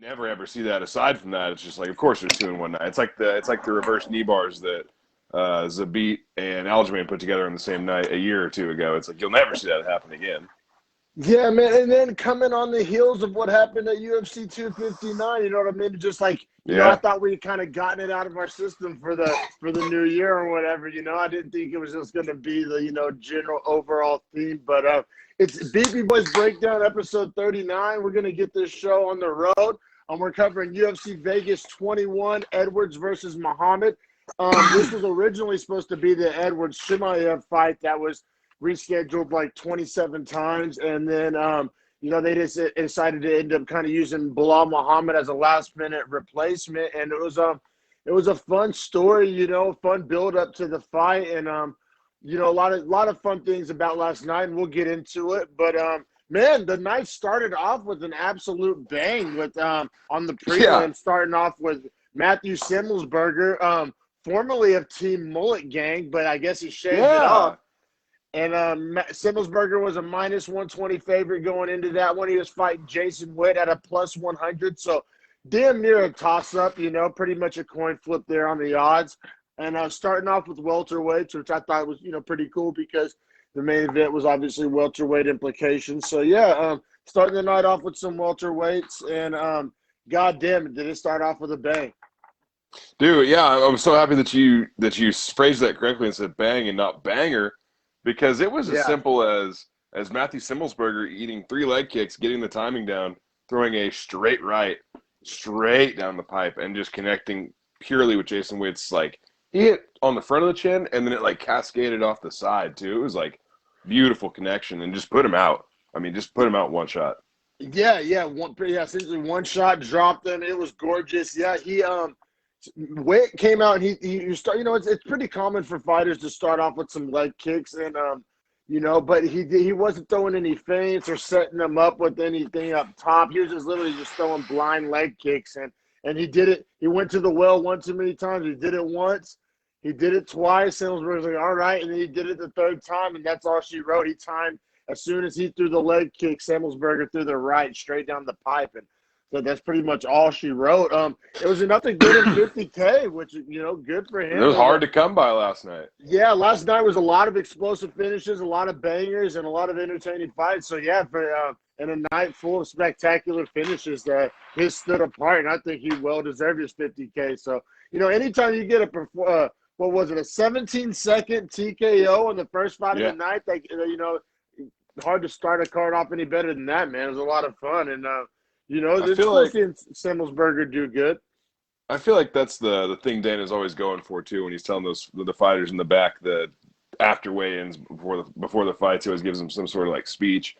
never ever see that. Aside from that, it's just like, of course, there's 2 in one night. It's like the reverse knee bars that Zabit and Aljamain put together on the same night a year or 2 ago. It's like you'll never see that happen again. Yeah, man, and then coming on the heels of what happened at UFC 259, you know what I mean? Just like, you know, I thought we had kind of gotten it out of our system for the new year or whatever, you know. I didn't think it was just going to be the, you know, general overall theme. But it's Beefy Boys Breakdown, episode 39. We're going to get this show on the road. We're covering UFC Vegas 21, Edwards versus Muhammad. This was originally supposed to be the Edwards-Chimaev fight that was rescheduled like 27 times, and then you know, they just decided to end up kind of using Bilal Muhammad as a last-minute replacement, and it was a fun story, you know, fun build-up to the fight, and you know, a lot of fun things about last night, and we'll get into it. But man, the night started off with an absolute bang with on the prelim, starting off with Matthew Simelsberger, formerly of Team Mullet Gang, but I guess he shaved it off. And Simelsberger was a -120 favorite going into that one. He was fighting Jason Witt at a +100. So damn near a toss-up, you know, pretty much a coin flip there on the odds. And starting off with welterweights, which I thought was, you know, pretty cool because the main event was obviously welterweight implications. So, yeah, starting the night off with some welterweights. And God damn it, did it start off with a bang. Dude, yeah, I'm so happy that you phrased that correctly and said bang and not banger. Because it was as simple as Matthew Simelsberger eating 3 leg kicks, getting the timing down, throwing a straight right, straight down the pipe, and just connecting purely with Jason Witt's, like, he hit on the front of the chin, and then it, like, cascaded off the side, too. It was, like, beautiful connection, and just put him out. I mean, just put him out one shot. Yeah, essentially one shot, dropped him. It was gorgeous. Yeah, Witt came out and he start, you know, it's pretty common for fighters to start off with some leg kicks, and you know, but he wasn't throwing any feints or setting them up with anything up top. He was just literally just throwing blind leg kicks, and he did it. He went to the well one too many times. He did it once, he did it twice. Simelsberger was like, all right, and then he did it the 3rd time, and that's all she wrote. He timed as soon as he threw the leg kick, Simelsberger threw the right straight down the pipe, and so that's pretty much all she wrote. It was enough to get him 50K, which, you know, good for him. It was hard to come by last night. Yeah, last night was a lot of explosive finishes, a lot of bangers, and a lot of entertaining fights. So, yeah, in a night full of spectacular finishes, that his stood apart, and I think he well deserved his 50K. So, you know, anytime you get a 17-second TKO in the first fight of the night, like, you know, hard to start a card off any better than that, man. It was a lot of fun, and you know, it's cool seeing Simelsberger do good. I feel like that's the thing Dana's always going for too when he's telling the fighters in the back that after weigh-ins before the fights, he always gives them some sort of like speech.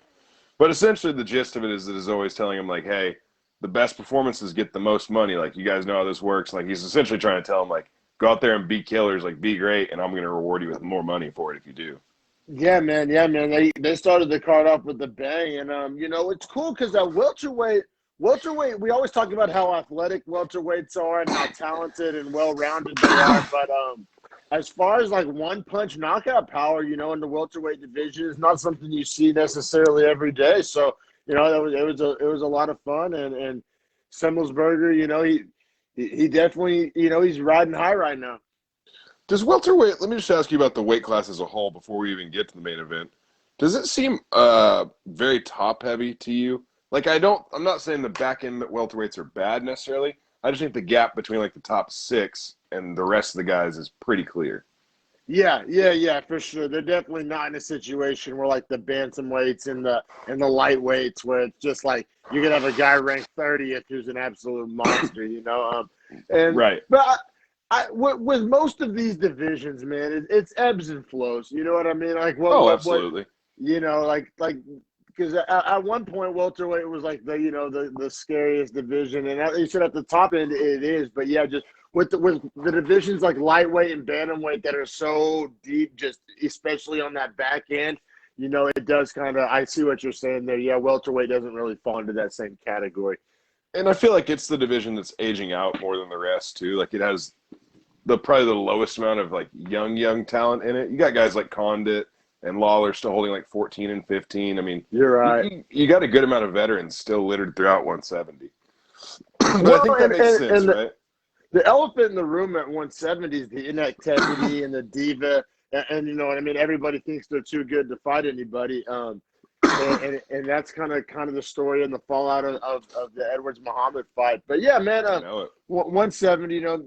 But essentially, the gist of it is that he's always telling them like, "Hey, the best performances get the most money. Like, you guys know how this works." Like, he's essentially trying to tell them like, "Go out there and be killers. Like, be great, and I'm going to reward you with more money for it if you do." Yeah, man. They started the card off with a bang, and you know, it's cool because that welterweight, we always talk about how athletic welterweights are and how talented and well-rounded they are. But as far as like one-punch knockout power, you know, in the welterweight division is not something you see necessarily every day. So, you know, it was a lot of fun. And Simelsberger, you know, he definitely, you know, he's riding high right now. Does welterweight? Let me just ask you about the weight class as a whole before we even get to the main event. Does it seem very top-heavy to you? Like, I'm not saying the back-end welterweights are bad necessarily. I just think the gap between, like, the top 6 and the rest of the guys is pretty clear. Yeah, for sure. They're definitely not in a situation where, like, the bantamweights and the lightweights where it's just, like, you're going to have a guy ranked 30th who's an absolute monster, you know? Right. But with most of these divisions, man, it's ebbs and flows. You know what I mean? Like, absolutely. You know, like because at one point welterweight was like the scariest division, and you said at the top end it is, but yeah, just with the divisions like lightweight and bantamweight that are so deep, just especially on that back end, you know, it does kind of. I see what you're saying there. Yeah, welterweight doesn't really fall into that same category. And I feel like it's the division that's aging out more than the rest too. Like, it has probably the lowest amount of like young talent in it. You got guys like Condit and Lawler still holding like 14 and 15. I mean, you're right. You got a good amount of veterans still littered throughout 170. But I think that makes sense, right? The elephant in the room at 170 is the inactivity and the diva, and you know what I mean. Everybody thinks they're too good to fight anybody, and that's kind of the story and the fallout of the Edwards Muhammad fight. But yeah, man, 170, you know,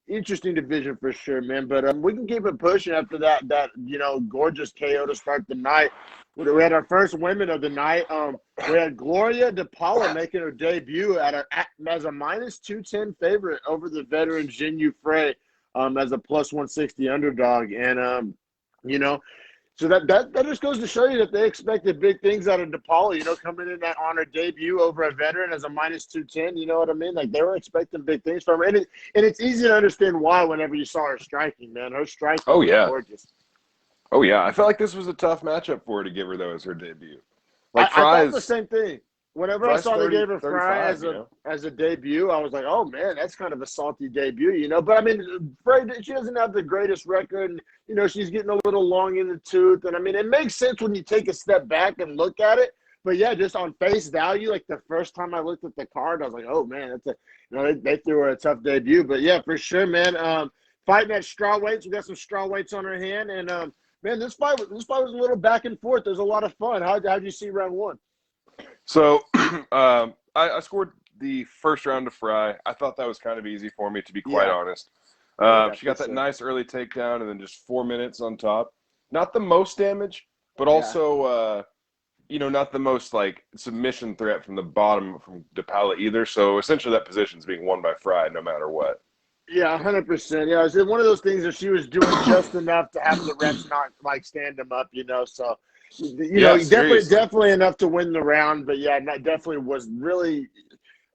interesting division for sure, man. But we can keep it pushing after that you know, gorgeous KO to start the night. We had our first women of the night. We had Gloria DePaula making her debut as a minus 210 favorite over the veteran Jin Yu Frey as a plus 160 underdog. And, you know, so that just goes to show you that they expected big things out of DePaula, you know, coming in on her debut over a veteran as a minus 210. You know what I mean? Like, they were expecting big things from her. And it's easy to understand why whenever you saw her striking, man. Her striking was gorgeous. Oh, yeah. I felt like this was a tough matchup for her to give her, though, as her debut. Like, I thought the same thing. Whenever I saw they gave her Frey as a debut, I was like, oh, man, that's kind of a salty debut, you know. But, I mean, Frey, she doesn't have the greatest record. And, you know, she's getting a little long in the tooth. And, I mean, it makes sense when you take a step back and look at it. But, yeah, just on face value, like the first time I looked at the card, I was like, oh, man, you know, they threw her a tough debut. But, yeah, for sure, man. Fighting at straw weights. We got some straw weights on her hand. And, man, this fight was a little back and forth. There's a lot of fun. How'd you see round one? So I scored the first round to Frey. I thought that was kind of easy for me, to be quite honest. She got that nice early takedown and then just 4 minutes on top. Not the most damage, but also, you know, not the most, like, submission threat from the bottom from DePaula either. So essentially that position's being won by Frey no matter what. Yeah, 100%. Yeah, it was one of those things that she was doing just enough to have the refs not, like, stand them up, you know. So, you know, definitely enough to win the round. But, yeah, that definitely was really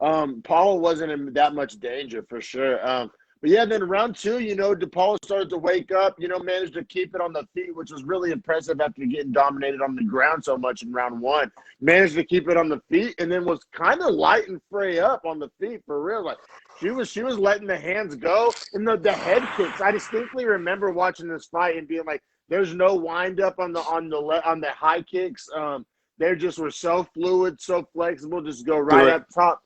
Paula wasn't in that much danger for sure. But, yeah, then round two, you know, DePaula started to wake up, you know, managed to keep it on the feet, which was really impressive after getting dominated on the ground so much in round one. Managed to keep it on the feet and then was kind of lighting Frey up on the feet for real. Like, she was letting the hands go. And the head kicks, I distinctly remember watching this fight and being like, there's no wind up on the high kicks. They just were so fluid, so flexible, just go right up top.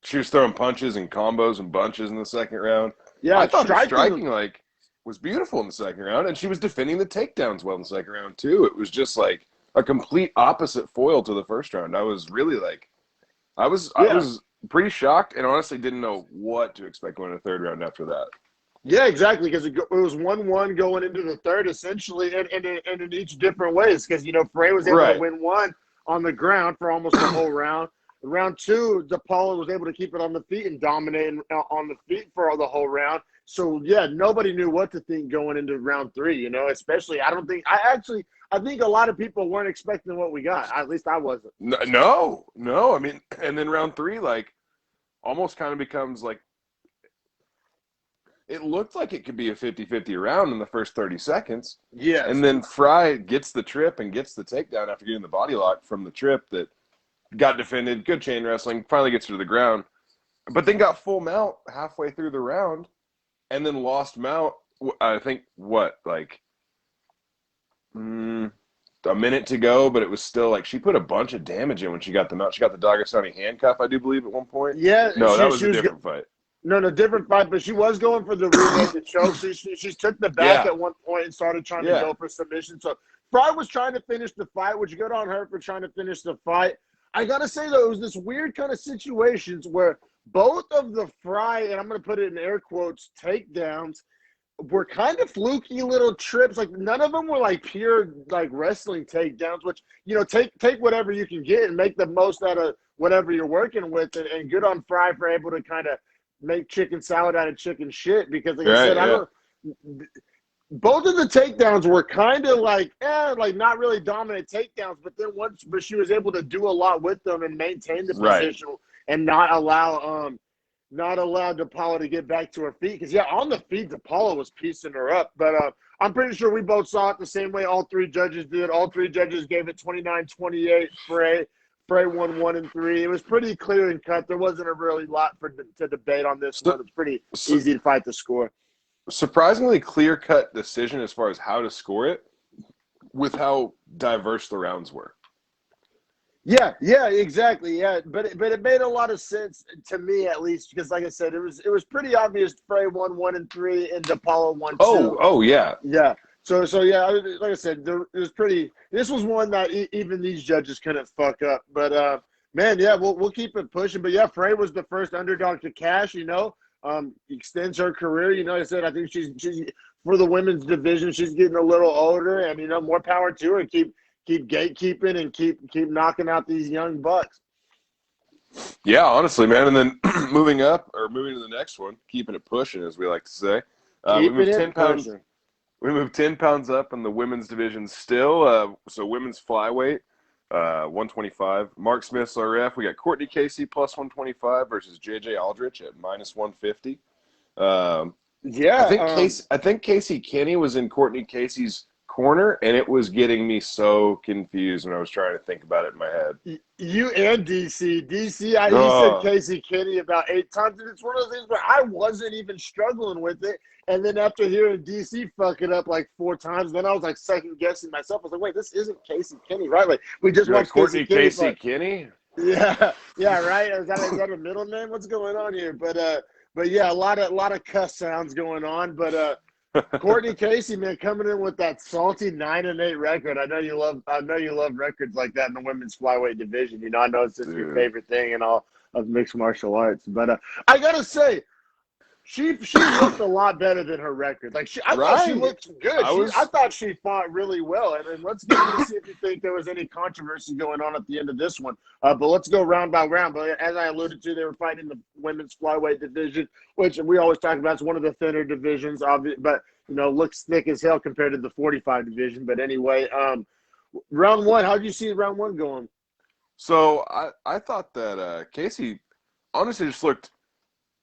She was throwing punches and combos and bunches in the second round. Yeah, I thought her striking like was beautiful in the second round, and she was defending the takedowns well in the second round too. It was just like a complete opposite foil to the first round. I was really like, I was pretty shocked, and honestly didn't know what to expect going to the third round after that. Yeah, exactly, because it was 1-1 going into the third, essentially, and in each different ways. Because, you know, Frey was able to win one on the ground for almost the whole round. Round two, DePaula was able to keep it on the feet and dominate on the feet for the whole round. So, yeah, nobody knew what to think going into round three, you know, especially I think a lot of people weren't expecting what we got. At least I wasn't. No. I mean, and then round three, like, almost kind of becomes like, it looked like it could be a 50-50 round in the first 30 seconds. Yeah. And then Frey gets the trip and gets the takedown after getting the body lock from the trip that got defended, good chain wrestling, finally gets her to the ground, but then got full mount halfway through the round and then lost mount, I think, a minute to go, but it was still like she put a bunch of damage in when she got the mount. She got the Dagestani handcuff, I do believe, at one point. Yeah. No, that was a different fight. No, different fight, but she was going for the rear-naked choke. She took the back at one point and started trying to go for submission. So Frey was trying to finish the fight, which good on her for trying to finish the fight. I got to say, though, it was this weird kind of situations where both of the Frey, and I'm going to put it in air quotes, takedowns, were kind of fluky little trips. Like, none of them were, like, pure, like, wrestling takedowns, which, you know, take whatever you can get and make the most out of whatever you're working with. And good on Frey for able to kind of make chicken salad out of chicken shit, because, like I said, both of the takedowns were kind of like not really dominant takedowns, but she was able to do a lot with them and maintain the position and not allow DePaula to get back to her feet. Because on the feet, DePaula was piecing her up. But I'm pretty sure we both saw it the same way all three judges did. All three judges gave it 29-28. Frey won 1 and 3. It was pretty clear and cut. There wasn't a really lot to debate on this one. It was pretty easy to fight the score. Surprisingly clear-cut decision as far as how to score it with how diverse the rounds were. Yeah, exactly. Yeah, but it made a lot of sense to me, at least, because like I said, it was pretty obvious. Frey won 1 and 3, and DePaulo won 2. Oh yeah. Yeah. So yeah, like I said, it was pretty. This was one that even these judges couldn't fuck up. But man, yeah, we'll keep it pushing. But yeah, Frey was the first underdog to cash. Extends her career. Like I said, I think she's for the women's division. She's getting a little older, and more power to her. Keep gatekeeping and keep knocking out these young bucks. Yeah, honestly, man. And then moving to the next one, keeping it pushing, as we like to say. We moved 10 pounds. We moved 10 pounds up in the women's division still. So women's flyweight, 125. Mark Smith's our ref. We got Courtney Casey plus 125 versus JJ Aldrich at minus 150. I think Casey Kinney was in Courtney Casey's corner, and it was getting me so confused when I was trying to think about it in my head. You and DC. You said Casey Kinney about 8 times, and it's one of those things where I wasn't even struggling with it. And then after hearing DC fuck it up like 4 times, then I was like second guessing myself. I was like, wait, this isn't Casey Kinney, right? Like we just watched Courtney Casey Kinney. Yeah, right. Is that a middle name? What's going on here? But yeah, a lot of cuss sounds going on. But Courtney Casey, man, coming in with that salty 9-8 record. I know you love records like that in the women's flyweight division. I know it's just your favorite thing in all of mixed martial arts. But I gotta say, she looked a lot better than her record. Like I thought she looked good. I thought she fought really well. And let's get to see if you think there was any controversy going on at the end of this one. But let's go round by round. But as I alluded to, they were fighting the women's flyweight division, which we always talk about. It's one of the thinner divisions, but looks thick as hell compared to the 45 division. But anyway, round one. How did you see round one going? So I thought that Casey honestly just looked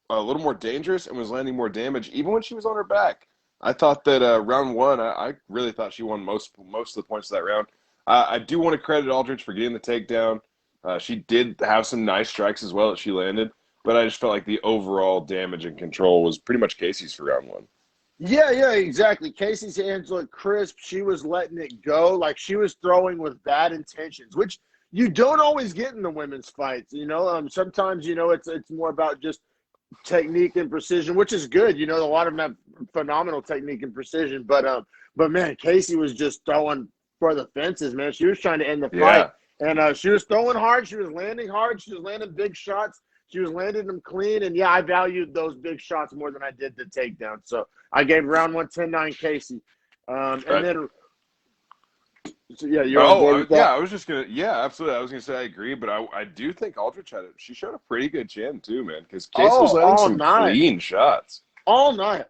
a little more dangerous and was landing more damage even when she was on her back. I thought that round one, I really thought she won most of the points of that round. I do want to credit Aldrich for getting the takedown. She did have some nice strikes as well that she landed, but I just felt like the overall damage and control was pretty much Casey's for round one. Yeah, exactly. Casey's hands looked crisp. She was letting it go. Like she was throwing with bad intentions, which you don't always get in the women's fights. Sometimes, it's more about just technique and precision, which is good. A lot of them have phenomenal technique and precision, but man, Casey was just throwing for the fences, man. She was trying to end the fight, and she was throwing hard. She was landing hard. She was landing big shots. She was landing them clean, and I valued those big shots more than I did the takedown. So I gave round one 10-9 Casey, and then. So, yeah, you're on board with that? I was just gonna. Yeah, absolutely. I was gonna say I agree, but I do think Aldrich she showed a pretty good chin too, man. Because Casey was landing some clean shots all night.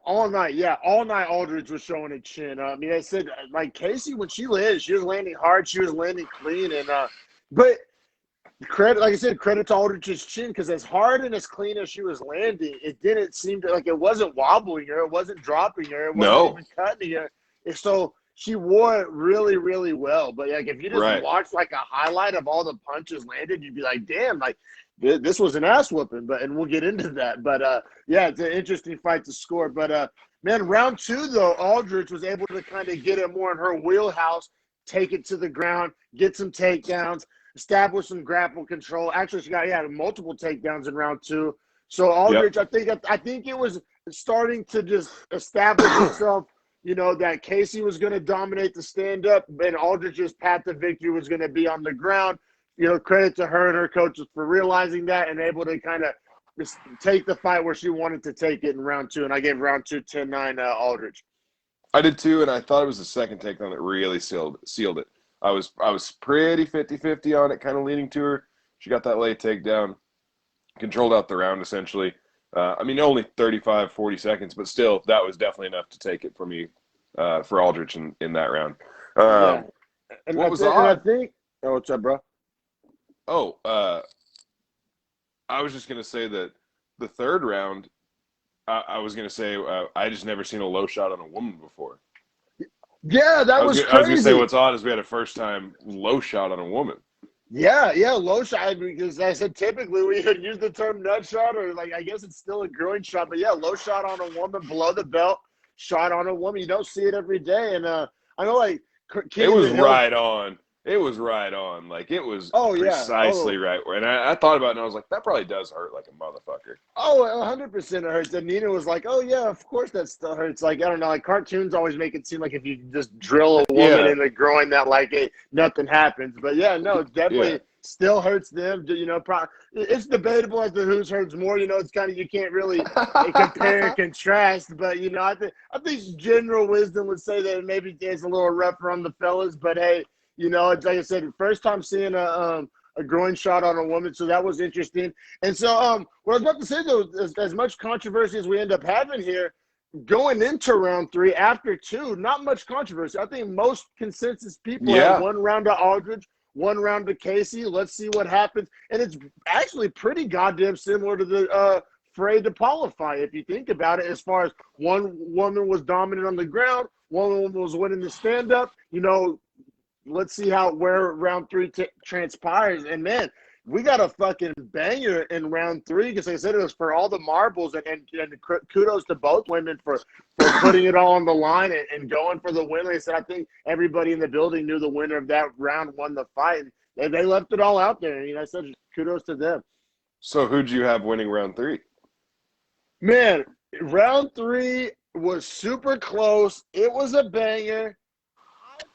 Yeah, all night Aldrich was showing a chin. I said like Casey when she landed, she was landing hard, she was landing clean, and but credit to Aldrich's chin because as hard and as clean as she was landing, it didn't seem to like it wasn't wobbling her, it wasn't dropping her, it wasn't even cutting her. And so she wore it really, really well. But like if you just watch like a highlight of all the punches landed, you'd be like, damn, like this was an ass whooping. And we'll get into that. But it's an interesting fight to score. But man, round two though, Aldrich was able to kind of get it more in her wheelhouse, take it to the ground, get some takedowns, establish some grapple control. Actually, she got multiple takedowns in round two. So Aldrich, I think it was starting to just establish itself. That Casey was going to dominate the stand-up, and Aldrich's path to victory was going to be on the ground. Credit to her and her coaches for realizing that and able to kind of just take the fight where she wanted to take it in round two. And I gave round two 10-9 Aldrich. I did too, and I thought it was the second takedown that really sealed it. I was pretty 50-50 on it, kind of leaning to her. She got that late takedown, controlled out the round essentially. Only 35, 40 seconds, but still, that was definitely enough to take it for me, for Aldrich in that round. And what was odd? What's up, bro? I was just going to say that the third round, I was going to say I just never seen a low shot on a woman before. Yeah, that was crazy. I was going to say what's odd is we had a first-time low shot on a woman. Yeah, low shot, because I said typically we would use the term nut shot, or like I guess it's still a groin shot, but yeah, low shot on a woman below the belt, shot on a woman. You don't see it every day, and I know like it was right on. It was right on. Like, it was Oh, yeah. precisely Oh. right. And I thought about it, and I was like, that probably does hurt like a motherfucker. Oh, 100% it hurts. And Nina was like, oh, yeah, of course that still hurts. Like, I don't know, like cartoons always make it seem like if you just drill a woman in the groin that, like, nothing happens. But, yeah, no, it definitely still hurts them. You know, it's debatable as to whose hurts more. You know, it's kind of, you can't really compare and contrast. But, you know, I think general wisdom would say that maybe it's a little rougher on the fellas. But, hey, you know, it's like I said, first time seeing a groin shot on a woman, so that was interesting. And so what I was about to say, though, as much controversy as we end up having here, going into round 3, after 2, not much controversy. I think most consensus people have 1 round to Aldridge, 1 round to Casey. Let's see what happens. And it's actually pretty goddamn similar to the fray to qualify, if you think about it, as far as one woman was dominant on the ground, one woman was winning the stand-up. You know, let's see where round 3 transpires. And, man, we got a fucking banger in round 3 because, like I said, it was for all the marbles. And kudos to both women for putting it all on the line and going for the win. Like I said, I think everybody in the building knew the winner of that round won the fight. And they left it all out there. And I said kudos to them. So who'd you have winning round 3? Man, round 3 was super close. It was a banger.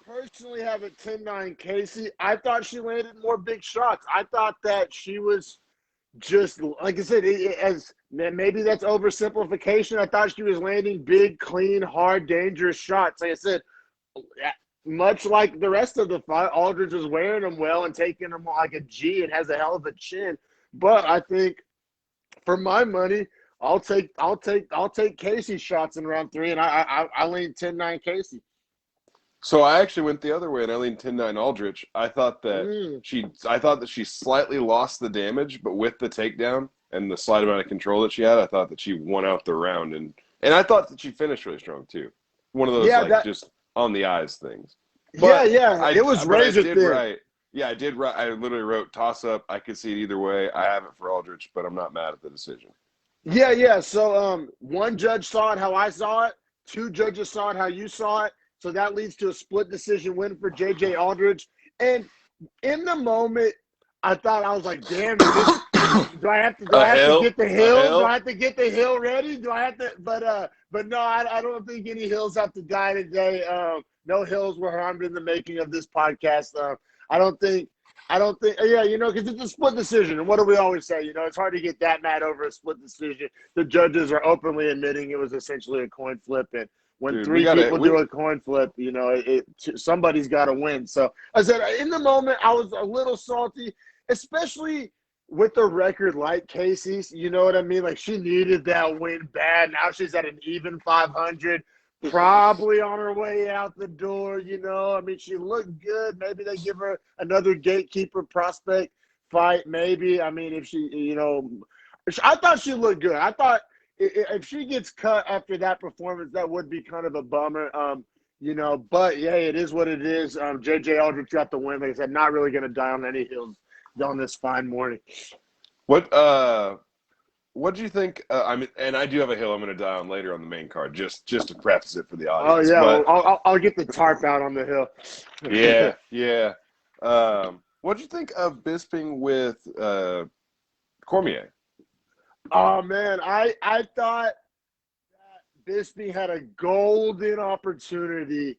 Personally have a 10-9 Casey. I thought she landed more big shots. I thought that she was just, like I said, maybe that's oversimplification. I thought she was landing big, clean, hard, dangerous shots. Like I said, much like the rest of the fight, Aldridge was wearing them well and taking them like a G and has a hell of a chin. But I think for my money, I'll take Casey's shots in round 3, and I lean 10-9 Casey. So I actually went the other way, and I leaned 10-9 Aldrich. I thought that she slightly lost the damage, but with the takedown and the slight amount of control that she had, I thought that she won out the round, and I thought that she finished really strong too. One of those just on the eyes things. But it was razor thin. Right. Yeah, I did right. I literally wrote toss up. I could see it either way. I have it for Aldrich, but I'm not mad at the decision. Yeah. So 1 judge saw it how I saw it. 2 judges saw it how you saw it. So that leads to a split decision win for J.J. Aldridge. And in the moment, I was like, damn, do I have to get the hill? Do I have to get the hill ready? Do I have to? But no, I don't think any hills have to die today. No hills were harmed in the making of this podcast. I don't think, you know, because it's a split decision. And what do we always say? You know, it's hard to get that mad over a split decision. The judges are openly admitting it was essentially a coin flip. And when 3 people do a coin flip, you know, somebody's got to win. So I said, in the moment, I was a little salty, especially with the record like Casey's. You know what I mean? Like, she needed that win bad. Now she's at an even 500, probably on her way out the door. You know, I mean, she looked good. Maybe they give her another gatekeeper prospect fight. Maybe. I mean, if she, you know, I thought she looked good. I thought, if she gets cut after that performance, that would be kind of a bummer, you know. But, yeah, it is what it is. J.J. Aldridge got the win. Like I said, not really going to die on any hills on this fine morning. What do you think? I mean, and I do have a hill I'm going to die on later on the main card, just to preface it for the audience. Oh, yeah. But, I'll get the tarp out on the hill. Yeah. What do you think of Bisping with Cormier? Oh, man, I thought that Bisping had a golden opportunity.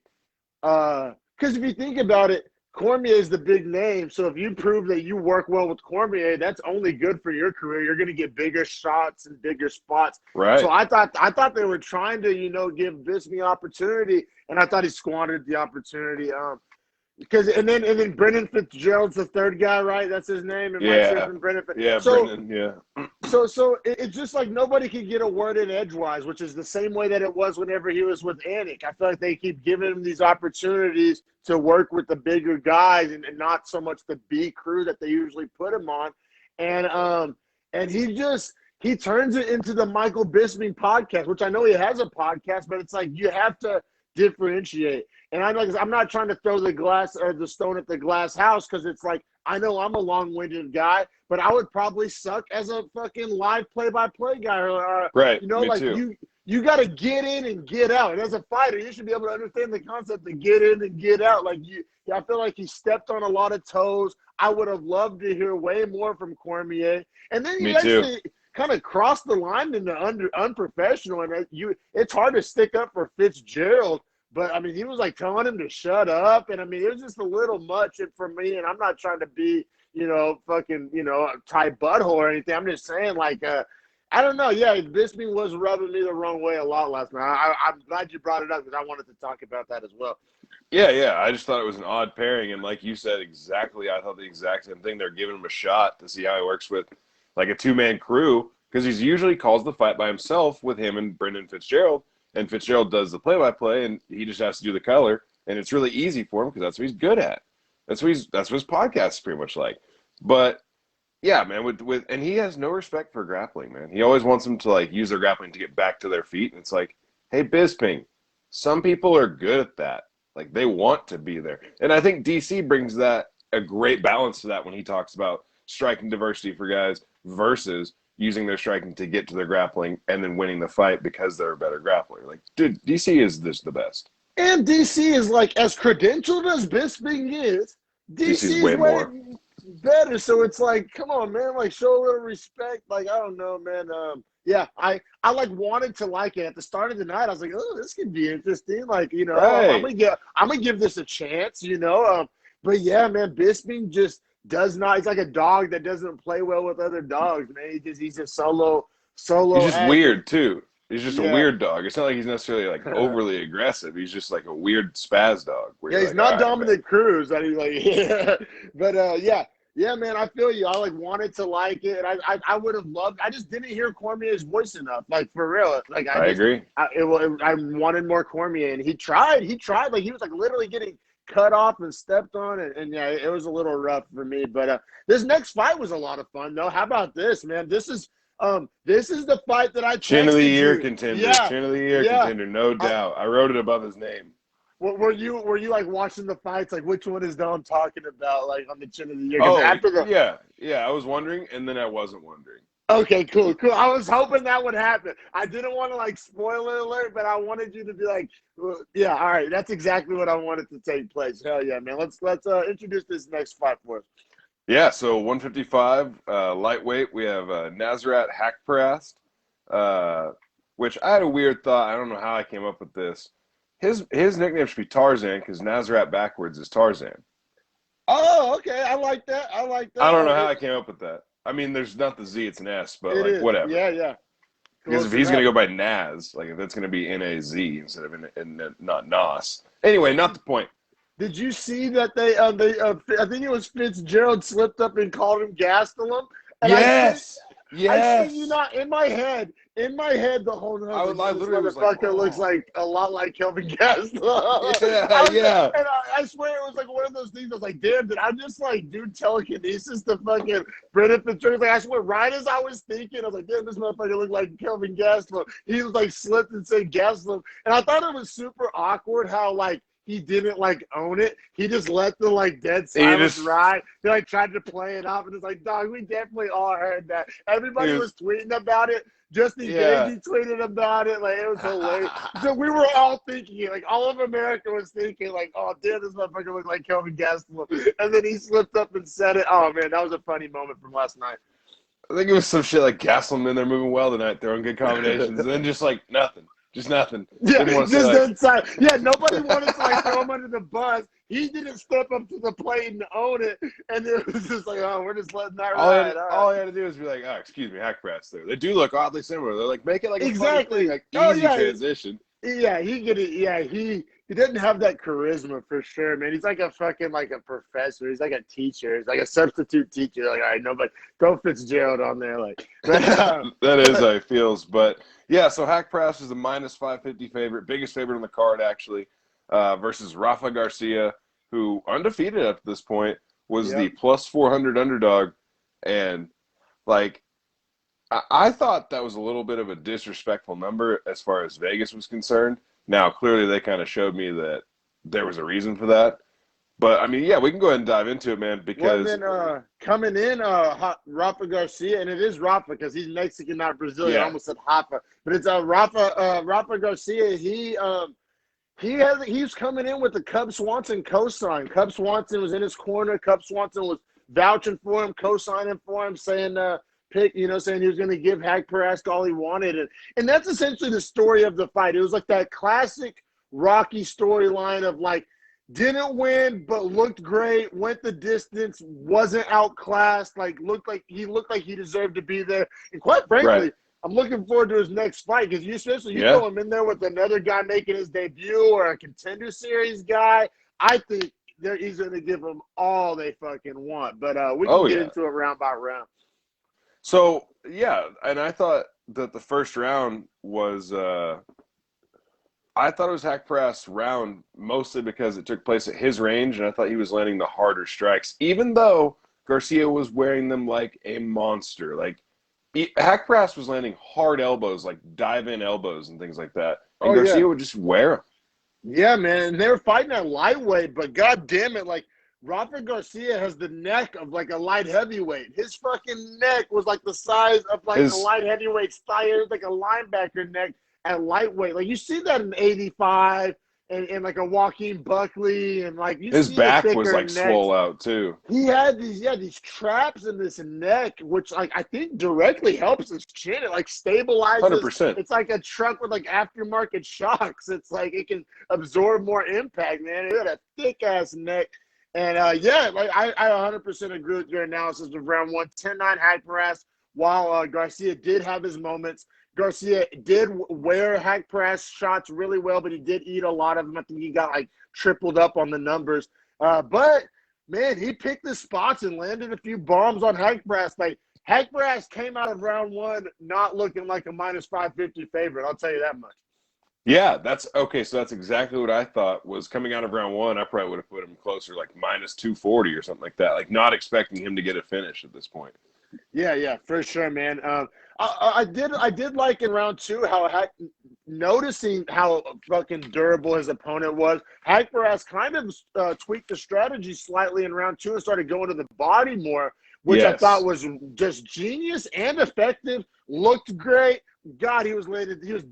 Because if you think about it, Cormier is the big name. So if you prove that you work well with Cormier, that's only good for your career. You're going to get bigger shots and bigger spots. Right. So I thought they were trying to, you know, give Bisping opportunity, and I thought he squandered the opportunity. And then Brendan Fitzgerald's the third guy, right? That's his name. Brendan. Yeah. So it's just like nobody can get a word in edgewise, which is the same way that it was whenever he was with Anik. I feel like they keep giving him these opportunities to work with the bigger guys and not so much the B crew that they usually put him on. And he turns it into the Michael Bisping podcast, which I know he has a podcast, but it's like you have to differentiate. And I'm not trying to throw the stone at the glass house, because it's like, I know I'm a long-winded guy, but I would probably suck as a fucking live play-by-play guy. Right. You know, me like too. you got to get in and get out. And as a fighter, you should be able to understand the concept of get in and get out. Like I feel like he stepped on a lot of toes. I would have loved to hear way more from Cormier. And then you actually kind of crossed the line into unprofessional. And it's hard to stick up for Fitzgerald. But, I mean, he was, like, telling him to shut up. And, I mean, it was just a little much for me. And I'm not trying to be, fucking, tie butthole or anything. I'm just saying, like, I don't know. Yeah, Bisping was rubbing me the wrong way a lot last night. I'm glad you brought it up because I wanted to talk about that as well. Yeah. I just thought it was an odd pairing. And like you said, I thought the exact same thing. They're giving him a shot to see how he works with, like, a two-man crew because he usually calls the fight by himself with him and Brendan Fitzgerald. And Fitzgerald does the play-by-play, and he just has to do the color. And it's really easy for him because that's what he's good at. That's what his podcast is pretty much like. But yeah, man, and he has no respect for grappling, man. He always wants them to like use their grappling to get back to their feet. And it's like, hey, Bisping, some people are good at that. Like they want to be there. And I think DC brings a great balance to that when he talks about striking diversity for guys versus using their striking to get to their grappling and then winning the fight because they're a better grappler. Like, dude, DC is the best. And DC is like, as credentialed as Bisping is, DC is way more better. So it's like, come on, man, like show a little respect. Like, I don't know, man. Yeah, I like wanted to like it at the start of the night. I was like, oh, this could be interesting. Like, right. I'm gonna give this a chance, But yeah, man, Bisping just does not. He's like a dog that doesn't play well with other dogs, man. He's just solo. He's just weird too. He's just a weird dog. It's not like he's necessarily like overly aggressive. He's just like a weird spaz dog. Yeah, he's not Dominic Cruz. I mean, like, yeah. But yeah, man, I feel you. I like wanted to like it, and I would have loved. I just didn't hear Cormier's voice enough, like for real. Like I agree. I wanted more Cormier, and he tried. Like he was like literally getting cut off and stepped on, and yeah, it was a little rough for me. But this next fight was a lot of fun, though. How about this, man? This is the fight that I Chin of the Year contender. Yeah. Chin of the Year contender, no doubt. I wrote it above his name. Were you like watching the fights? Like, which one is that I'm talking about? Like on the Chin of the Year? Yeah. I was wondering, and then I wasn't wondering. Okay, cool. I was hoping that would happen. I didn't want to like spoiler alert, but I wanted you to be like, well, yeah, all right. That's exactly what I wanted to take place. Hell yeah, man. Let's introduce this next fight for us. Yeah, so 155 lightweight, we have Nasrat Haqparast, which I had a weird thought. I don't know how I came up with this. His nickname should be Tarzan because Nasrat backwards is Tarzan. Oh, okay. I like that. I don't know how I came up with that. I mean, there's not the Z, it's an S, but like whatever. Yeah. Because if he's going to go by Naz, like if that's going to be N-A-Z instead of not Nas. Anyway, not the point. Did you see that they I think it was Fitzgerald slipped up and called him Gastelum? Yes. I see you not in my head the whole night. I literally was like, looks like a lot like Kelvin Gastelum. Yeah. And I swear it was like one of those things. I was like, damn, did I just like do telekinesis to fucking Brendan Fitzgerald? Like, I swear, right as I was thinking, I was like, damn, this motherfucker looked like Kelvin Gastelum. He was like slipped and said Gastelum, and I thought it was super awkward how like he didn't like own it. He just let the like dead silence ride. He like tried to play it up, and it's like, dog, we definitely all heard that. Everybody was tweeting about it. Justin Gagey tweeted about it. Like, it was hilarious. So we were all thinking, like, all of America was thinking, like, oh, damn, this motherfucker looked like Kelvin Gastelum. And then he slipped up and said it. Oh, man, that was a funny moment from last night. I think it was some shit like Gastelum, they're moving well tonight, throwing good combinations, and then just like nothing. Just nothing. Yeah, just inside. Yeah, nobody wanted to like throw him under the bus. He didn't step up to the plate and own it, and it was just like, oh, we're just letting that ride. All he had to do was be like, oh, excuse me, Haqparast there. They do look oddly similar. They're like, make it like exactly a like easy transition. Yeah, he get it. Yeah, he doesn't have that charisma for sure, man. He's like a fucking like a professor. He's like a teacher. He's like a substitute teacher. Like, all right, nobody throw Fitzgerald on there. Like that is how he feels. But yeah, so Haqparast is a minus 550 favorite, biggest favorite on the card actually, versus Rafa Garcia, who undefeated up to this point was the plus 400 underdog, and like. I thought that was a little bit of a disrespectful number as far as Vegas was concerned. Now, clearly they kind of showed me that there was a reason for that. But I mean, yeah, we can go ahead and dive into it, man. Because coming in, Rafa Garcia, and it is Rafa because he's Mexican, not Brazilian. I almost said Rafa, but it's Rafa Garcia. He's coming in with the Cub Swanson cosign. Cub Swanson was in his corner. Cub Swanson was vouching for him, co-signing for him, saying saying he was going to give Hank Parask all he wanted, and that's essentially the story of the fight. It was like that classic Rocky storyline of like, didn't win, but looked great, went the distance, wasn't outclassed, looked like he deserved to be there. And quite frankly, I'm looking forward to his next fight because you throw him in there with another guy making his debut or a Contender Series guy. I think he's going to give them all they fucking want. But we can get into it round by round. So, yeah, and I thought that the first round was I thought it was Hank Parask's round mostly because it took place at his range, and I thought he was landing the harder strikes, even though Garcia was wearing them like a monster. Like, Hank Parask was landing hard elbows, like dive-in elbows and things like that, and Garcia would just wear them. Yeah, man, and they were fighting at lightweight, but god damn it, like, Rafa Garcia has the neck of like a light heavyweight. His fucking neck was like the size of like a light heavyweight's thigh. It was like a linebacker neck at lightweight. Like you see that in 85 and like a Joaquin Buckley and like you his see back was like necks. swole out too. He had these traps in this neck, which like I think directly helps his chin. It like stabilizes. 100%. It's like a truck with like aftermarket shocks. It's like it can absorb more impact, man. It had a thick ass neck. And, I 100% agree with your analysis of round one. 10-9 Hank Parask, while Garcia did have his moments. Garcia did wear Hank Parask shots really well, but he did eat a lot of them. I think he got, like, tripled up on the numbers. But, man, he picked his spots and landed a few bombs on Hank Parask. Like, Hank Parask came out of round one not looking like a minus 550 favorite. I'll tell you that much. Yeah, that's okay. So that's exactly what I thought was coming out of round one. I probably would have put him closer, like minus 240 or something like that. Like not expecting him to get a finish at this point. Yeah, for sure, man. I did like in round two noticing how fucking durable his opponent was. Hank Parask kind of tweaked the strategy slightly in round two and started going to the body more, which I thought was just genius and effective. Looked great. God, he was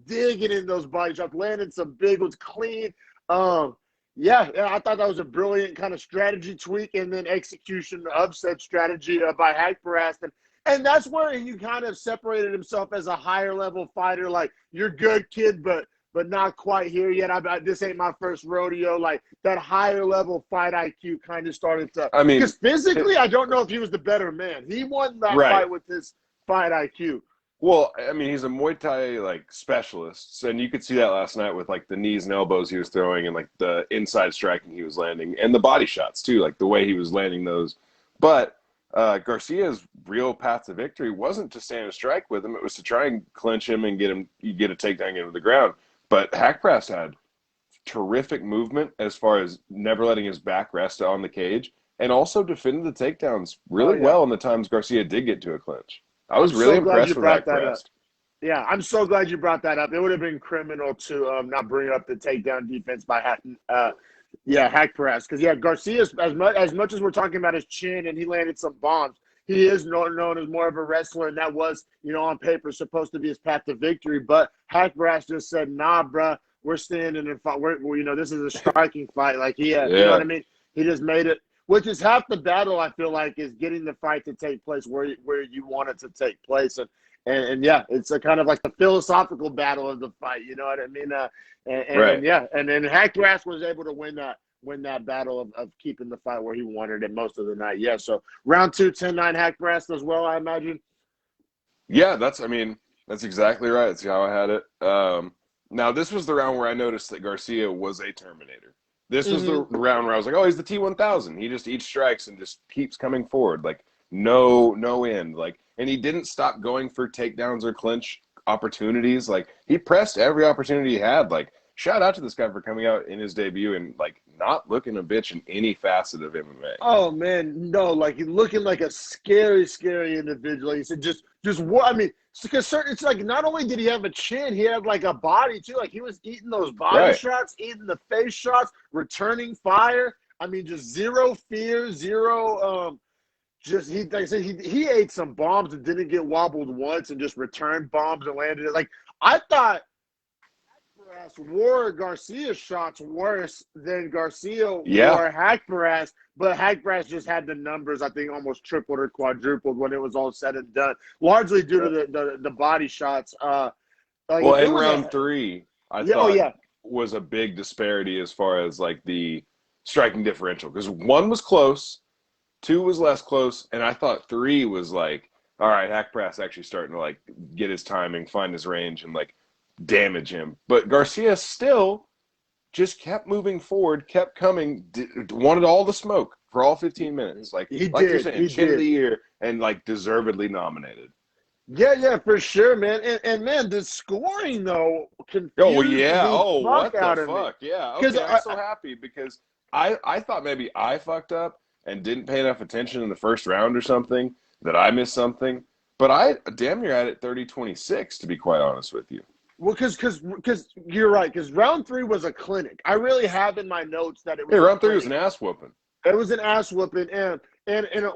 digging in those body shots, landing some big ones, clean. I thought that was a brilliant kind of strategy tweak and then execution upset strategy by Hank Parask. And that's where he kind of separated himself as a higher level fighter. Like, you're good, kid, but not quite here yet. This ain't my first rodeo. Like, that higher level fight IQ kind of started to – because physically, I don't know if he was the better man. He won that fight with his fight IQ. Well, I mean, he's a Muay Thai, like, specialist, and you could see that last night with, like, the knees and elbows he was throwing and, like, the inside striking he was landing and the body shots, too, like, the way he was landing those. But Garcia's real path to victory wasn't to stand and strike with him. It was to try and clinch him and get a takedown into the ground. But Hank Parask had terrific movement as far as never letting his back rest on the cage and also defended the takedowns really well in the times Garcia did get to a clinch. I was really impressed with Hank Parask. Yeah, I'm so glad you brought that up. It would have been criminal to not bring up the takedown defense by Hank Parask. Because, Garcia, as much as we're talking about his chin and he landed some bombs, he is known as more of a wrestler, and that was, on paper, supposed to be his path to victory. But Hank Parask just said, nah, bruh, we're standing and fight. This is a striking fight. Like, you know what I mean? He just made it. Which is half the battle, I feel like, is getting the fight to take place where you want it to take place. And it's a kind of like the philosophical battle of the fight. You know what I mean? And then Hank Parask was able to win that battle of keeping the fight where he wanted it most of the night. Yeah, so round 2, 10-9 Hank Parask as well, I imagine. Yeah, that's exactly right. That's how I had it. Now, this was the round where I noticed that Garcia was a Terminator. This was the round where I was like, oh, he's the T-1000. He just eats strikes and just keeps coming forward. Like, no end. Like, and he didn't stop going for takedowns or clinch opportunities. Like, he pressed every opportunity he had. Like, shout out to this guy for coming out in his debut and, like, not looking a bitch in any facet of MMA. Oh, man, no. Like, he's looking like a scary, scary individual. He said just what? I mean, because it's like not only did he have a chin, he had like a body too. Like he was eating those body shots, eating the face shots, returning fire. I mean, just zero fear, zero. Just like I said, he ate some bombs and didn't get wobbled once, and just returned bombs and landed it. Like I thought, wore Garcia's shots worse than Garcia wore Haqparast, but Haqparast just had the numbers, I think, almost tripled or quadrupled when it was all said and done, largely due to the body shots. Well, in round 3, I thought was a big disparity as far as like the striking differential, because 1 was close, 2 was less close, and I thought 3 was like, all right, Haqparast actually starting to like get his timing, find his range, and like damage him. But Garcia still just kept moving forward, kept coming, wanted all the smoke for all 15 minutes. Like you're saying, chin of the year, and like deservedly nominated. Yeah, for sure, man. And man, the scoring though confused what the fuck? Yeah, okay, I'm so happy because I thought maybe I fucked up and didn't pay enough attention in the first round or something, that I missed something. But I damn near had it 30-26, to be quite honest with you. Well, because you're right. Because round 3 was a clinic. I really have in my notes that it was. Round 3 was an ass whooping. It was an ass whooping, and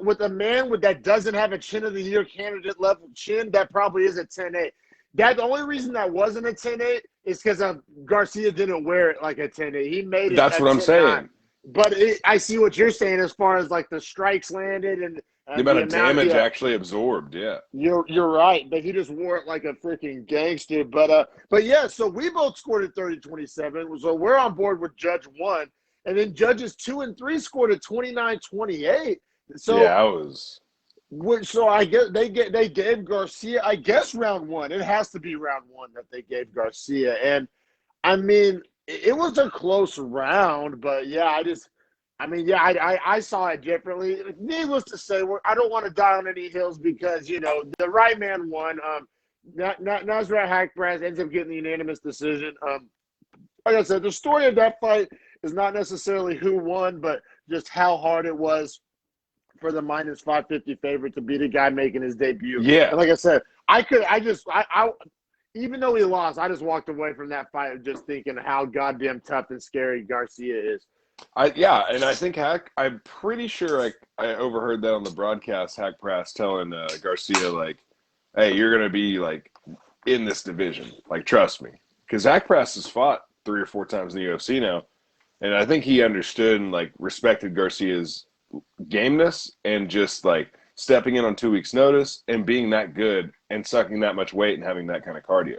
with a man that doesn't have a chin of the year candidate level chin, that probably is a 10-8. That the only reason that wasn't a 10-8 is because Garcia didn't wear it like a 10-8. He made it. That's what I'm saying. But I see what you're saying as far as like the strikes landed and the amount of damage actually absorbed. Yeah, you're right. But he just wore it like a freaking gangster. But yeah. So we both scored at 30-27. So we're on board with Judge 1, and then Judges 2 and 3 scored at 29-28. So yeah, I was. So I guess they gave Garcia, I guess, round 1. It has to be round 1 that they gave Garcia, and I mean it was a close round, but yeah, I saw it differently. Needless to say, I don't want to die on any hills because the right man won. Nasrat Haqparast ends up getting the unanimous decision. Like I said, the story of that fight is not necessarily who won, but just how hard it was for the minus 550 favorite to beat a guy making his debut. Yeah. And like I said, even though he lost, I just walked away from that fight just thinking how goddamn tough and scary Garcia is. And I think I'm pretty sure I overheard that on the broadcast, Haqparast telling Garcia, like, hey, you're going to be, like, in this division. Like, trust me. Because Haqparast has fought 3 or 4 times in the UFC now, and I think he understood and, like, respected Garcia's gameness and just, like, stepping in on 2 weeks' notice and being that good and sucking that much weight and having that kind of cardio.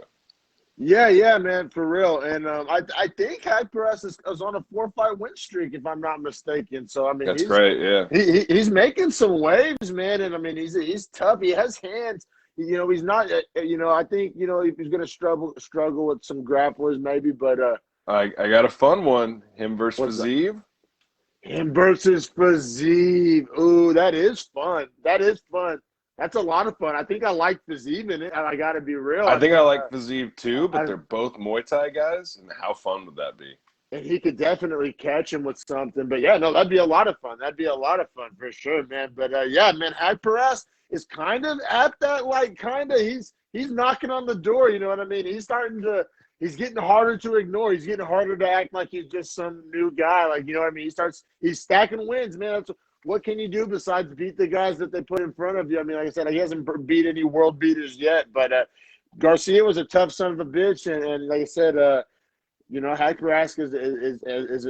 Yeah, man, for real. And I think Haqparast is on a 4-fight win streak, if I'm not mistaken. So I mean, that's great. Yeah, he's making some waves, man. And I mean, he's tough. He has hands. He's not. I think he's going to struggle with some grapplers maybe. But I got a fun one. Him versus Fiziev. Him versus Fiziev. Ooh, that is fun. That's a lot of fun. I think I like Fiziev in it. I got to be real. I think I like Fiziev too, but they're both Muay Thai guys, and how fun would that be? And he could definitely catch him with something. But yeah, no, that'd be a lot of fun. For sure, man. But yeah, man, Haqparast is kind of at that, like, he's knocking on the door. You know what I mean? He's getting harder to ignore. He's getting harder to act like he's just some new guy. Like, you know what I mean? He's stacking wins, man. What can you do besides beat the guys that they put in front of you? I mean, like I said, he hasn't beat any world beaters yet, but Garcia was a tough son of a bitch, and like I said, Haqparast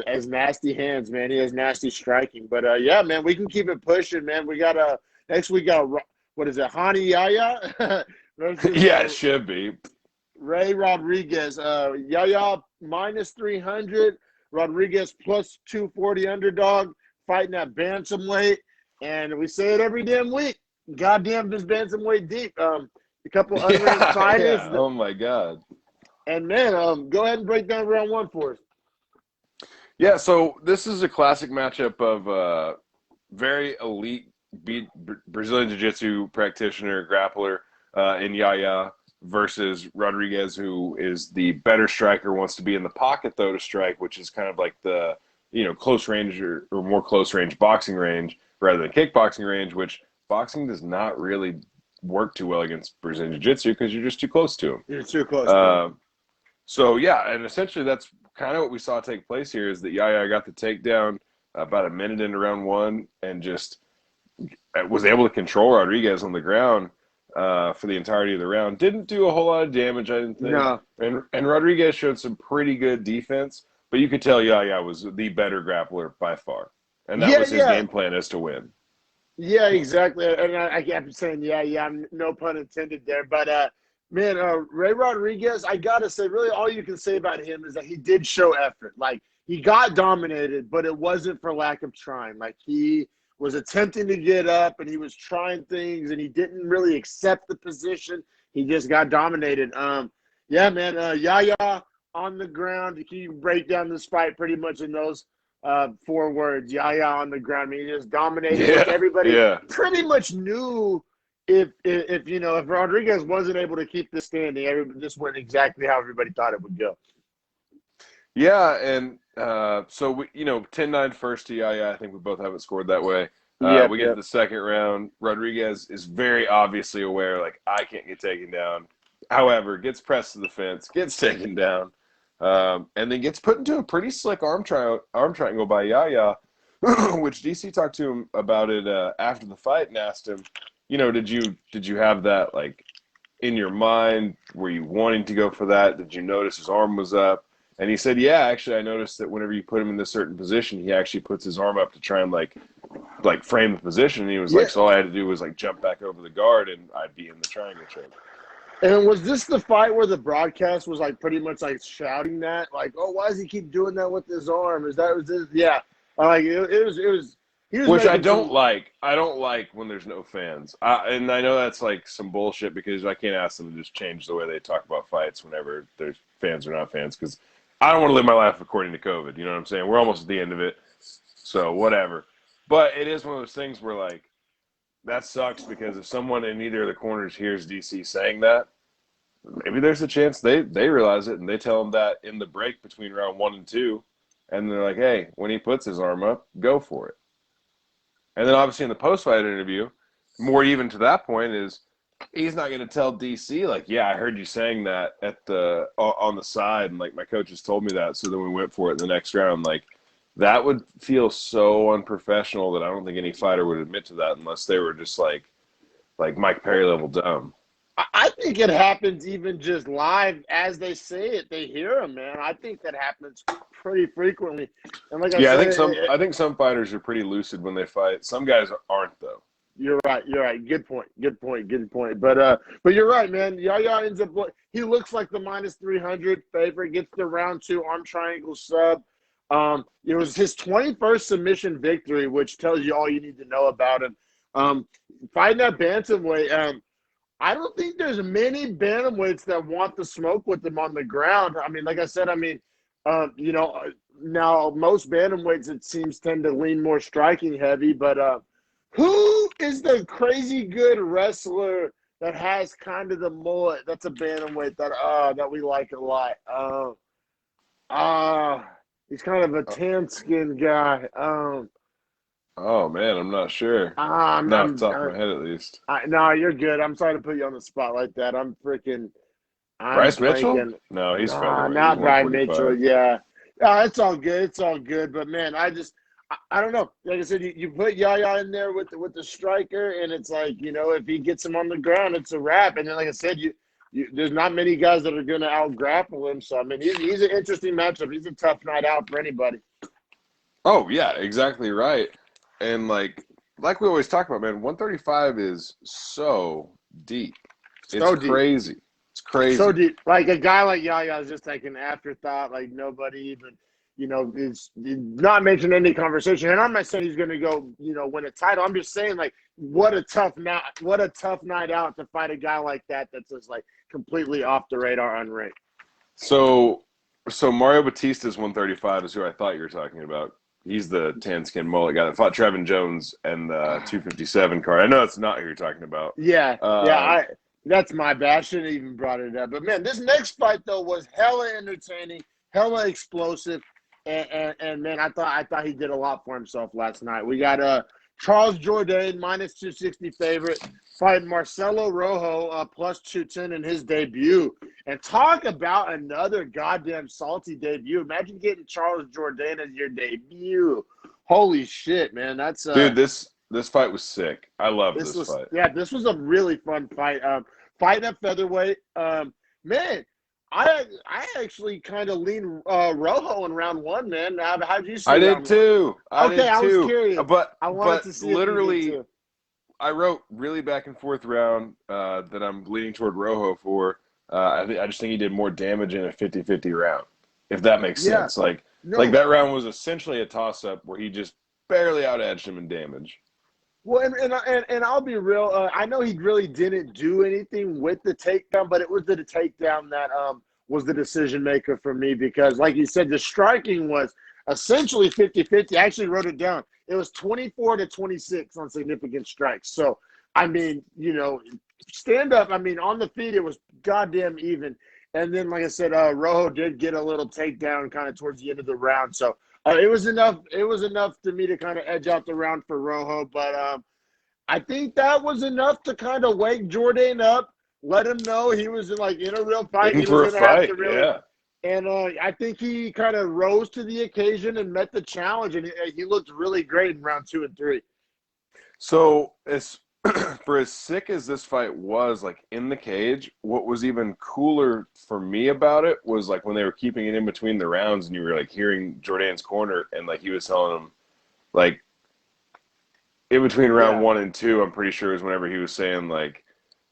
is nasty hands, man. He has nasty striking, but yeah, man, we can keep it pushing, man. We got next we got what is it, Hani Yaya? Yeah, it should be Ray Rodriguez. Yaya minus 300, Rodriguez plus 240 underdog. Fighting at bantamweight, and we say it every damn week. Goddamn, this bantamweight deep. A couple unranked fighters. Yeah. Oh my god. And man, go ahead and break down round 1 for us. Yeah, so this is a classic matchup of very elite Brazilian Jiu-Jitsu practitioner, grappler in Yaya versus Rodriguez, who is the better striker, wants to be in the pocket though to strike, which is kind of like the close range or more close range boxing range rather than kickboxing range, which boxing does not really work too well against Brazilian Jiu-Jitsu because you're just too close to him. You're too close to him. So, yeah, and essentially that's kind of what we saw take place here is that Yaya got the takedown, about a minute into round one and just was able to control Rodriguez on the ground for the entirety of the round. Didn't do a whole lot of damage, I didn't think. No. And Rodriguez showed some pretty good defense, but you could tell Yaya was the better grappler by far. And that was his game plan, is to win. Yeah, exactly. And I kept saying, no pun intended there. But, man, Ray Rodriguez, I got to say, really all you can say about him is that he did show effort. Like, he got dominated, but it wasn't for lack of trying. Like, he was attempting to get up, and he was trying things, and he didn't really accept the position. He just got dominated. Yeah, man, Yaya on the ground. Can you break down this fight pretty much in those 4 words? Yaya on the ground. I mean, he just dominated. Which everybody pretty much knew if Rodriguez wasn't able to keep this standing, this went exactly how everybody thought it would go. Yeah, and so we, 10-9 first to Yaya. I think we both have it scored that way. We get to the second round. Rodriguez is very obviously aware, like, I can't get taken down. However, gets pressed to the fence, gets taken down, and then gets put into a pretty slick arm triangle by Yaya, which DC talked to him about it after the fight and asked him, did you have that, like, in your mind? Were you wanting to go for that? Did you notice his arm was up? And he said, yeah, actually, I noticed that whenever you put him in this certain position, he actually puts his arm up to try and, like frame the position. And he was like, so all I had to do was, like, jump back over the guard, and I'd be in the triangle choke. And was this the fight where the broadcast was, like, pretty much, like, shouting that? Like, oh, why does he keep doing that with his arm? Was this? Yeah. Like, it was Which I don't like. I don't like when there's no fans. And I know that's, like, some bullshit, because I can't ask them to just change the way they talk about fights whenever there's fans or not fans, because I don't want to live my life according to COVID. You know what I'm saying? We're almost at the end of it, so whatever. But it is one of those things where, like, that sucks, because if someone in either of the corners hears DC saying that, maybe there's a chance they realize it and they tell him that in the break between round 1 and 2, and they're like, hey, when he puts his arm up, go for it. And then obviously in the post-fight interview, more even to that point, is he's not going to tell DC, like, yeah, I heard you saying that on the side, and, like, my coaches told me that, so then we went for it in the next round. Like, that would feel so unprofessional that I don't think any fighter would admit to that unless they were just like Mike Perry level dumb. I think it happens even just live as they say it. They hear him, man. I think that happens pretty frequently. And like I think some fighters are pretty lucid when they fight. Some guys aren't, though. You're right. Good point. But you're right, man. Yaya ends up. He looks like the -300 favorite. Gets the round 2 arm triangle sub. It was his 21st submission victory, which tells you all you need to know about him. Fighting at bantamweight. I don't think there's many bantamweights that want to smoke with him on the ground. I mean, like I said, now most bantamweights, it seems, tend to lean more striking heavy. But who is the crazy good wrestler that has kind of the mullet? That's a bantamweight that we like a lot. He's kind of a tan-skinned guy. Oh, man, I'm not sure. Not off the top of my head, at least. No, you're good. I'm sorry to put you on the spot like that. Bryce Mitchell? No, he's featherweight. Not Bryce Mitchell, yeah. It's all good. It's all good. But, man, I don't know. Like I said, you put Yaya in there with the striker, and it's like, if he gets him on the ground, it's a wrap. And then, like I said, there's not many guys that are going to out-grapple him. So, I mean, he's an interesting matchup. He's a tough night out for anybody. Oh, yeah, exactly right. And, like we always talk about, man, 135 is so deep. It's crazy. It's crazy. So deep. Like, a guy like Yaya is just like an afterthought. Like, nobody even, is not mentioned in any conversation. And I'm not saying he's going to go, win a title. I'm just saying, like, what a tough night out to fight a guy like that that's just, like, completely off the radar, unranked. So Mario Batista's 135 is who I thought you were talking about. He's the tan-skinned mullet guy that fought Trevin Jones and the 257 card. I know that's not who you're talking about. Yeah, that's my bad. I shouldn't have even brought it up. But, man, this next fight, though, was hella entertaining, hella explosive. And man, I thought he did a lot for himself last night. We got Charles Jourdain, -260 favorite, fighting Marcelo Rojo, +210 in his debut. And talk about another goddamn salty debut. Imagine getting Charles Jourdain as your debut. Holy shit, man! That's Dude, this fight was sick. I love this was fight. this was a really fun fight. Fighting at featherweight, man. I actually kind of leaned Rojo in round one, man. How'd you see I did round one? too. Okay, I was too. curious. But I wanted to see literally, if you did too. I wrote really back and forth round that I'm leaning toward Rojo for. I just think he did more damage in a 50-50 round, if that makes sense. Like that round was essentially a toss-up where he just barely out-edged him in damage. Well, and I'll be real. I know he really didn't do anything with the takedown, but it was the takedown that was the decision maker for me because, like you said, the striking was essentially 50-50. I actually wrote it down. It was 24-26 on significant strikes. So, I mean, stand up. I mean, on the feet, it was goddamn even. And then, like I said, Rojo did get a little takedown kind of towards the end of the round. So it was enough. It was enough to me to kind of edge out the round for Rojo. But I think that was enough to kind of wake Jourdain up, let him know he was in a real fight. Looking for a fight, yeah. And I think he kind of rose to the occasion and met the challenge, and he looked really great in round 2 and 3. So for as sick as this fight was, like in the cage, what was even cooler for me about it was like when they were keeping it in between the rounds and you were like hearing Jourdain's corner and like he was telling him like in between round 1 and 2, I'm pretty sure is whenever he was saying like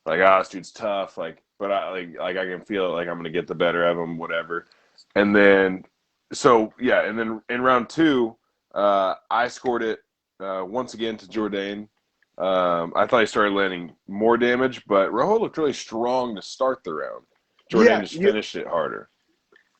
this dude's tough, like but I I can feel it, like I'm gonna get the better of him, whatever. And then and then in round 2, I scored it once again to Jourdain. I thought he started landing more damage, but Rojo looked really strong to start the round. Jourdain just finished it harder.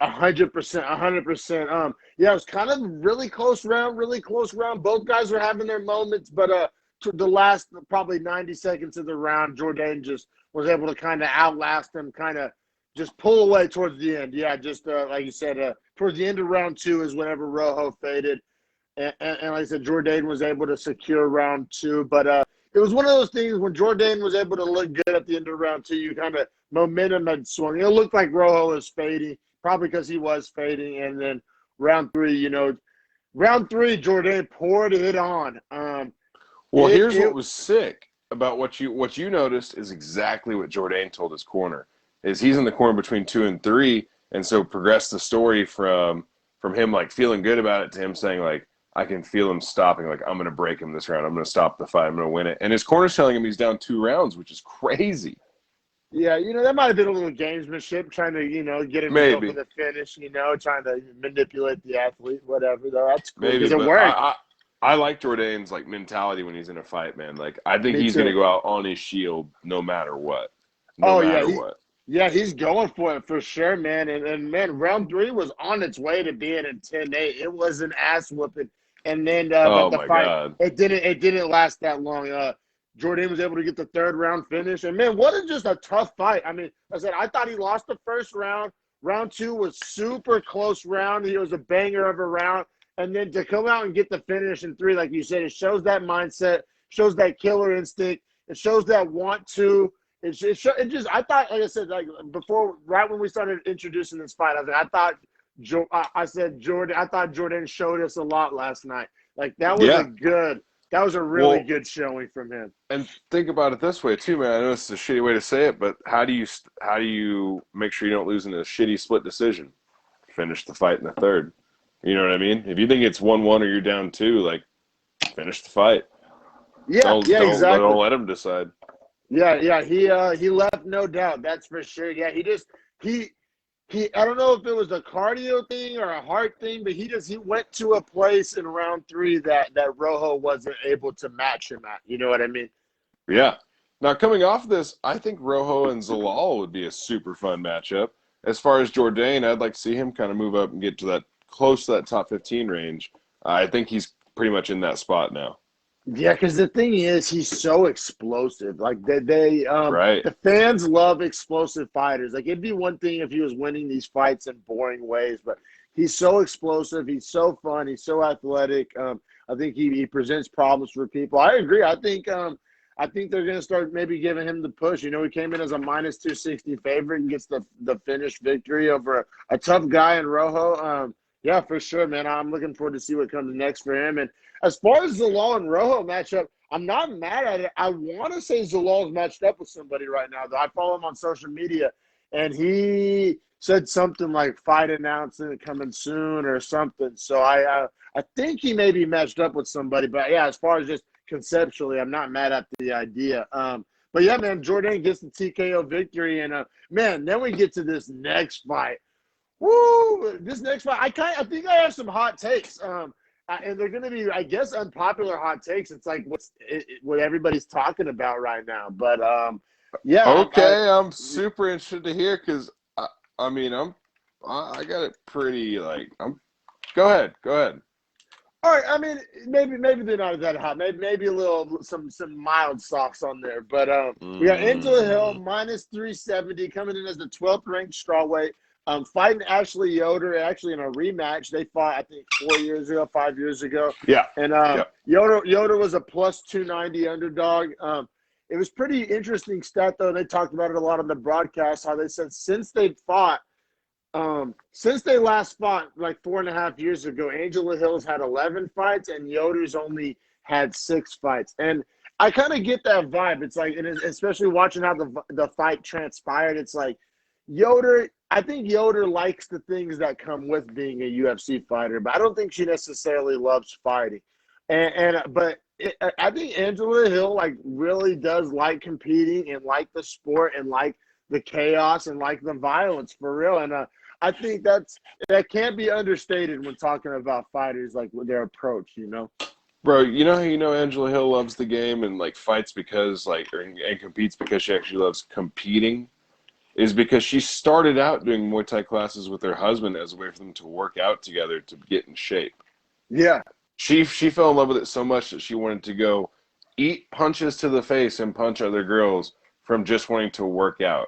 100%, 100%. It was kind of really close round. Both guys were having their moments, but to the last probably 90 seconds of the round, Jourdain just was able to kind of outlast him, kind of just pull away towards the end. Yeah, just like you said, towards the end of round 2 is whenever Rojo faded. And like I said, Jourdain was able to secure round 2. But it was one of those things when Jourdain was able to look good at the end of round 2, you kind of momentum had swung. It looked like Rojo was fading, probably because he was fading. And then round 3, Jourdain poured it on. Here's what was sick about what you noticed is exactly what Jourdain told his corner. Is he's in the corner between 2 and 3, and so progressed the story from him like feeling good about it to him saying like, I can feel him stopping, like I'm gonna break him this round, I'm gonna stop the fight, I'm gonna win it. And his corner's telling him he's down 2 rounds, which is crazy. Yeah, that might have been a little gamesmanship, trying to, get him to go for the finish, trying to manipulate the athlete, whatever. Though that's cool because it worked. I like Jourdain's like mentality when he's in a fight, man. Like I think he's gonna go out on his shield no matter what. No matter what. Yeah, he's going for it for sure, man. And man, round 3 was on its way to being a 10-8. It was an ass whooping. And then but the fight, God. It didn't last that long. Jourdain was able to get the 3rd round finish. And man, what just a tough fight. I mean, I said I thought he lost the first round. Round 2 was super close round. He was a banger of a round. And then to come out and get the finish in 3, like you said, it shows that mindset, shows that killer instinct. It shows that want to. I thought, like I said, like before, right when we started introducing this fight, I thought Jourdain showed us a lot last night. Like that was a really good showing from him. And think about it this way too, man. I know it's a shitty way to say it, but how do you make sure you don't lose in a shitty split decision? Finish the fight in the 3rd. You know what I mean? If you think it's 1-1 or you're down 2, like finish the fight. Exactly. Don't let him decide. Yeah, he left no doubt. That's for sure. Yeah, he I don't know if it was a cardio thing or a heart thing, but he went to a place in round 3 that Rojo wasn't able to match him at. You know what I mean? Yeah. Now coming off this, I think Rojo and Zalal would be a super fun matchup. As far as Jourdain, I'd like to see him kind of move up and get to that close to that top 15 range. I think he's pretty much in that spot now. Yeah, because the thing is, he's so explosive. Like the fans love explosive fighters. Like it'd be one thing if he was winning these fights in boring ways, but he's so explosive. He's so fun. He's so athletic. I think he presents problems for people. I agree. I think they're going to start maybe giving him the push. He came in as a -260 favorite and gets the finish victory over a tough guy in Rojo. Yeah, for sure, man. I'm looking forward to see what comes next for him. And as far as Zalal and Rojo matchup, I'm not mad at it. I want to say Zalal's matched up with somebody right now, though. I follow him on social media, and he said something like fight announcement coming soon or something. So I think he may be matched up with somebody. But, yeah, as far as just conceptually, I'm not mad at the idea. But, yeah, man, Jordan gets the TKO victory. And, man, then we get to this next fight. Woo! This next fight, I think I have some hot takes. And they're going to be, I guess, unpopular hot takes. It's like what everybody's talking about right now. But yeah. Okay, I'm super interested to hear because I mean I got it pretty like Go ahead. All right. I mean, maybe they're not that hot. Maybe a little some mild softs on there. But we got Angela Hill minus 370 coming in as the 12th ranked strawweight. Fighting Ashley Yoder, actually in a rematch. They fought, I think, 5 years ago. Yeah. And Yoder was a plus 290 underdog. It was pretty interesting stat, though. They talked about it a lot on the broadcast, how they said since they last fought like 4.5 years ago, Angela Hill's had 11 fights and Yoder's only had 6 fights. And I kind of get that vibe. It's like, and especially watching how the fight transpired, it's like I think Yoder likes the things that come with being a UFC fighter, but I don't think she necessarily loves fighting. But I think Angela Hill like really does like competing and like the sport and like the chaos and like the violence for real. And I think that can't be understated when talking about fighters, like with their approach, you know. Bro, you know how Angela Hill loves the game and like fights because and competes because she actually loves competing? Is because she started out doing Muay Thai classes with her husband as a way for them to work out together to get in shape. Yeah. She fell in love with it so much that she wanted to go eat punches to the face and punch other girls from just wanting to work out.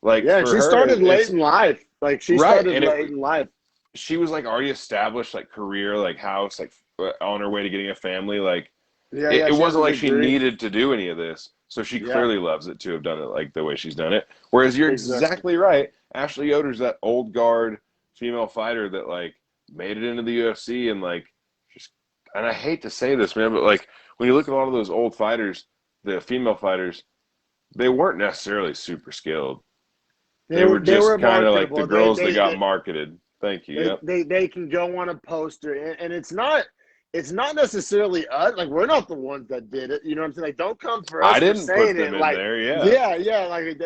Like, yeah, she started late in life. Like, she started late in life. She was like already established, like career, like house, like on her way to getting a family. Like, it wasn't like she needed to do any of this. So she clearly loves it to have done it like the way she's done it. Whereas you're exactly right. Ashley Yoder's that old guard female fighter that like made it into the UFC and like just, and I hate to say this, man, but like when you look at a lot of those old fighters, the female fighters, they weren't necessarily super skilled. They were just kind of like the girls that got marketed. Thank you. They can go on a poster, and it's not necessarily us. Like, we're not the ones that did it. You know what I'm saying? Like, don't come for us. I didn't for saying put them it. in Like, there. Yeah. Yeah. Like,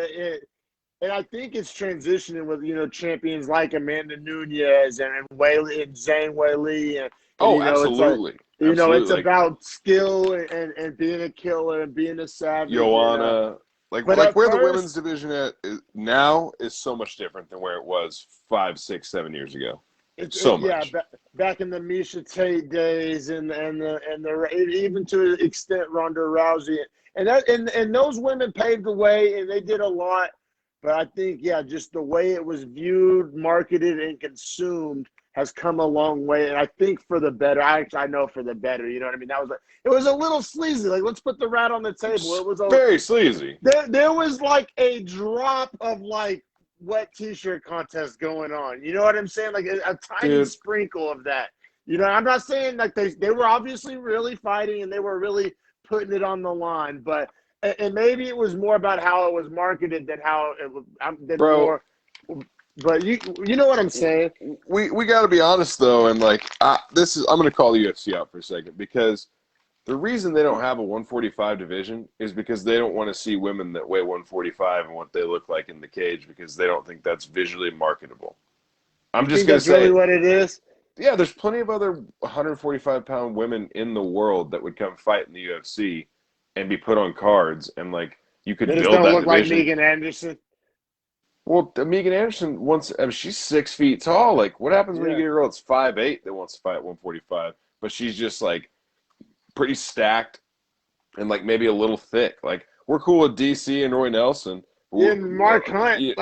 and I think it's transitioning with champions like Amanda Nunes and Zhang Weili and absolutely. It's about skill and being a killer and being a savage. Joanna. Like where the women's division now is so much different than where it was 5, 6, 7 years ago. Much. Yeah, back in the Misha Tate days and even to an extent Ronda Rousey and those women paved the way and they did a lot. But I think just the way it was viewed, marketed, and consumed has come a long way, and I think for the better. I know for the better. You know what I mean? It was a little sleazy. Like, let's put the rat on the table. It was very sleazy. There was like a drop of like wet t-shirt contest going on. You know what I'm saying? Like a tiny sprinkle of that. You know, I'm not saying like they were obviously really fighting and they were really putting it on the line, but and maybe it was more about how it was marketed than how it was. But you know what I'm saying? We got to be honest though, and like I'm going to call the UFC out for a second because the reason they don't have a 145 division is because they don't want to see women that weigh 145 and what they look like in the cage because they don't think that's visually marketable. I'm just going to say that's really what it is. Yeah, there's plenty of other 145-pound women in the world that would come fight in the UFC and be put on cards, and like you could build that division. They don't look like Megan Anderson. Well, Megan Anderson she's 6 feet tall. Like, what happens when you get a girl that's 5'8" that wants to fight 145, but she's just like pretty stacked and like maybe a little thick? Like, we're cool with DC and Roy Nelson. Yeah, Mark Hunt. We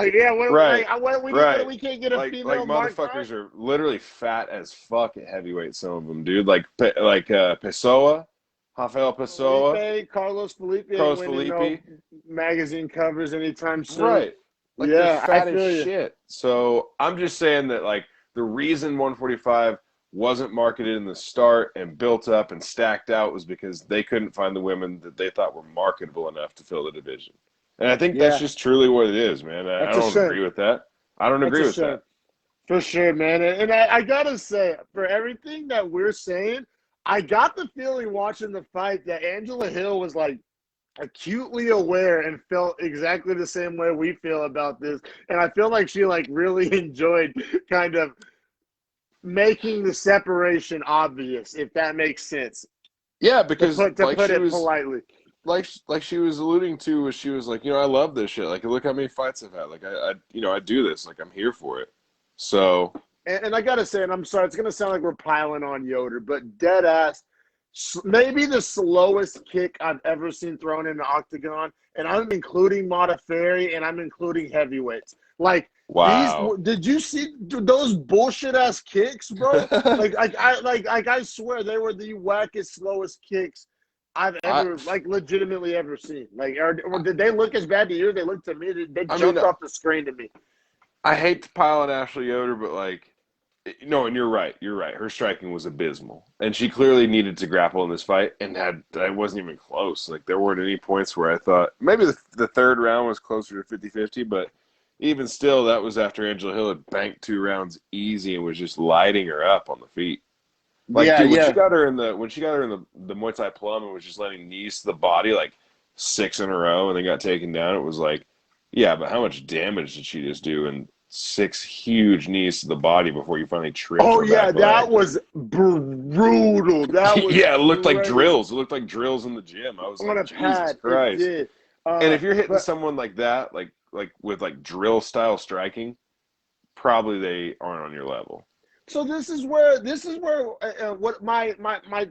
can't get a female. Like motherfuckers are literally fat as fuck at heavyweight. Some of them, dude. Like Pessoa, Rafael Pessoa, Carlos Felipe. No magazine covers anytime soon. Right. Like, they're fat as shit. So I'm just saying that, like, the reason 145 wasn't marketed in the start and built up and stacked out was because they couldn't find the women that they thought were marketable enough to fill the division. And I think that's just truly what it is, man. I don't agree with that. I don't agree with that. For sure, man. And I got to say, for everything that we're saying, I got the feeling watching the fight that Angela Hill was like acutely aware and felt exactly the same way we feel about this. And I feel like she like really enjoyed kind of making the separation obvious, if that makes sense. Yeah, because to put it politely. Like she was alluding to, was she was like, I love this shit. Like, look how many fights I've had. Like, I do this. Like, I'm here for it. So. And I gotta say, and I'm sorry, it's gonna sound like we're piling on Yoder, but dead ass, maybe the slowest kick I've ever seen thrown in the octagon, and I'm including Modafferi and I'm including heavyweights. Like, wow, did you see those bullshit ass kicks, bro? I swear they were the wackest, slowest kicks I've ever legitimately ever seen. Like, or did they look as bad to you? They looked to me. They jumped off the screen to me. I hate to pile on Ashley Yoder, but no, and you're right. You're right. Her striking was abysmal, and she clearly needed to grapple in this fight, and I wasn't even close. Like, there weren't any points where I thought maybe the third round was closer to 50-50, but even still, that was after Angela Hill had banked 2 rounds easy and was just lighting her up on the feet. Like, when she got her in the Muay Thai plum and was just letting knees to the body like 6 in a row, and then got taken down, it was like, yeah, but how much damage did she just do? And 6 huge knees to the body before you finally tripped. Oh yeah, that was brutal. That was it looked like drills. It looked like drills in the gym. I was on like, a pad. Jesus Christ. It did. And if you're hitting someone like that, like with like drill style striking, probably they aren't on your level. So this is where what my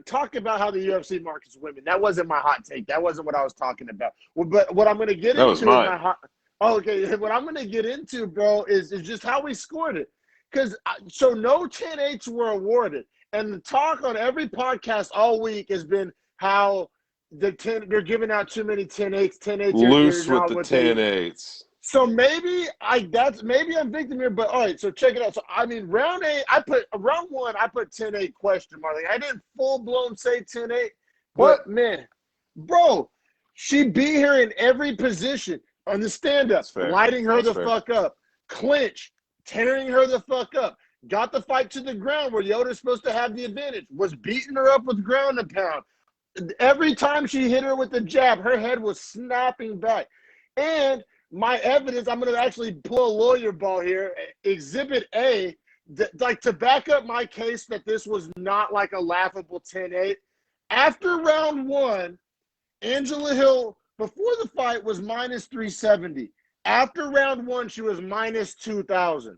talk about how the UFC markets women. That wasn't my hot take. That wasn't what I was talking about. Well, but what I'm going to get into is my hot. Oh, okay. What I'm going to get into, bro, is just how we scored it. Because so no 10-8s were awarded, and the talk on every podcast all week has been how they're giving out too many 10-8s. 10-8s loose with the 10-8s. So maybe I'm victim here, but all right. So check it out. So I mean, round 1, I put 10-8 question mark. Like, I didn't full blown say 10-8. What man, bro? She beat her in every position. On the stand up, lighting her fuck up, clinch, tearing her the fuck up, got the fight to the ground where Yoder's supposed to have the advantage, was beating her up with ground and pound. Every time she hit her with the jab, her head was snapping back. And my evidence, I'm going to actually pull a lawyer ball here. Exhibit A, to back up my case that this was not like a laughable 10-8. After round 1, Angela Hill, before the fight, was minus 370. After round 1, she was minus 2,000.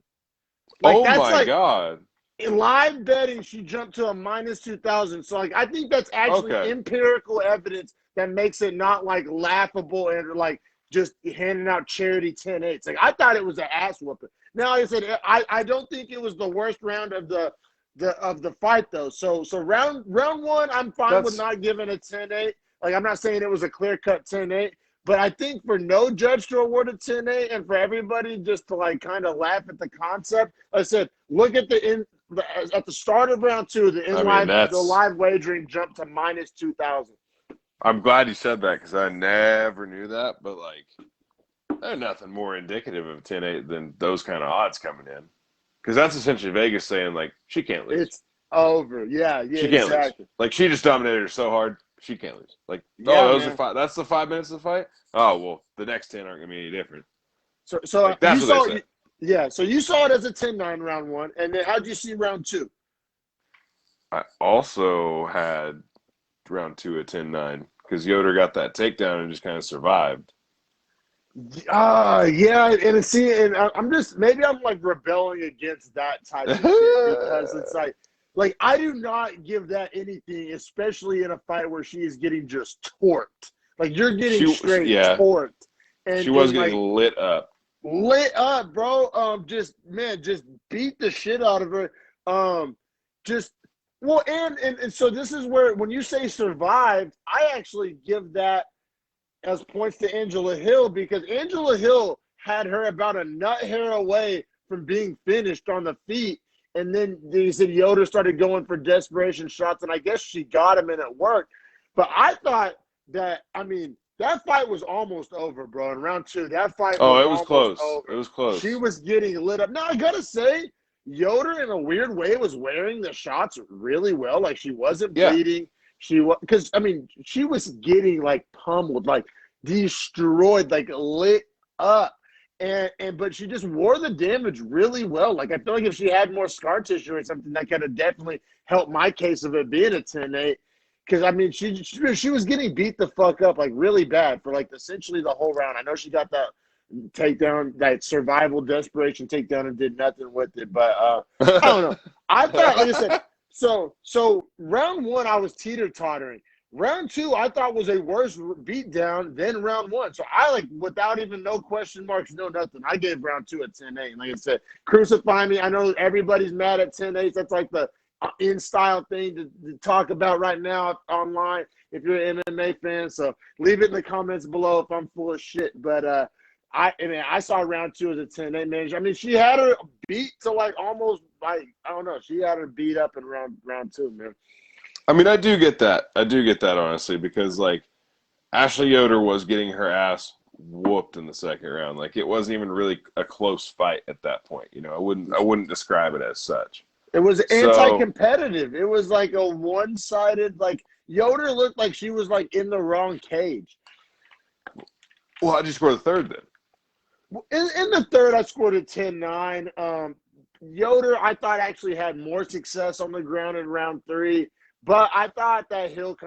My God. In live betting, she jumped to a minus 2,000. So, I think that's actually empirical evidence that makes it not, laughable and, just handing out charity 10-8s. I thought it was an ass whooping. Now, like I said, I don't think it was the worst round of the fight, though. So round 1, I'm fine with not giving a 10-8. I'm not saying it was a clear-cut 10-8, but I think for no judge to award a 10-8 and for everybody just to, kind of laugh at the concept, I said, look at at the start of round 2, the live wagering jumped to minus 2,000. I'm glad you said that because I never knew that, but, there's nothing more indicative of 10-8 than those kind of odds coming in. Because that's essentially Vegas saying, she can't lose. It's over. Yeah, she can't exactly. lose. She just dominated her so hard. She can't lose. Those are 5. That's the 5 minutes of the fight. Oh well, the next 10 aren't gonna be any different. So that's what they said. Yeah. So you saw it as a 10-9 round 1, and then how'd you see round 2? I also had round 2 at 10-9 because Yoder got that takedown and just kind of survived. Yeah, and I'm just maybe I'm rebelling against that type of shit because it's I do not give that anything, especially in a fight where she is getting just torqued. You're getting straight torqued. And she was getting lit up. Lit up, bro. Just beat the shit out of her. And so this is where when you say survived, I actually give that as points to Angela Hill because Angela Hill had her about a nut hair away from being finished on the feet. And then he said Yoder started going for desperation shots, and I guess she got him, and it worked. But I thought that, that fight was almost over, bro. In round 2, that fight was it was almost close. over. It was close. She was getting lit up. Now, I got to say, Yoder, in a weird way, was wearing the shots really well. Like, she wasn't bleeding. She was, because, she was getting, like, pummeled, like, destroyed, like, lit up. But she just wore the damage really well. Like, I feel like if she had more scar tissue or something, that could have definitely helped my case of it being a 10-8. Because, she was getting beat the fuck up, like, really bad for, like, essentially the whole round. I know she got that takedown, that survival desperation takedown, and did nothing with it. But I don't know. I thought, like I said, so round 1, I was teeter-tottering. Round 2, I thought was a worse beatdown than round 1. So I, like, without even no question marks, no nothing, I gave round 2 a 10-8. Like I said, crucify me. I know everybody's mad at 10-8s. That's like the in-style thing to talk about right now online if you're an MMA fan. So leave it in the comments below if I'm full of shit. But I saw round 2 as a 10-8, man. She had her beat to, like, almost, like, I don't know. She had her beat up in round 2, man. I do get that. Honestly, because, like, Ashley Yoder was getting her ass whooped in the second round. Like, it wasn't even really a close fight at that point. I wouldn't describe it as such. It was anti-competitive. It was like a one-sided, like, Yoder looked like she was, like, in the wrong cage. Well, how'd you score the third then? In the third, I scored a 10-9. Yoder, I thought, actually had more success on the ground in round 3. But I thought that Hill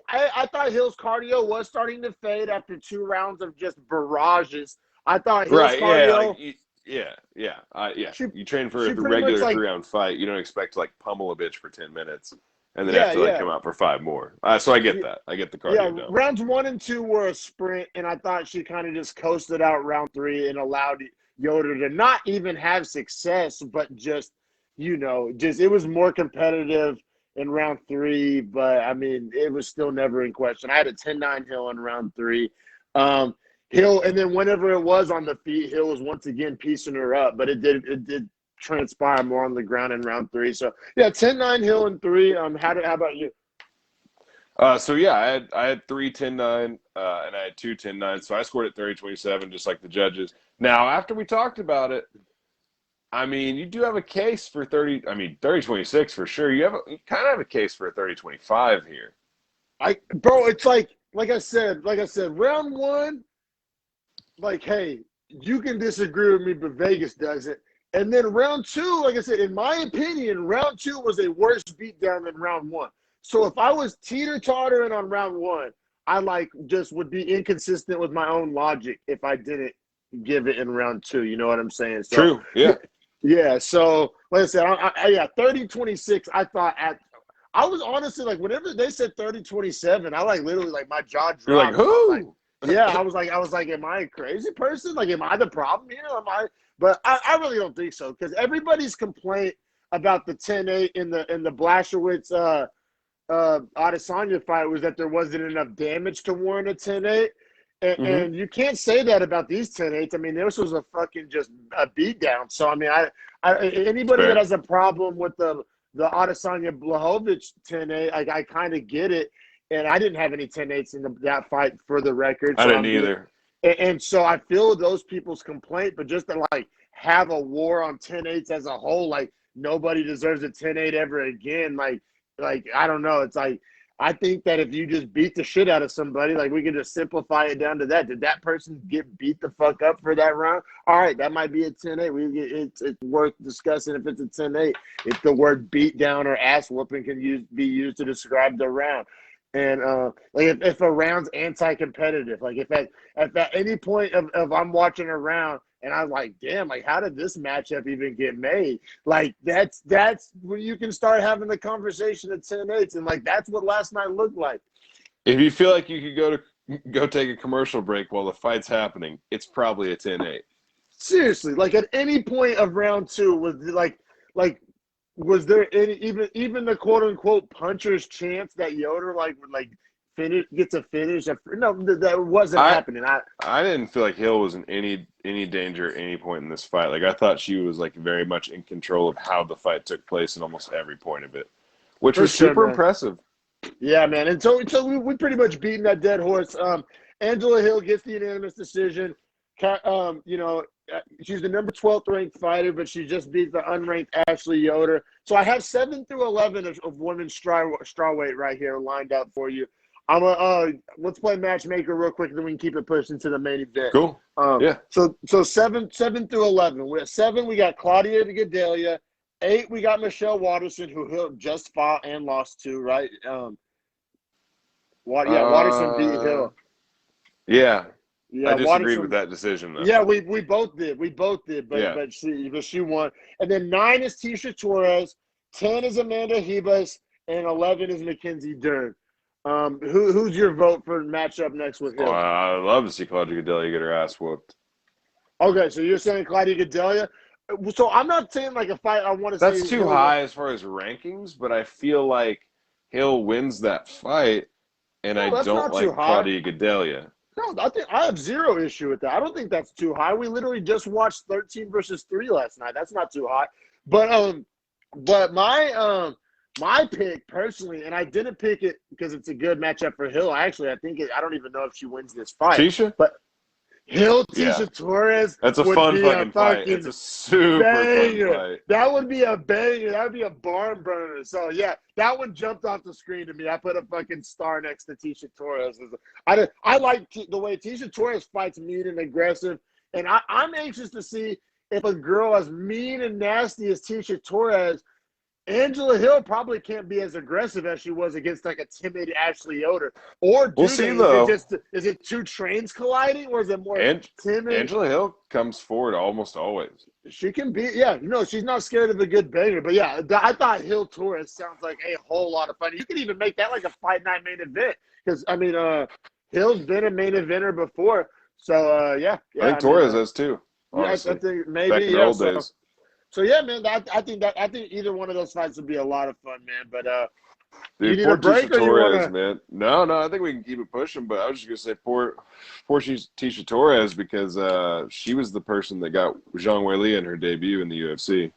I thought Hill's cardio was starting to fade after 2 rounds of just barrages. I thought Hill's cardio... You train for the regular 3-round fight. You don't expect to, like, pummel a bitch for 10 minutes and then have to, like, come out for 5 more. So I get that. I get the cardio down. Rounds 1 and 2 were a sprint, and I thought she kind of just coasted out round 3 and allowed Yoder to not even have success, but just, it was more competitive in round 3, but it was still never in question. I had a 10-9 Hill in round 3. Hill, and then whenever it was on the feet, Hill was once again piecing her up, but it did transpire more on the ground in round 3. So 10-9 Hill in 3. How about you? I had 3 10-9, and I had 2 10-9. So I scored at 30-27, just like the judges. Now, after we talked about it, you do have a case for 30-26 for sure. You kind of have a case for a 30-25 here. Bro, it's like I said, round 1, like, hey, you can disagree with me, but Vegas doesn't. And then round 2, like I said, in my opinion, round 2 was a worse beatdown than round 1. So if I was teeter-tottering on round 1, I just would be inconsistent with my own logic if I didn't give it in round 2. You know what I'm saying? So, true. Yeah. Yeah. So like I said, 30-26. I thought I was honestly like, whenever they said 30-27, I literally my jaw dropped. You're like, who? I was like, am I a crazy person? Like, am I the problem here? But I really don't think so, because everybody's complaint about the 10-8 in the Blachowicz Adesanya fight was that there wasn't enough damage to warrant a 10-8. And you can't say that about these 10-8s. This was a fucking just a beatdown. So, anybody that has a problem with the Adesanya Blachowicz 10-8, I kind of get it. And I didn't have any 10-8s in that fight, for the record. So I didn't either. And so I feel those people's complaint, but just to have a war on 10-8s as a whole, nobody deserves a 10-8 ever again. Like I don't know. It's like, I think that if you just beat the shit out of somebody, we can just simplify it down to that. Did that person get beat the fuck up for that round? All right, that might be a 10-8. It's worth discussing if it's a 10-8. If the word beat down or ass whooping can be used to describe the round. And if a round's anti-competitive, if at any point of I'm watching a round and I'm like, damn, how did this matchup even get made? That's when you can start having the conversation at 10-8s, and that's what last night looked like. If you feel like you could go take a commercial break while the fight's happening, it's probably a 10-8. Seriously, at any point of round 2 was there any even the quote unquote puncher's chance that Yoder would gets a finish. No, that wasn't happening. I didn't feel like Hill was in any danger at any point in this fight. Like, I thought she was like very much in control of how the fight took place in almost every point of it, which was super impressive. Yeah, man. And so we pretty much beaten that dead horse. Angela Hill gets the unanimous decision. You know, she's the number 12th ranked fighter, but she just beat the unranked Ashley Yoder. So I have 7 through 11 of women's strawweight right here lined up for you. Let's play matchmaker real quick, and then we can keep it pushing to the main event. Cool. Yeah. So 7 through 11. We're at 7. We got Claudia Gadelha. 8. We got Michelle Watterson, who Hill just fought and lost to. Right. Watterson beat Hill. Yeah. Yeah, I disagreed with that decision, though. Yeah, we both did. But she won. And then 9 is Tisha Torres, 10 is Amanda Ribas, and 11 is Mackenzie Dern. Who's your vote for matchup next with Hill? I'd love to see Claudia Gadelha get her ass whooped. Okay, so you're saying Claudia Gadelha. So I'm not saying like a fight I want to say. That's too high as far as rankings, but I feel like Hill wins that fight, and I don't like Claudia Gadelha. No, I have zero issue with that. I don't think that's too high. We literally just watched 13 versus 3 last night. That's not too high. But my pick personally, and I didn't pick it because it's a good matchup for Hill. I don't even know if she wins this fight. Tisha? But Hill, Tisha Torres. That's a fun fucking fight. It's a super banger. fun fight. That would be a banger. That would be a barn burner. So, yeah, that one jumped off the screen to me. I put a fucking star next to Tisha Torres. I like the way Tisha Torres fights mean and aggressive. And I'm anxious to see if a girl as mean and nasty as Tisha Torres, Angela Hill probably can't be as aggressive as she was against like a timid Ashley Yoder. Or we'll see, though. Is it two trains colliding, or is it more timid? Angela Hill comes forward almost always. She can be, she's not scared of a good banger. But yeah, I thought Hill Torres sounds like a whole lot of fun. You could even make that like a fight night main event because Hill's been a main eventer before. So I think Torres has too. Honestly. Yeah, I think maybe back in the old days. So yeah, man, I think either one of those fights would be a lot of fun, man. But dude, you need a break, or Torres, man? No, I think we can keep it pushing. But I was just gonna say poor Tisha Torres because she was the person that got Zhang Weili in her debut in the UFC.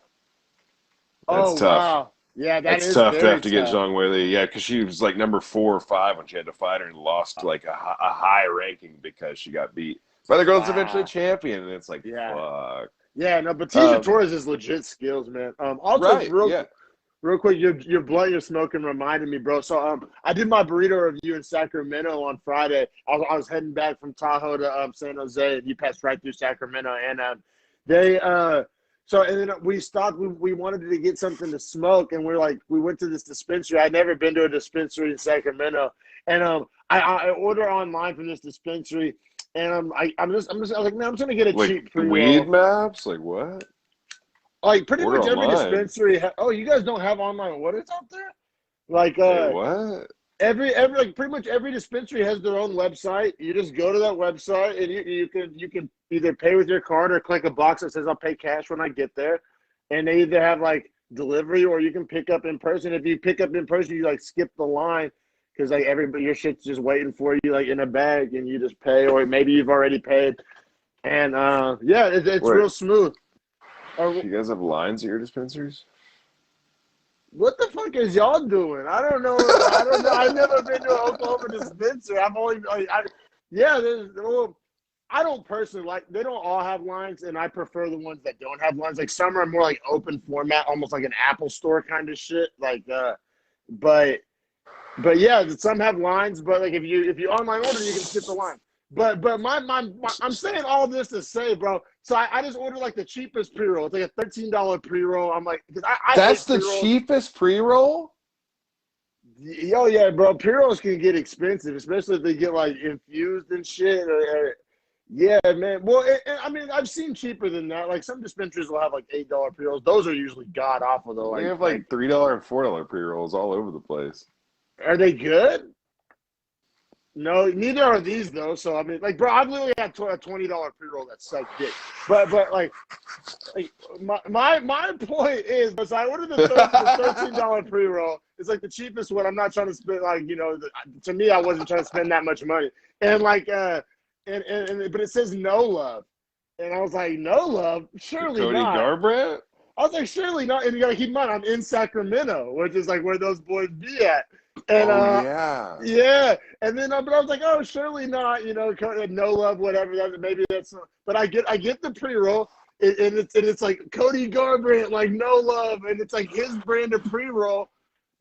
That's tough. Wow. Yeah, that's tough to have to get Zhang Weili. Yeah, because she was like number 4 or 5 when she had to fight her and lost to like a high ranking because she got beat by the girl that's eventually champion. And it's like, fuck. Yeah, no, but Tisha Torres is legit skills, man. Real quick, your blunt you're smoking reminded me, bro. So I did my burrito review in Sacramento on Friday. I was heading back from Tahoe to San Jose, and you passed right through Sacramento. And and then we stopped. We wanted to get something to smoke, and we went to this dispensary. I'd never been to a dispensary in Sacramento, and I order online from this dispensary. And I was like, man, I'm just gonna get a cheap pre-roll. Weed maps, like what? Like pretty much every dispensary. You guys don't have online orders out there? Like what? Pretty much every dispensary has their own website. You just go to that website and you can either pay with your card or click a box that says I'll pay cash when I get there. And they either have like delivery or you can pick up in person. If you pick up in person, you like skip the line. Because like your shit's just waiting for you like in a bag and you just pay, or maybe you've already paid. And it's real smooth. You guys have lines at your dispensaries? What the fuck is y'all doing? I don't know. I've never been to an Oklahoma dispensary. I've only I don't personally like. They don't all have lines, and I prefer the ones that don't have lines. Like some are more like open format, almost like an Apple Store kind of shit. Like But yeah, some have lines. But like if you online order, you can skip the line. But I'm saying all this to say, bro. So I just ordered like the cheapest pre-roll. It's like a $13 pre-roll. I'm like, that's the cheapest pre-roll. Oh yeah, bro. Pre-rolls can get expensive, especially if they get like infused and shit. Yeah, man. Well, I've seen cheaper than that. Like some dispensaries will have like $8 pre-rolls. Those are usually god awful though. They have like $3 and $4 pre-rolls all over the place. Are they good? No, neither are these though. So I mean, like, bro, I've literally had a $20 pre-roll that's like dick. But like, like my point is, so I ordered the $13 pre-roll. It's like the cheapest one. I'm not trying to spend to me, I wasn't trying to spend that much money. And like but it says no love, and I was like, no love, surely Cody not. Garbrandt? I was like, surely not. And you gotta keep in mind, I'm in Sacramento, which is like where those boys be at. And yeah. And then, but I was like, oh, surely not. No love, whatever. Maybe that's not. But I get the pre-roll, and it's like Cody Garbrandt, like no love, and it's like his brand of pre-roll,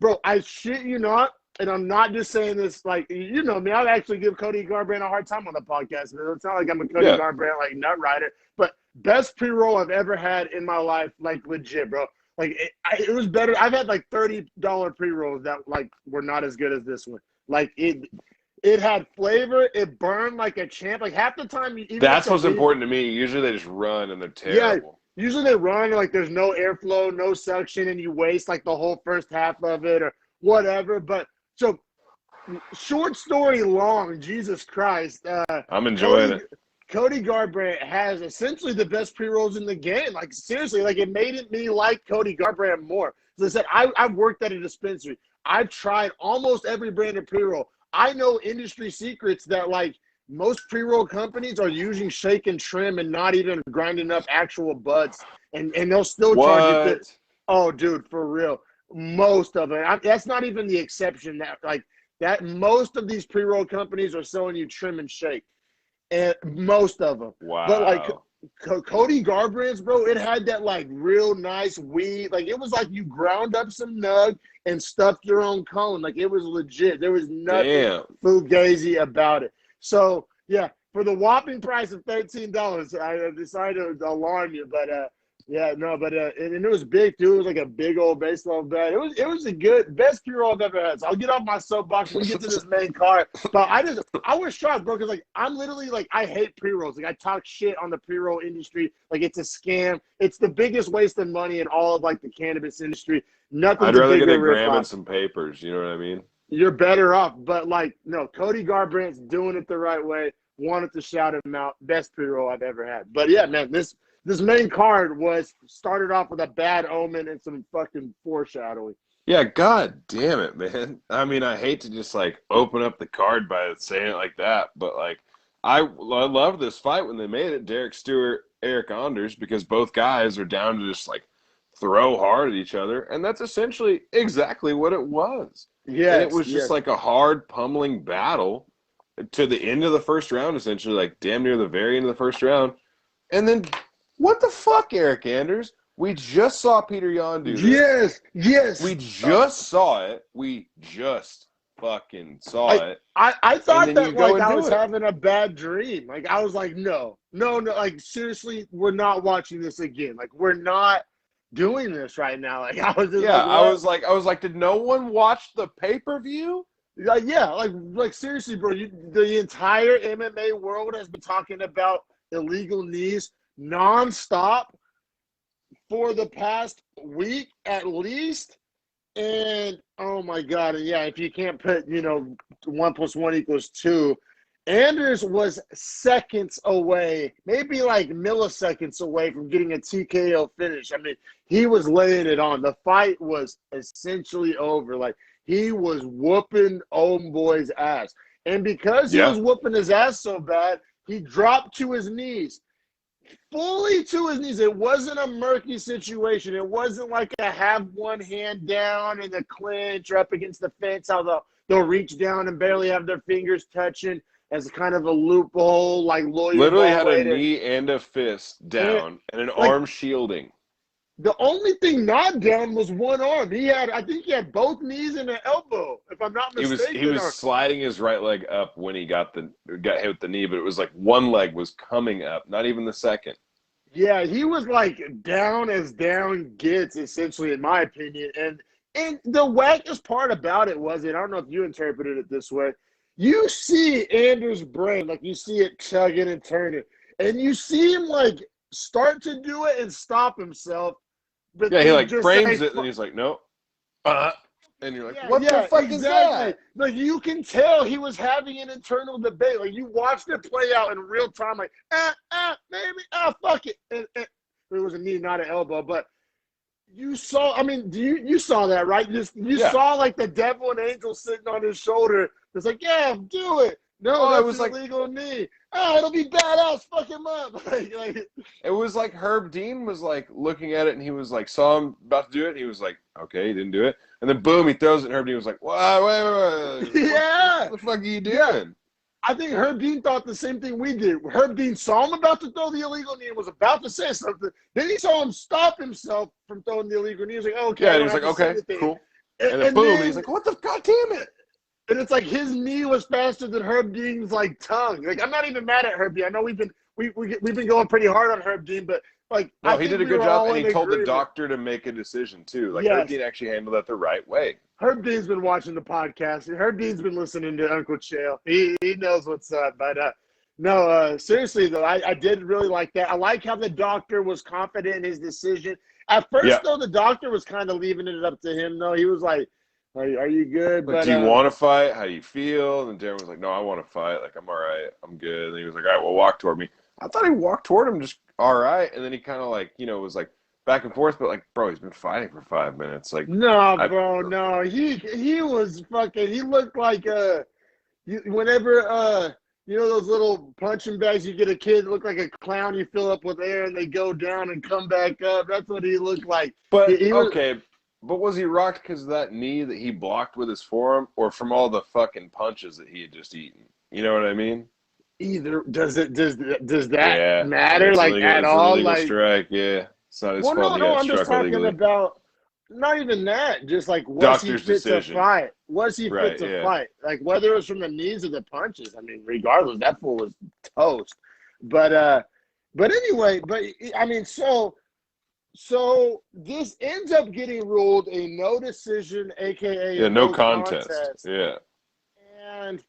bro. I shit you not, and I'm not just saying this like me. I'd actually give Cody Garbrandt a hard time on the podcast. Man. It's not like I'm a Cody Garbrandt like nut rider, but best pre-roll I've ever had in my life, like legit, bro. Like it was better. I've had like $30 pre-rolls that like were not as good as this one. Like it had flavor. It burned like a champ. Like half the time, that's what's important to me. Usually they just run and they're terrible. Yeah, usually they run like there's no airflow, no suction, and you waste like the whole first half of it or whatever. But so short story long, Jesus Christ. I'm enjoying it. Cody Garbrandt has essentially the best pre-rolls in the game. Like, seriously, like it made me like Cody Garbrandt more. As I said, I've worked at a dispensary. I've tried almost every brand of pre-roll. I know industry secrets that, like, most pre-roll companies are using shake and trim and not even grinding up actual buds. And they'll still charge you. Oh, dude, for real. Most of it. That's not even the exception. That most of these pre-roll companies are selling you trim and shake. And most of them. Wow. But like Cody Garbrandt's, bro, it had that like real nice weed. Like it was like you ground up some nug and stuffed your own cone. Like it was legit. There was nothing fugazi about it. So yeah, for the whopping price of $13, I decided to alarm you, but and it was big too. It was like a big old baseball bat. It was a good best pre-roll I've ever had. So I'll get off my soapbox when we get to this main card. But I was shocked, bro, because like I'm literally like I hate pre-rolls. Like I talk shit on the pre-roll industry. Like it's a scam. It's the biggest waste of money in all of like the cannabis industry. Nothing. I'd rather get a gram and some papers. You know what I mean? You're better off. But like no, Cody Garbrandt's doing it the right way. Wanted to shout him out. Best pre-roll I've ever had. But yeah, man, This main card started off with a bad omen and some fucking foreshadowing. Yeah, god damn it, man. I mean, I hate to just like open up the card by saying it like that, but like I love this fight when they made it, Derek Stewart, Eric Anders, because both guys are down to just like throw hard at each other, and that's essentially exactly what it was. Yeah, and it was just like a hard pummeling battle to the end of the first round, essentially, like damn near the very end of the first round, and then. What the fuck, Eric Anders? We just saw Peter Yan do this. Yes. We just saw it. We just fucking saw it. I thought that like I was having a bad dream. Like I was like, no. Like seriously, we're not watching this again. Like we're not doing this right now. Like I was just I was like, did no one watch the pay-per-view? Like seriously, bro. The entire MMA world has been talking about illegal knees nonstop for the past week at least, and oh my god, and yeah, if you can't put 1 + 1 = 2, Anders was seconds away, maybe like milliseconds away from getting a TKO finish. I mean, he was laying it on. The fight was essentially over. Like he was whooping Homeboy's ass, and because he was whooping his ass so bad, he dropped to his knees. Fully to his knees. It wasn't a murky situation. It wasn't like a have one hand down in the clinch or up against the fence, how they'll reach down and barely have their fingers touching as kind of a loophole, like lawyer. Literally had a knee and a fist down and an arm shielding. The only thing not down was one arm. I think he had both knees and an elbow, if I'm not mistaken. He was sliding his right leg up when he got hit with the knee, but it was like one leg was coming up, not even the second. Yeah, he was like down as down gets, essentially, in my opinion. And the wackest part about it was, and I don't know if you interpreted it this way, you see Anders' brain, like you see it chugging and turning, and you see him like start to do it and stop himself. But he like frames it, and he's like, no. And you're like, what the fuck is that? Like, you can tell he was having an internal debate. Like, you watched it play out in real time, like, maybe, fuck it. it was a knee, not an elbow. But you saw, I mean, you saw that, right? You saw like the devil and angel sitting on his shoulder. It's like, yeah, do it. No, that's an illegal knee. Oh, it'll be badass. Fuck him up. Like, it was like Herb Dean was like looking at it, and he was like, saw him about to do it, and he was like, okay, he didn't do it. And then boom, he throws it, and Herb Dean was like, wait. Yeah. What the fuck are you doing? Yeah. I think Herb Dean thought the same thing we did. Herb Dean saw him about to throw the illegal knee and was about to say something. Then he saw him stop himself from throwing the illegal knee. He was like, okay. Yeah, and he was like, okay, cool. And then boom, he's like, what the god damn it? And it's like his knee was faster than Herb Dean's like tongue. Like, I'm not even mad at Herb Dean. I know we've been going pretty hard on Herb Dean, but like, no, he did a good job, and he told the doctor to make a decision too. Like, Herb Dean actually handled that the right way. Herb Dean's been watching the podcast. Herb Dean's been listening to Uncle Chael. He knows what's up. But no, seriously though, I did really like that. I like how the doctor was confident in his decision. At first, though, the doctor was kind of leaving it up to him. Though he was like, "Are you good? Like, do you want to fight? How do you feel?" And Darren was like, "No, I want to fight. Like, I'm all right. I'm good." And he was like, "All right, well, walk toward me." I thought he walked toward him just all right, and then he kind of like, was like back and forth, but like, bro, he's been fighting for 5 minutes. Like, no, bro, no, he was fucking. He looked like whenever those little punching bags you get a kid look like a clown, you fill up with air and they go down and come back up. That's what he looked like. But but was he rocked because of that knee that he blocked with his forearm, or from all the fucking punches that he had just eaten? You know what I mean? Either does that matter like at all? Like, strike, yeah, it's not his fault. No, I'm just talking about not even that. Just like, was he fit to fight? Was he fit to fight? Like, whether it was from the knees or the punches. I mean, regardless, that fool was toast. But anyway, I mean, so this ends up getting ruled a no decision, aka no contest. Yeah, and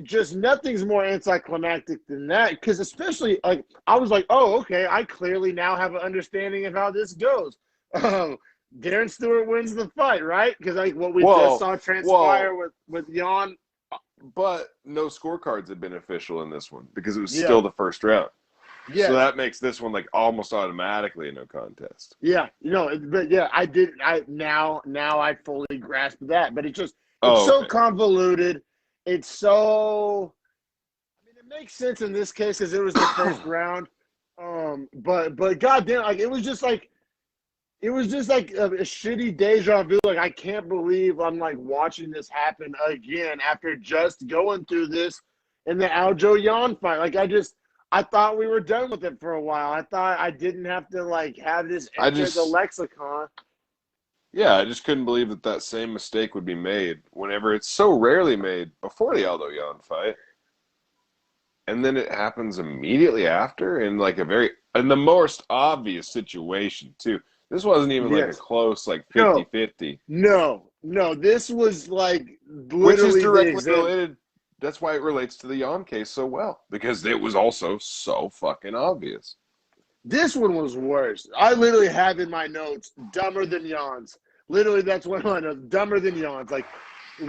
just nothing's more anticlimactic than that, because especially like I was like, oh, okay, I clearly now have an understanding of how this goes. Darren Stewart wins the fight, right? Because like what we just saw transpire with Jan. But no scorecards had been official in this one because it was still the first round. Yeah. So that makes this one like almost automatically a no contest. Yeah, but yeah, now I fully grasp that. But it's so convoluted. It's so, I mean, it makes sense in this case because it was the first round. But goddamn, like it was just like a shitty deja vu. Like, I can't believe I'm like watching this happen again after just going through this in the Aljo Jan fight. Like, I thought we were done with it for a while. I thought I didn't have to like have this enter the lexicon. Yeah, I just couldn't believe that same mistake would be made whenever it's so rarely made before the Aldo Jan fight. And then it happens immediately after in like in the most obvious situation too. This wasn't even like a close like 50-50. No, this was like literally which is directly related. That's why it relates to the Jan case so well, because it was also so fucking obvious. This one was worse. I literally have in my notes, dumber than Jan's. Literally, that's one of my notes, dumber than Jan's. Like,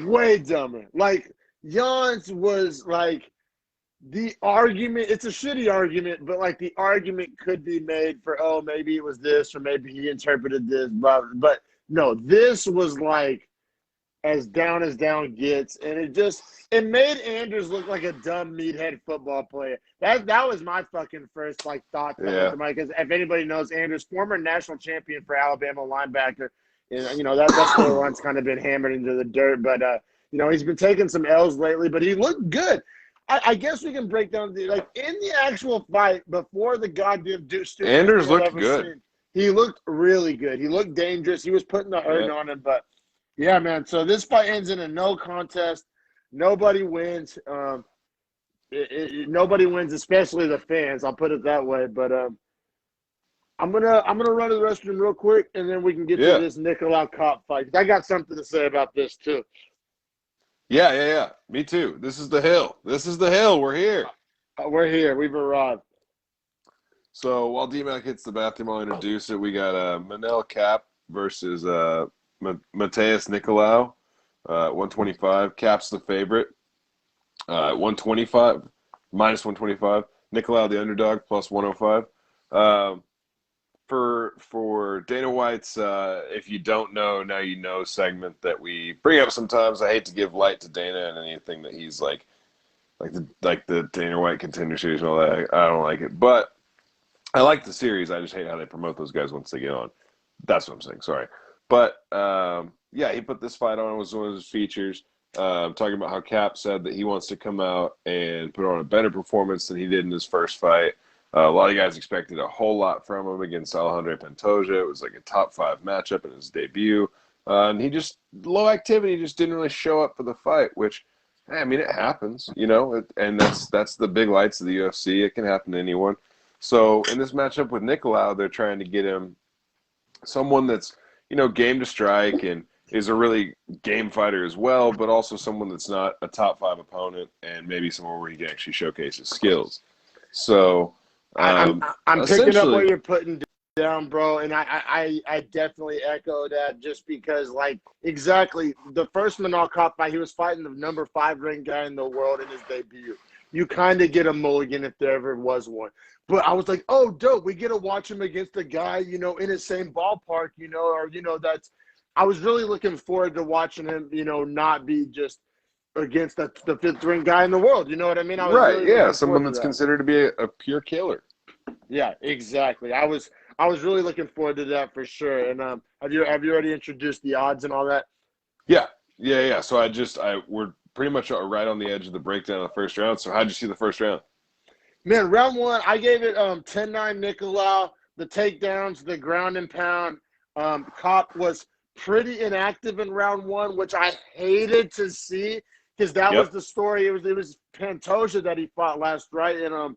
way dumber. Like, Jan's was like, the argument, it's a shitty argument, but like the argument could be made for, oh, maybe it was this, or maybe he interpreted this, blah, but no, this was like as down gets, and it made Anders look like a dumb meathead football player. That was my fucking first like thought. Because if anybody knows, Anders, former national champion for Alabama linebacker, that storyline's kind of been hammered into the dirt. But he's been taking some L's lately, but he looked good. I guess we can break down in the actual fight before the goddamn Anders looked good. He looked really good. He looked dangerous. He was putting the hurt on him, but. Yeah, man. So this fight ends in a no contest. Nobody wins. Nobody wins, especially the fans. I'll put it that way. But I'm gonna run to the restroom real quick, and then we can get to this Nicolau Cop fight. I got something to say about this too. Yeah. Me too. This is the hill. We're here. We're here. We've arrived. So while D-Mac hits the bathroom, I'll introduce it. We got Manel Cap versus Mateus Nicolau, 125. Cap's the favorite. 125, minus 125. Nicolau the underdog, plus 105. for Dana White's if you don't know, now you know segment that we bring up sometimes. I hate to give light to Dana and anything that he's like the Dana White Contender Series and all that. I don't like it. But I like the series. I just hate how they promote those guys once they get on. That's what I'm saying. Sorry. But, yeah, he put this fight on. It was one of his features. Talking about how Cap said that he wants to come out and put on a better performance than he did in his first fight. A lot of guys expected a whole lot from him against Alejandro Pantoja. It was like a top 5 matchup in his debut. And he just, low activity, just didn't really show up for the fight, which, hey, I mean, it happens, you know, and that's the big lights of the UFC. It can happen to anyone. So in this matchup with Nicolau, they're trying to get him someone that's, you know, game to strike and is a really game fighter as well, but also someone that's not a top 5 opponent and maybe someone where he can actually showcase his skills. So I'm picking up what you're putting down, bro, and I definitely echo that just because, like, exactly, the first Manal Cop fight, he was fighting the number 5 ranked guy in the world in his debut. You kind of get a mulligan if there ever was one. But I was like, oh, dope, we get to watch him against a guy, you know, in his same ballpark, you know, or, you know, that's – I was really looking forward to watching him, you know, not be just against the 5th ranked guy in the world. You know what I mean? I was right, really yeah, someone that's considered to be a pure killer. Yeah, exactly. I was really looking forward to that for sure. And have you already introduced the odds and all that? Yeah. So we're pretty much right on the edge of the breakdown of the first round. So how'd you see the first round? Man, round 1, I gave it 10-9 Nicolau. The takedowns, the ground and pound. Cop was pretty inactive in round 1, which I hated to see because that was the story. It was Pantoja that he fought last, right? And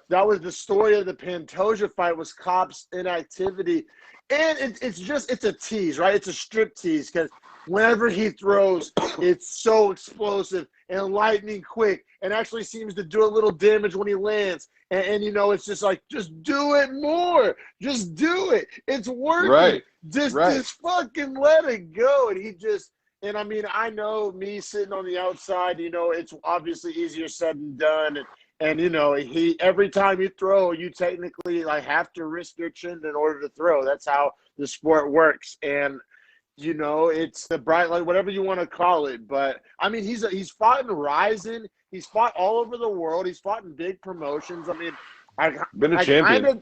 that was the story of the Pantoja fight, was Cop's inactivity. And it's a tease, right? It's a strip tease because whenever he throws, it's so explosive and lightning quick and actually seems to do a little damage when he lands. And you know, it's just like, just do it more. Just do it. It's working. Right. Just fucking let it go. And he just – and, I mean, I know me sitting on the outside, you know, it's obviously easier said than done. And you know, every time you throw, you technically like have to risk your chin in order to throw. That's how the sport works. And you know, it's the bright light, whatever you want to call it. But I mean, he's fought in Ryzen. He's fought all over the world. He's fought in big promotions. I mean, been a champion.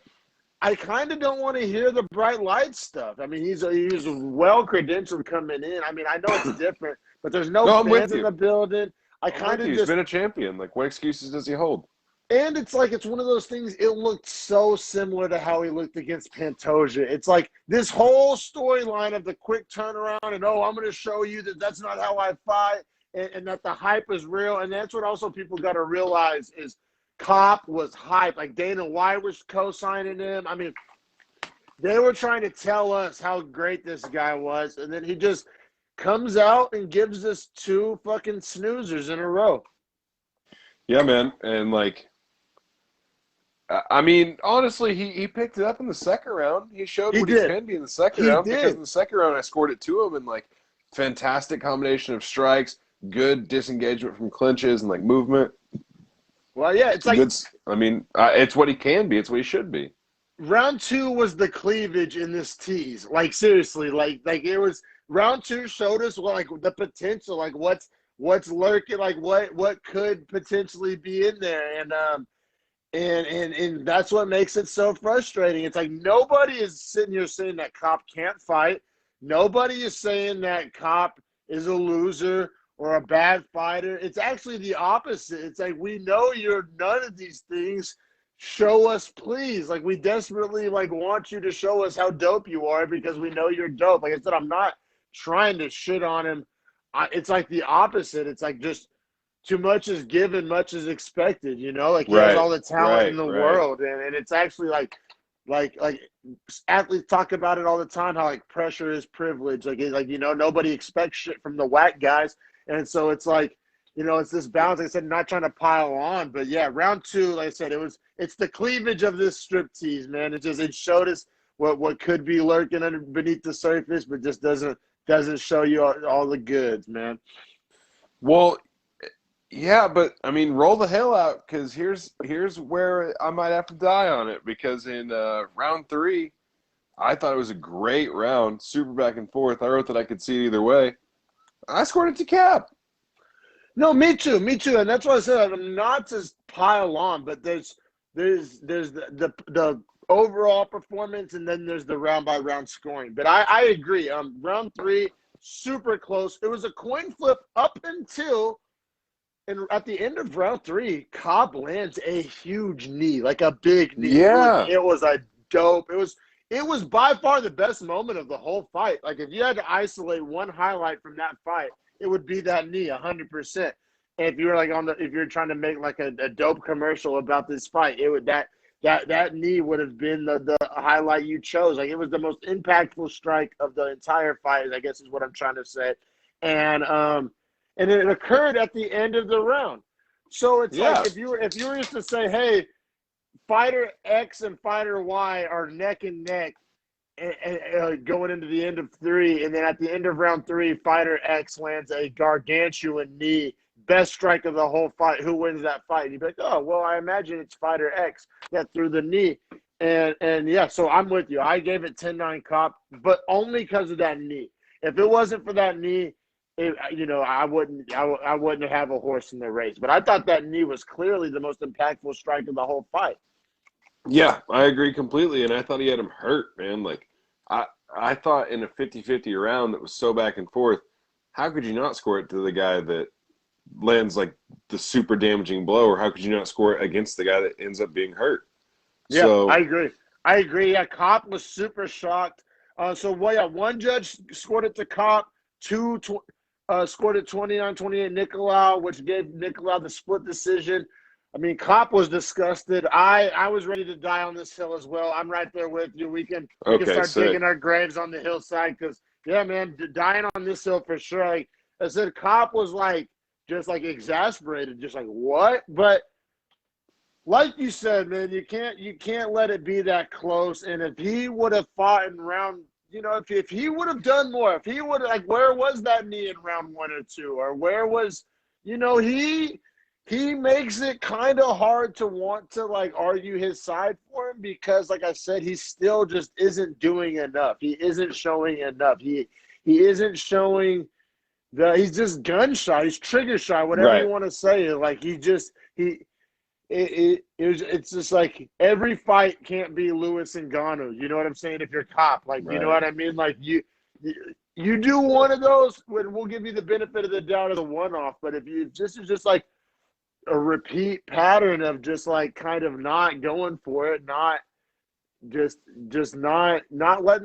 I kind of don't want to hear the bright light stuff. I mean, he's well credentialed coming in. I mean, I know it's different, but there's no fans in the building. He's been a champion. Like, what excuses does he hold? And it's like, it's one of those things, it looked so similar to how he looked against Pantoja. It's like this whole storyline of the quick turnaround and, oh, I'm going to show you that that's not how I fight, and that the hype is real. And that's what also people got to realize is Cop was hype. Like, Dana White was co-signing him. I mean, they were trying to tell us how great this guy was, and then he just comes out and gives us 2 fucking snoozers in a row. Yeah, man. And, like, I mean, honestly, he picked it up in the second round. He showed what he can be in the second round. Because in the second round, I scored it to him in, like, fantastic combination of strikes, good disengagement from clinches and, like, movement. Well, yeah, it's like good, I mean, it's what he can be. It's what he should be. Round 2 was the cleavage in this tease. Like, seriously, like it was round 2 showed us like the potential, like what's lurking, like what could potentially be in there, and that's what makes it so frustrating. It's like nobody is sitting here saying that Cop can't fight. Nobody is saying that Cop is a loser or a bad fighter. It's actually the opposite. It's like, we know you're none of these things. Show us, please. Like, we desperately like want you to show us how dope you are because we know you're dope. Like I said, I'm not trying to shit on him. It's like the opposite. It's like just too much is given, much is expected, you know? Like, he has all the talent in the world. And it's actually like athletes talk about it all the time, how like pressure is privilege. Like, you know, nobody expects shit from the whack guys. And so it's like, you know, it's this balance. Like I said, not trying to pile on, but yeah, round 2, like I said, it's the cleavage of this strip tease, man. It showed us what could be lurking beneath the surface, but just doesn't show you all the goods, man. Well, yeah, but I mean, roll the hell out, because here's where I might have to die on it, because in round 3, I thought it was a great round, super back and forth. I wrote that I could see it either way. I scored it to Cap. No, me too, and that's why I said I'm not to pile on, but there's the overall performance, and then there's the round by round scoring. But I agree. Round 3, super close. It was a coin flip up until, and at the end of round 3, Cobb lands a huge knee, like a big knee. Yeah, it was a dope. It was by far the best moment of the whole fight. Like, if you had to isolate one highlight from that fight, it would be that knee, 100%. And if you were if you're trying to make like a dope commercial about this fight, it would that knee would have been the highlight you chose. Like, it was the most impactful strike of the entire fight, I guess is what I'm trying to say. And it occurred at the end of the round. So it's like if you were just to say, hey, fighter X and fighter Y are neck and neck and going into the end of 3, and then at the end of round 3, fighter X lands a gargantuan knee, best strike of the whole fight. Who wins that fight? And you'd be like, oh, well, I imagine it's fighter X that threw the knee. And yeah, so I'm with you. I gave it 10-9 Cop, but only because of that knee. If it wasn't for that knee, I wouldn't have a horse in the race. But I thought that knee was clearly the most impactful strike of the whole fight. Yeah, I agree completely, and I thought he had him hurt, man. Like, I thought in a 50-50 round that was so back and forth, how could you not score it to the guy that lands, like, the super damaging blow, or how could you not score it against the guy that ends up being hurt? Yeah, so, I agree. Yeah, Cop was super shocked. One judge scored it to Cop, 2 scored it 29-28 Nicolau, which gave Nicolau the split decision. I mean, Cop was disgusted. I was ready to die on this hill as well. I'm right there with you. We can start digging our graves on the hillside because, yeah, man, dying on this hill for sure. Like I said, Cop was just exasperated, just like, what? But like you said, man, you can't let it be that close. And if he would have fought in round, if he would have done more, if he would have, where was that knee in round 1 or 2, or where was, he makes it kind of hard to want to argue his side for him because, like I said, he still just isn't doing enough. He isn't showing enough. He isn't showing he's just gun shy. He's trigger shy, whatever you want to say. It's just like every fight can't be Lewis and Ngannou. You know what I'm saying? If you're Cop, you know what I mean? Like you do one of those, we'll give you the benefit of the doubt of the one-off. But if this is just like a repeat pattern of just kind of not going for it, not letting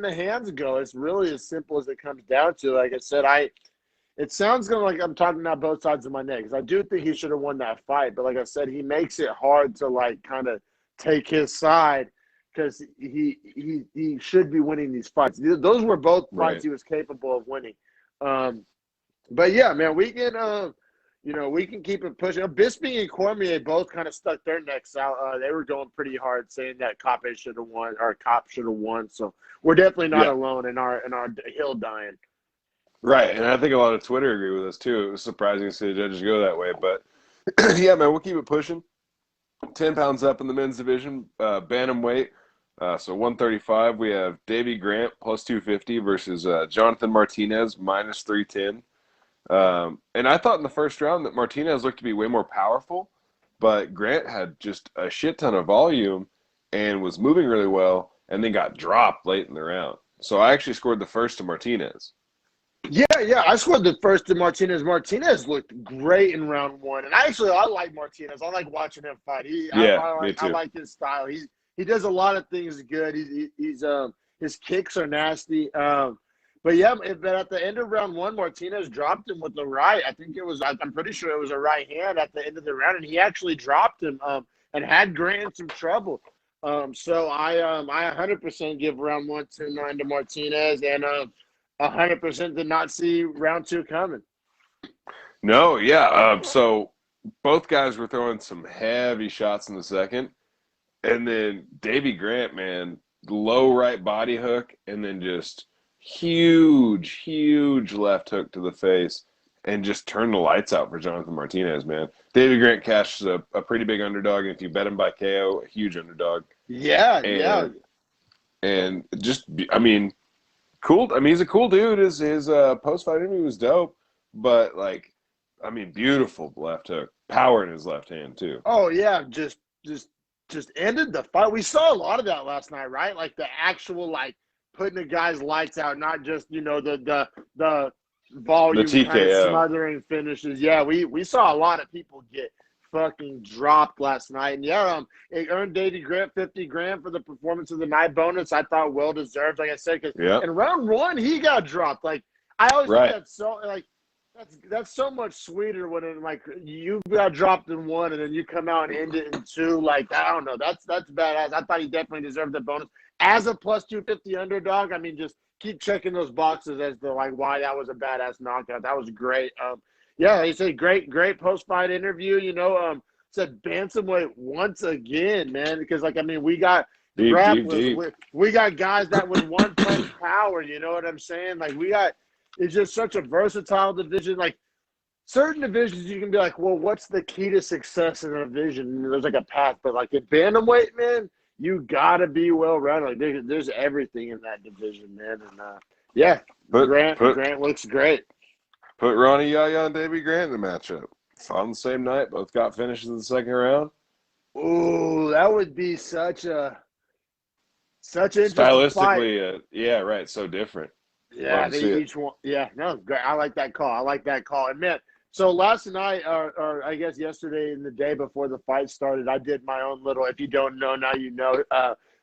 the hands go. It's really as simple as it comes down to. Like I said, it sounds like I'm talking out both sides of my neck because I do think he should have won that fight. But like I said, he makes it hard to kind of take his side because he should be winning these fights. Those were both fights he was capable of winning. But yeah, man, we can we can keep it pushing. Bisping and Cormier both kind of stuck their necks out. They were going pretty hard, saying that Cop should have won or Cop should have won. So we're definitely not alone in our hill dying. Right, and I think a lot of Twitter agree with us too. It was surprising to see the judges go that way, but yeah, man, we'll keep it pushing. 10 pounds up in the men's division, bantamweight. So 135, we have Davey Grant plus 250 versus Jonathan Martinez minus 310. And I thought in the first round that Martinez looked to be way more powerful, but Grant had just a shit ton of volume and was moving really well, and then got dropped late in the round. So I actually scored the first to Martinez. Yeah, I scored the first to Martinez. Martinez looked great in round 1, and I like Martinez. I like watching him fight. Me too. I like his style. He does a lot of things good. He's his kicks are nasty. But yeah, but at the end of round 1, Martinez dropped him with the right. I'm pretty sure it was a right hand at the end of the round, and he actually dropped him and had Grant in some trouble. So I 100% give round 1 10-9 to Martinez, and 100% did not see round 2 coming. No, yeah. So both guys were throwing some heavy shots in the second, and then Davey Grant, man, low right body hook, and then just huge left hook to the face and just turned the lights out for Jonathan Martinez, man. Davey Grant cashed a pretty big underdog, and if you bet him by KO, a huge underdog. Yeah. And just, I mean, cool. I mean, he's a cool dude. His post-fight interview was dope. But, like, I mean, beautiful left hook. Power in his left hand, too. Oh, yeah. Just ended the fight. We saw a lot of that last night, right? Like, the actual, like, putting the guy's lights out, not just, you know, the volume the kind of TKO. smothering finishes. Yeah, we saw a lot of people get fucking dropped last night. And yeah, it earned Davey Grant $50,000 for the performance of the night bonus. I thought well deserved, like I said, because in round one he got dropped. Like I always think that's so like that's so much sweeter when it, like you got dropped in one and then you come out and end it in two. Like I don't know, that's badass. I thought he definitely deserved the bonus as a plus 250 underdog. I mean, just keep checking those boxes as to like why that was a badass knockout. That was great. Yeah, he said great post-fight interview. You know, said bantamweight once again, man, because like I mean, we got grapplers, we got guys that with one punch power. You know what I'm saying? Like it's just such a versatile division. Like certain divisions, you can be like, well, what's the key to success in a division? And there's like a path, but like at bantamweight, man, you gotta be well-rounded. Like there's everything in that division, man. And yeah, Grant looks great. Put Ronnie Yaya and Davey Grant in the matchup. On the same night, both got finishes in the second round. Ooh, that would be such an interesting stylistically fight. Yeah, right, so different. Yeah, they each one. Yeah, no, great. I like that call. And man, so last night, or I guess yesterday and the day before the fight started, I did my own little. If you don't know, now you know.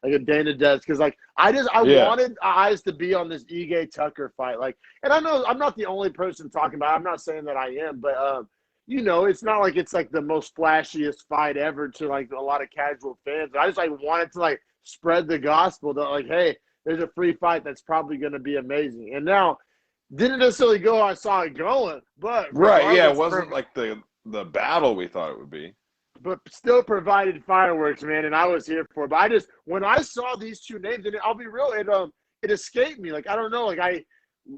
Like a Dana does, because like I wanted eyes to be on this Ige Tucker fight. Like, and I know I'm not the only person talking about it. I'm not saying that I am, but you know, it's not like it's like the most flashiest fight ever to like a lot of casual fans. I just like wanted to like spread the gospel that like, hey, there's a free fight that's probably going to be amazing. And now, didn't necessarily go how I saw it going, but it wasn't like the battle we thought it would be. But still provided fireworks, man, and I was here for it. But when I saw these two names, and I'll be real, it escaped me. Like I don't know, like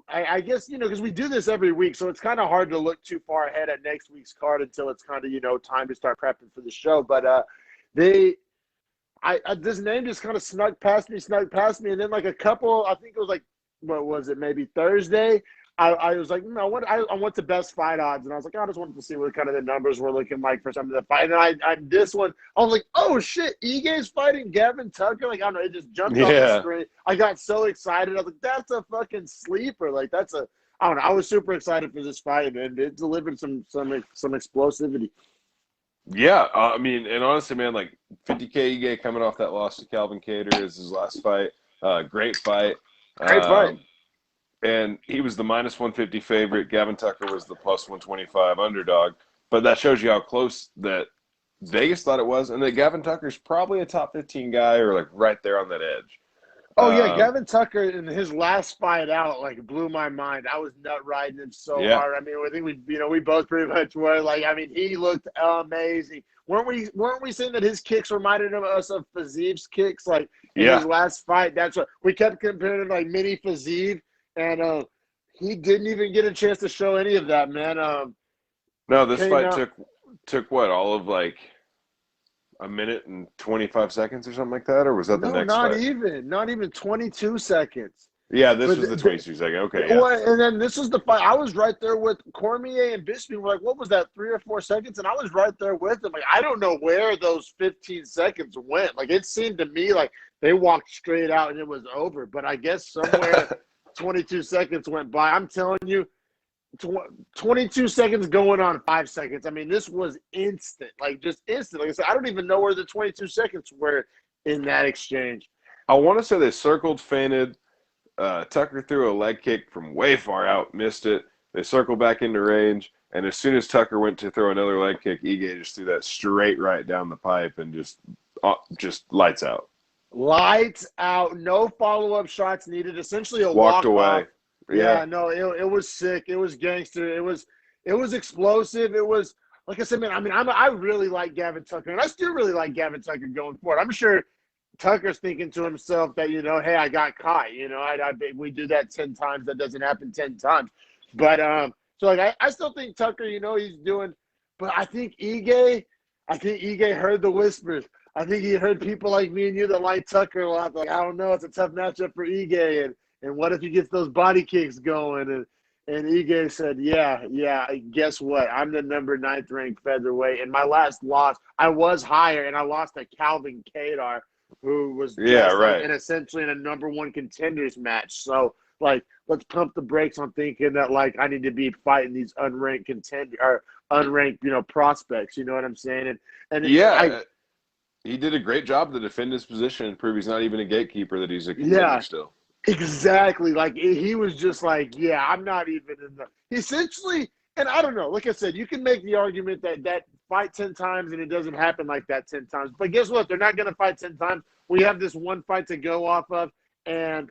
I guess you know because we do this every week, so it's kind of hard to look too far ahead at next week's card until it's kind of you know time to start prepping for the show. But this name just kind of snuck past me, and then like a couple, I think it was like what was it, maybe Thursday. I was like, I want the best fight odds, and I was like, I just wanted to see what kind of the numbers were looking like for some of the fight. And I this one, I was like, oh shit, Ige's fighting Gavin Tucker. Like I don't know, it just jumped off the screen. I got so excited. I was like, that's a fucking sleeper. Like I don't know. I was super excited for this fight, and it delivered some explosivity. Yeah, I mean, and honestly, man, like 50K Ige coming off that loss to Calvin Kattar is his last fight. Great fight. And he was the minus 150 favorite. Gavin Tucker was the plus 125 underdog. But that shows you how close that Vegas thought it was, and that Gavin Tucker's probably a top 15 guy or like right there on that edge. Oh yeah, Gavin Tucker in his last fight out like blew my mind. I was nut riding him so hard. I mean, I think we both pretty much were like. I mean, he looked amazing. Weren't we saying that his kicks reminded us of Fizie's kicks? Like in his last fight, that's what we kept comparing him like mini Fizie. And he didn't even get a chance to show any of that, man. No, this fight took what, all of like a minute and 25 seconds or something like that, or was that the next fight? Not even 22 seconds. Yeah, this was the 22 second. Okay. Yeah. Well, and then this was the fight. I was right there with Cormier and Bisping. We're like, what was that, 3 or 4 seconds? And I was right there with them. Like, I don't know where those 15 seconds went. Like, it seemed to me like they walked straight out and it was over. But I guess somewhere 22 seconds went by. I'm telling you, 22 seconds going on 5 seconds. I mean, this was instant. Like, just instant. Like I said, I don't even know where the 22 seconds were in that exchange. I want to say they circled, feinted. Tucker threw a leg kick from way far out, missed it. They circled back into range, and as soon as Tucker went to throw another leg kick, Ige just threw that straight right down the pipe and just lights out. Lights out. No follow-up shots needed. Essentially a walked away. Off. Yeah, no, it was sick. It was gangster. It was explosive. It was, like I said, man, I really like Gavin Tucker, and I still really like Gavin Tucker going forward. I'm sure Tucker's thinking to himself that, you know, hey, I got caught. You know, we do that 10 times. That doesn't happen 10 times. But so like I still think Tucker, you know, he's doing. But I think Ige heard the whispers. I think he heard people like me and you that like Tucker a lot. Like, I don't know, it's a tough matchup for Ige, and what if he gets those body kicks going? And Ige said, yeah, guess what? I'm the number 9th ranked featherweight. And my last loss, I was higher, and I lost to Calvin Kadar, who was just and essentially in a number 1 contenders match. So, like, let's pump the brakes on thinking that, like, I need to be fighting these unranked contenders or unranked, prospects. You know what I'm saying? And he did a great job to defend his position and prove he's not even a gatekeeper, that he's a contender still. Exactly. Like, he was just like, yeah, I'm not even in the – essentially – and I don't know. Like I said, you can make the argument that fight 10 times and it doesn't happen like that 10 times. But guess what? They're not going to fight 10 times. We have this one fight to go off of. And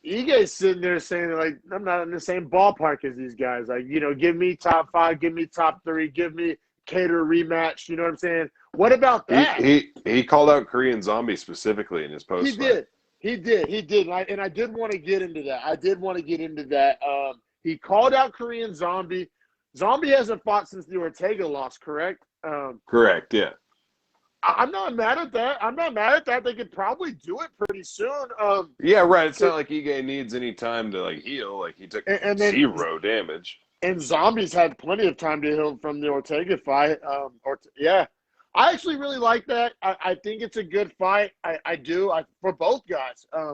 Ige's sitting there saying, like, I'm not in the same ballpark as these guys. Like, give me top 5, give me top 3, give me Cater rematch. You know what I'm saying? What about that? He called out Korean Zombie specifically in his post. He did. And I did want to get into that. He called out Korean Zombie. Zombie hasn't fought since the Ortega loss, correct? Correct, yeah. I'm not mad at that. They could probably do it pretty soon. Yeah, right. It's not like Ige needs any time to, like, heal. Like, he took zero damage. And Zombie's had plenty of time to heal from the Ortega fight. I actually really like that. I think it's a good fight. I do. For both guys. I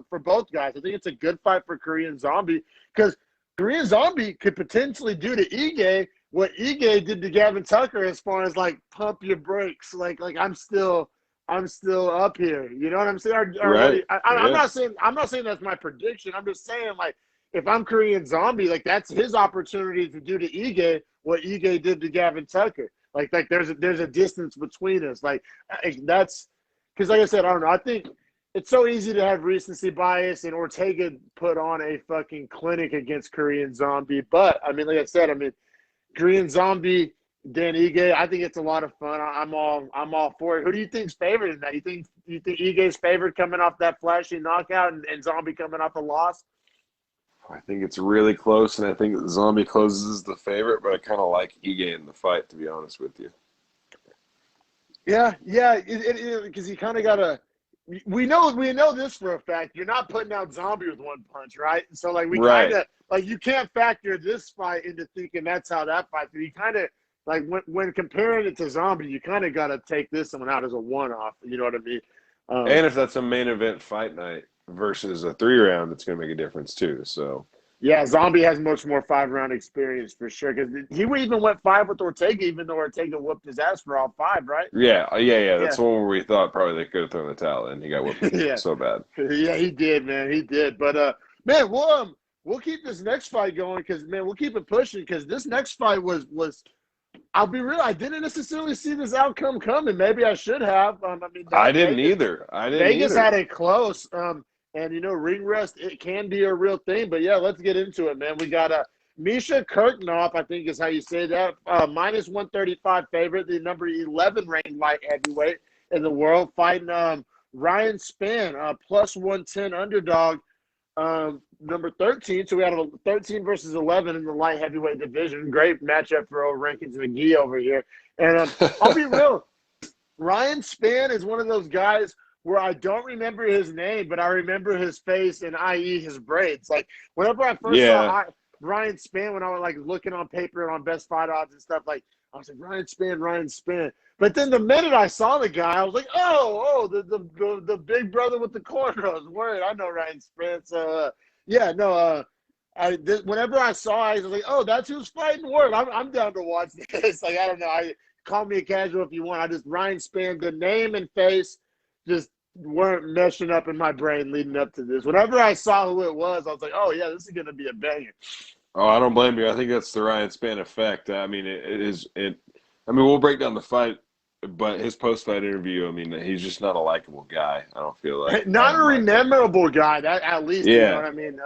think it's a good fight for Korean Zombie because Korean Zombie could potentially do to Ige what Ige did to Gavin Tucker as far as, like, pump your brakes. Like I'm still up here. You know what I'm saying? Right. I'm not saying that's my prediction. I'm just saying, like, if I'm Korean Zombie, like, that's his opportunity to do to Ige what Ige did to Gavin Tucker. Like there's a distance between us. Like, that's because, like I said, I don't know. I think it's so easy to have recency bias, and Ortega put on a fucking clinic against Korean Zombie. But I mean, like I said, Korean Zombie, Dan Ige, I think it's a lot of fun. I'm all for it. Who do you think's favored in that? You think Ige's favored coming off that flashy knockout and Zombie coming off a loss? I think it's really close, and I think Zombie closes as the favorite, but I kind of like Ige in the fight, to be honest with you. Yeah, because he kind of got a. We know this for a fact. You're not putting out Zombie with one punch, right? So, like, we kind of like, you can't factor this fight into thinking that's how that fight. You kind of, like, when comparing it to Zombie, you kind of got to take this one out as a one-off. You know what I mean? And if that's a main event fight night versus a 3-round, it's going to make a difference too. So yeah, Zombie has much more 5-round experience for sure, because he even went 5 with Ortega, even though Ortega whooped his ass for all 5, right? Yeah. That's the one where we thought probably they could have thrown the towel in. He got whooped so bad. Yeah, he did, man. He did. But man, we'll keep this next fight going because, man, we'll keep it pushing because this next fight was. I'll be real. I didn't necessarily see this outcome coming. Maybe I should have. I didn't either. Vegas had it close. And, ring rust, it can be a real thing. But, yeah, let's get into it, man. We got Misha Kirknoff, I think is how you say that, minus 135 favorite, the number 11 ranked light heavyweight in the world, fighting Ryan Spann, plus 110 underdog, number 13. So we had a 13 versus 11 in the light heavyweight division. Great matchup for old Rankins McGee over here. And I'll be real. Ryan Spann is one of those guys where I don't remember his name, but I remember his face and i.e. his braids. Like, whenever I first saw Ryan Spann, when I was, like, looking on paper and on best fight odds and stuff, like, I was like, Ryan Spann. But then the minute I saw the guy, I was like, the big brother with the cornrows. Word, I know Ryan Spann. So, whenever I saw it, I was like, oh, that's who's fighting. Word, I'm down to watch this. Like, I don't know. Call me a casual if you want. Ryan Spann, the name and face just weren't meshing up in my brain leading up to this. Whenever I saw who it was, I was like, oh, yeah, this is going to be a banger. Oh, I don't blame you. I think that's the Ryan Spann effect. I mean, we'll break down the fight, but his post-fight interview, he's just not a likable guy, I don't feel like. Not a memorable guy, that at least, you know what I mean?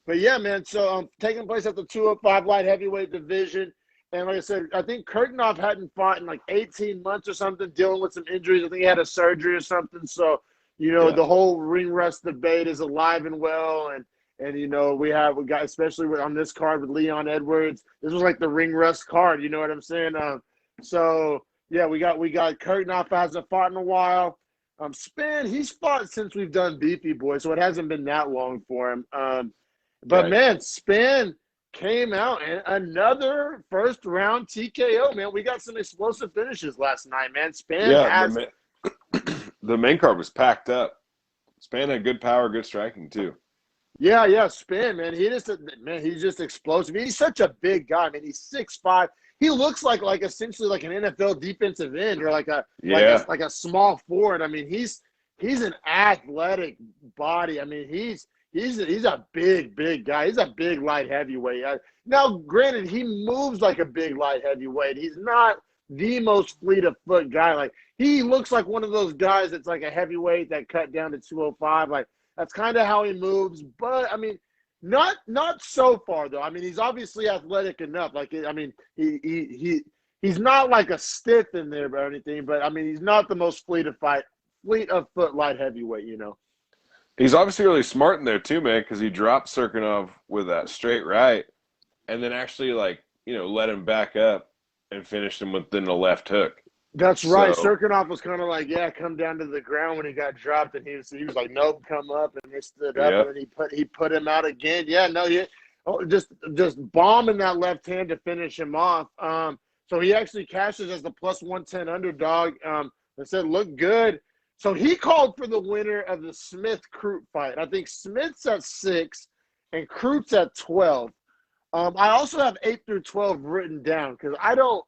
But, yeah, man, so taking place at the 205 light heavyweight division. And like I said, I think Kirknoff hadn't fought in like 18 months or something, dealing with some injuries. I think he had a surgery or something. So, the whole ring rust debate is alive and well. And we got, especially on this card with Leon Edwards, this was like the ring rust card. You know what I'm saying? So Yeah, we got Kurtnoff hasn't fought in a while. Span, he's fought since we've done Beefy Boys, so it hasn't been that long for him. But Right. man, Span came out and another first round TKO, man. We got some explosive finishes last night, man. Span Yeah, has the main card was packed up. Span had good power, good striking too. yeah, Span, man. He's just explosive. He's such a big guy, man. He's 6'5". He looks like essentially like an NFL defensive end or like a small forward. I mean, he's an athletic body. I mean, he's a big guy. He's a big light heavyweight. Now, granted, he moves like a big light heavyweight. He's not the most fleet of foot guy. Like, he looks like one of those guys that's like a heavyweight that cut down to 205. Like, that's kind of how he moves. But I mean, not so far though. I mean, he's obviously athletic enough. Like, I mean, he's not like a stiff in there or anything. But I mean, he's not the most fleet of foot light heavyweight. You know. He's obviously really smart in there too, man, because he dropped Serkinov with that straight right, and then actually let him back up and finished him within the left hook. That's right. Serkinov was kind of like, come down to the ground when he got dropped, and he was like, nope, come up, and they stood up, and then he put him out again. Yeah, no, just bombing that left hand to finish him off. So he actually cashes as the plus 110 underdog. They said look good. So he called for the winner of the Smith-Crute fight. I think Smith's at 6 and Crute's at 12. I also have 8 through 12 written down because I don't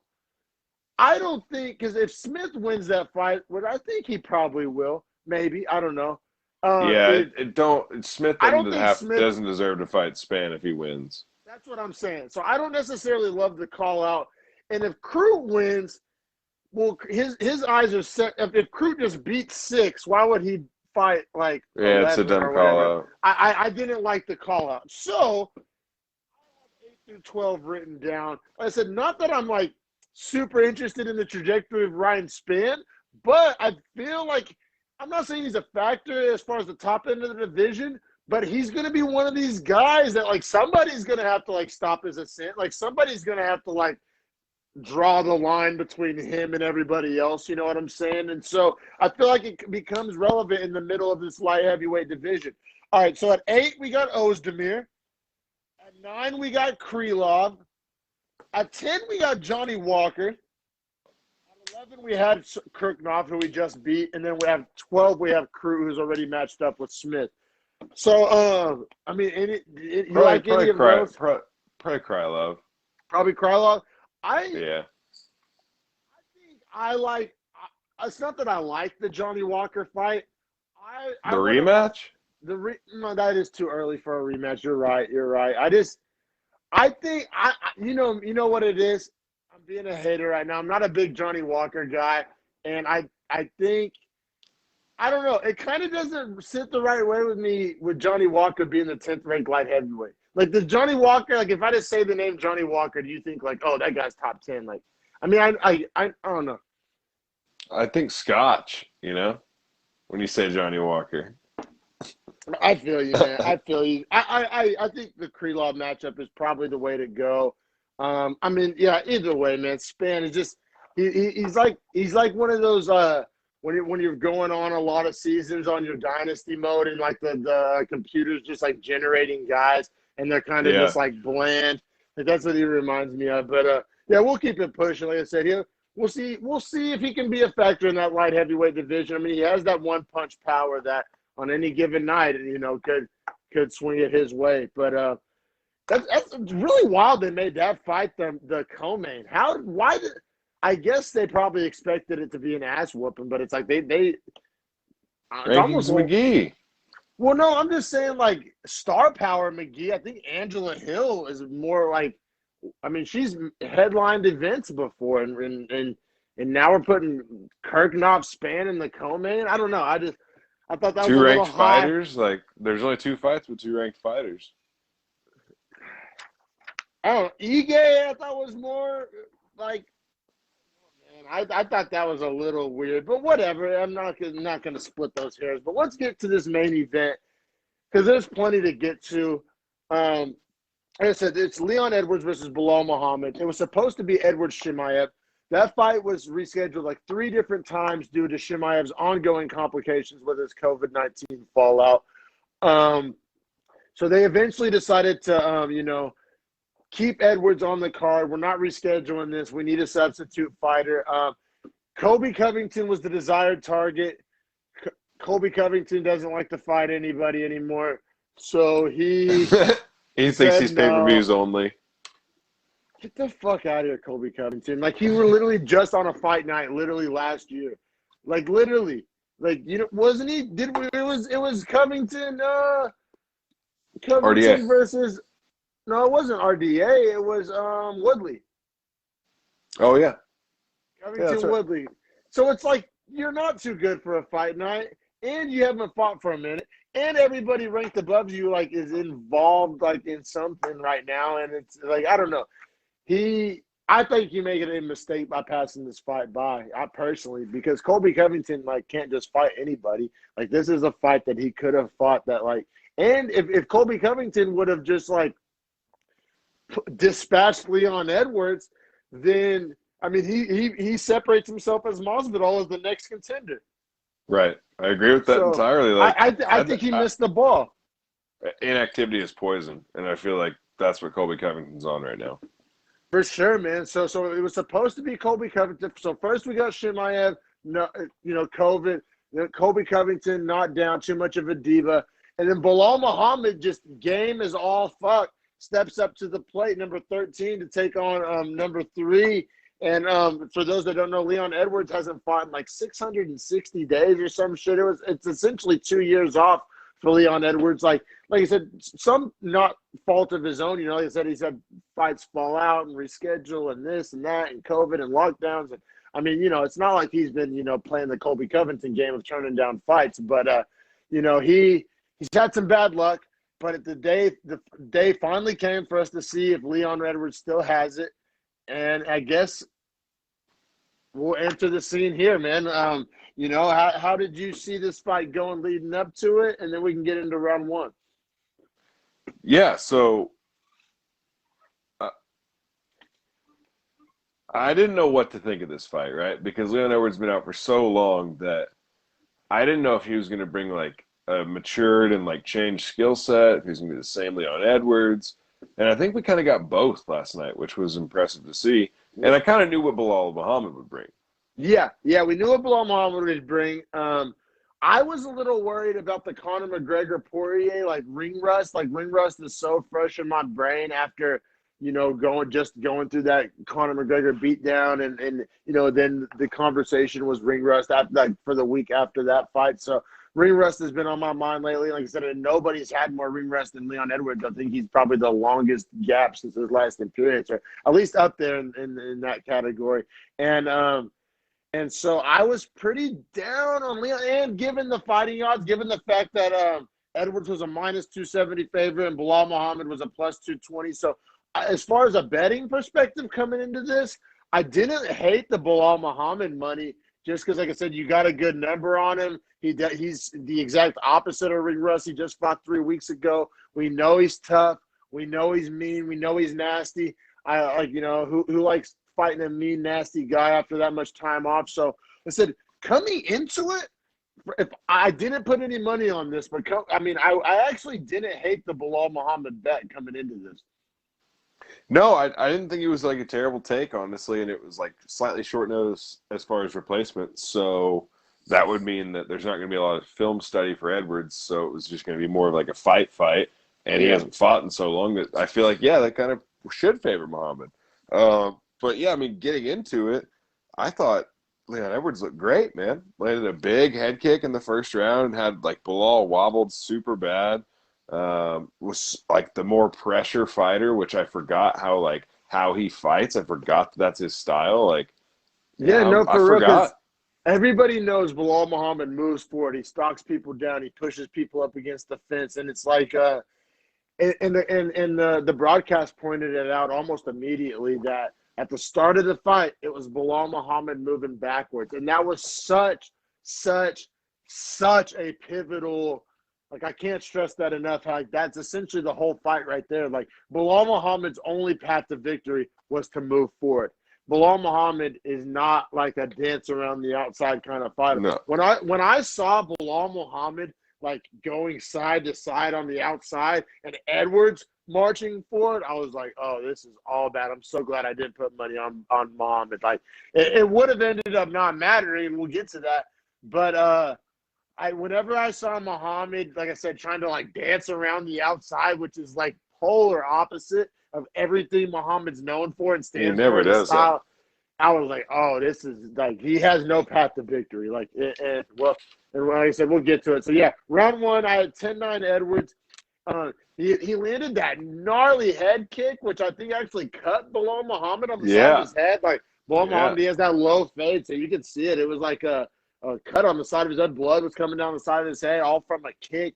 think, because if Smith wins that fight, which I think he probably will, maybe, I don't know. Smith doesn't deserve to fight Span if he wins. That's what I'm saying. So I don't necessarily love the call out. And if Crute wins, well, his eyes are set. If Crute just beats 6, why would he fight like? Yeah, it's a dumb call out. I didn't like the call out. So I have 8 through 12 written down. Like I said, not that I'm like super interested in the trajectory of Ryan Span, but I feel like I'm not saying he's a factor as far as the top end of the division, but he's going to be one of these guys that like somebody's going to have to like stop his ascent. Like somebody's going to have to like draw the line between him and everybody else, you know what I'm saying? And so I feel like it becomes relevant in the middle of this light heavyweight division. All right, so at 8, we got Ozdemir. At 9, we got Krylov. At 10, we got Johnny Walker. At 11, we had Kurtnoff, who we just beat. And then we have 12, we have Crute, who's already matched up with Smith. So, I mean, you like any of those? Probably Krylov. Probably Krylov. I think I like – it's not that I like the Johnny Walker fight. The rematch? No, that is too early for a rematch. You're right. I think you know what it is. I'm being a hater right now. I'm not a big Johnny Walker guy, and I think I don't know. It kind of doesn't sit the right way with me with Johnny Walker being the 10th ranked light heavyweight. Like the Johnny Walker, like if I just say the name Johnny Walker, do you think like, oh, that guy's top 10? Like, I mean, I don't know. I think Scotch. When you say Johnny Walker. I feel you, man. I feel you. I think the Krylov matchup is probably the way to go. I mean, yeah, either way, man. Span is just he's like one of those when you're going on a lot of seasons on your dynasty mode and like the computer's just like generating guys and they're kind of just like bland. Like, that's what he reminds me of. But yeah, we'll keep it pushing. Like I said, we'll see if he can be a factor in that light heavyweight division. I mean, he has that one punch power that on any given night, could swing it his way. But that's really wild. They made that fight the co-main. I guess they probably expected it to be an ass whooping, but it's like they it's almost McGee. Well, no, I'm just saying like star power McGee. I think Angela Hill is more like, I mean, she's headlined events before, and now we're putting Kurtnoff, Span in the co-main. I don't know. I thought that was two a ranked little high. fighters. Like, there's only 2 fights with 2 ranked fighters. Oh, Ige, I thought was more like. I thought that was a little weird, but whatever. I'm not going to split those hairs. But let's get to this main event because there's plenty to get to. Like I said, it's Leon Edwards versus Bilal Muhammad. It was supposed to be Edwards Chimaev. That fight was rescheduled like 3 different times due to Chimaev's ongoing complications with his COVID-19 fallout. So they eventually decided to, keep Edwards on the card. We're not rescheduling this. We need a substitute fighter. Colby Covington was the desired target. Colby Covington doesn't like to fight anybody anymore. So he thinks he's pay-per-views only. Get the fuck out of here, Colby Covington. Like, you were literally just on a fight night literally last year. Like, literally. Like, wasn't he? It was Covington RDA versus – no, it wasn't RDA. It was Woodley. Oh, yeah. Covington Woodley. So it's like, you're not too good for a fight night, and you haven't fought for a minute, and everybody ranked above you, like, is involved, like, in something right now, and it's like, I don't know. I think you made a mistake by passing this fight by, I personally, because Colby Covington, like, can't just fight anybody. Like, this is a fight that he could have fought that, like, and if Colby Covington would have just, like, dispatched Leon Edwards, then, I mean, he separates himself as Masvidal as the next contender. Right. I agree with that entirely. Like, I think he missed the ball. Inactivity is poison, and I feel like that's what Colby Covington's on right now. For sure, man. So it was supposed to be Colby Covington. So first we got Chimaev, COVID. Then Colby Covington not down, too much of a diva. And then Bilal Muhammad, just game is all fuck, steps up to the plate, number 13, to take on number 3. And for those that don't know, Leon Edwards hasn't fought in like 660 days or some shit. It's essentially 2 years off for Leon Edwards. Like I said, some not fault of his own. Like I said, he's had fights fall out and reschedule and this and that and COVID and lockdowns. And I mean, it's not like he's been, playing the Colby Covington game of turning down fights. But, he's had some bad luck. But the day finally came for us to see if Leon Edwards still has it. And I guess we'll enter the scene here, man. How did you see this fight going leading up to it? And then we can get into round 1. Yeah, so I didn't know what to think of this fight, right? Because Leon Edwards has been out for so long that I didn't know if he was going to bring, like, a matured and, like, changed skill set, if he was going to be the same Leon Edwards. And I think we kind of got both last night, which was impressive to see. And I kind of knew what Bilal Muhammad would bring. Yeah, we knew what Bilal Muhammad would bring. I was a little worried about the Conor McGregor-Poirier, like, ring rust. Like, ring rust is so fresh in my brain after, going through that Conor McGregor beatdown. And then the conversation was ring rust after, like, for the week after that fight. So ring rust has been on my mind lately. Like I said, nobody's had more ring rust than Leon Edwards. I think he's probably the longest gap since his last appearance, or at least up there in that category. And so I was pretty down on Leon, and given the fighting odds, given the fact that Edwards was a minus 270 favorite and Bilal Muhammad was a plus 220. So as far as a betting perspective coming into this, I didn't hate the Bilal Muhammad money just because, like I said, you got a good number on him. He's the exact opposite of ring rust. He just fought 3 weeks ago. We know he's tough. We know he's mean. We know he's nasty. Who likes fighting a mean, nasty guy after that much time off? So I said, coming into it, if I didn't put any money on this, but I actually didn't hate the Bilal Muhammad bet coming into this. No, I didn't think it was like a terrible take, honestly, and it was like slightly short notice as far as replacement. So that would mean that there's not going to be a lot of film study for Edwards. So it was just going to be more of like a fight, and he hasn't fought in so long that I feel like, that kind of should favor Muhammad. But yeah, I mean, getting into it, I thought Leon Edwards looked great, man. Landed a big head kick in the first round, had like Bilal wobbled super bad. Was like the more pressure fighter, which I forgot how he fights. I forgot that's his style. Like, I forgot. Everybody knows Bilal Muhammad moves forward. He stalks people down. He pushes people up against the fence, and it's like, the broadcast pointed it out almost immediately that at the start of the fight, it was Bilal Muhammad moving backwards, and that was such a pivotal. Like, I can't stress that enough. Like, that's essentially the whole fight right there. Like, Bilal Muhammad's only path to victory was to move forward. Bilal Muhammad is not like a dance around the outside kind of fighter. No. When I saw Bilal Muhammad like going side to side on the outside and Edwards marching forward, I was like, oh, this is all bad. I'm so glad I didn't put money on Muhammad. Like it would have ended up not mattering. We'll get to that. But whenever I saw Muhammad, like I said, trying to like dance around the outside, which is like polar opposite of everything Muhammad's known for and stands for his style, I was like, oh, this is like he has no path to victory. Like, and like I said, we'll get to it. So yeah, round one, I had 10-9 Edwards. He landed that gnarly head kick, which I think actually cut Bilal Muhammad on the side of his head. Like Bilal Muhammad, he has that low fade, so you can see it. It was like a cut on the side of his head. Blood was coming down the side of his head, all from a kick.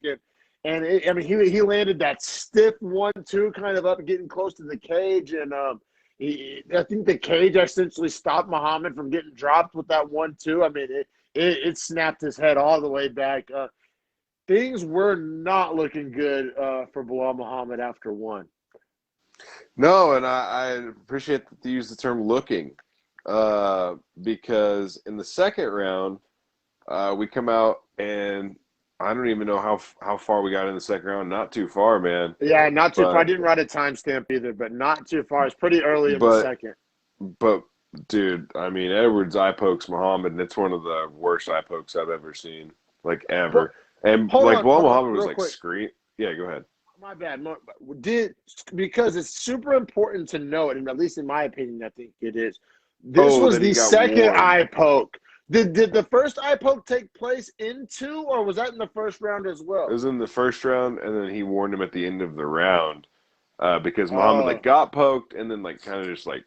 And he landed that stiff 1-2 kind of up, getting close to the cage. And I think the cage essentially stopped Muhammad from getting dropped with that 1-2. I mean, it snapped his head all the way back. Things were not looking good for Bilal Muhammad after one. No, and I appreciate that you use the term looking because in the second round, we come out and I don't even know how far we got in the second round. Not too far, man. Yeah, not too far. I didn't write a timestamp either, but not too far. It's pretty early in the second. But, dude, I mean, Edwards eye pokes Muhammad, and it's one of the worst eye pokes I've ever seen, like ever. Bilal Muhammad was like scream. Yeah, go ahead. My bad. Because it's super important to note, and at least in my opinion, I think it is. This was the second eye poke. Did the first eye poke take place in 2, or was that in the first round as well? It was in the first round, and then he warned him at the end of the round because Muhammad like got poked and then like kind of just like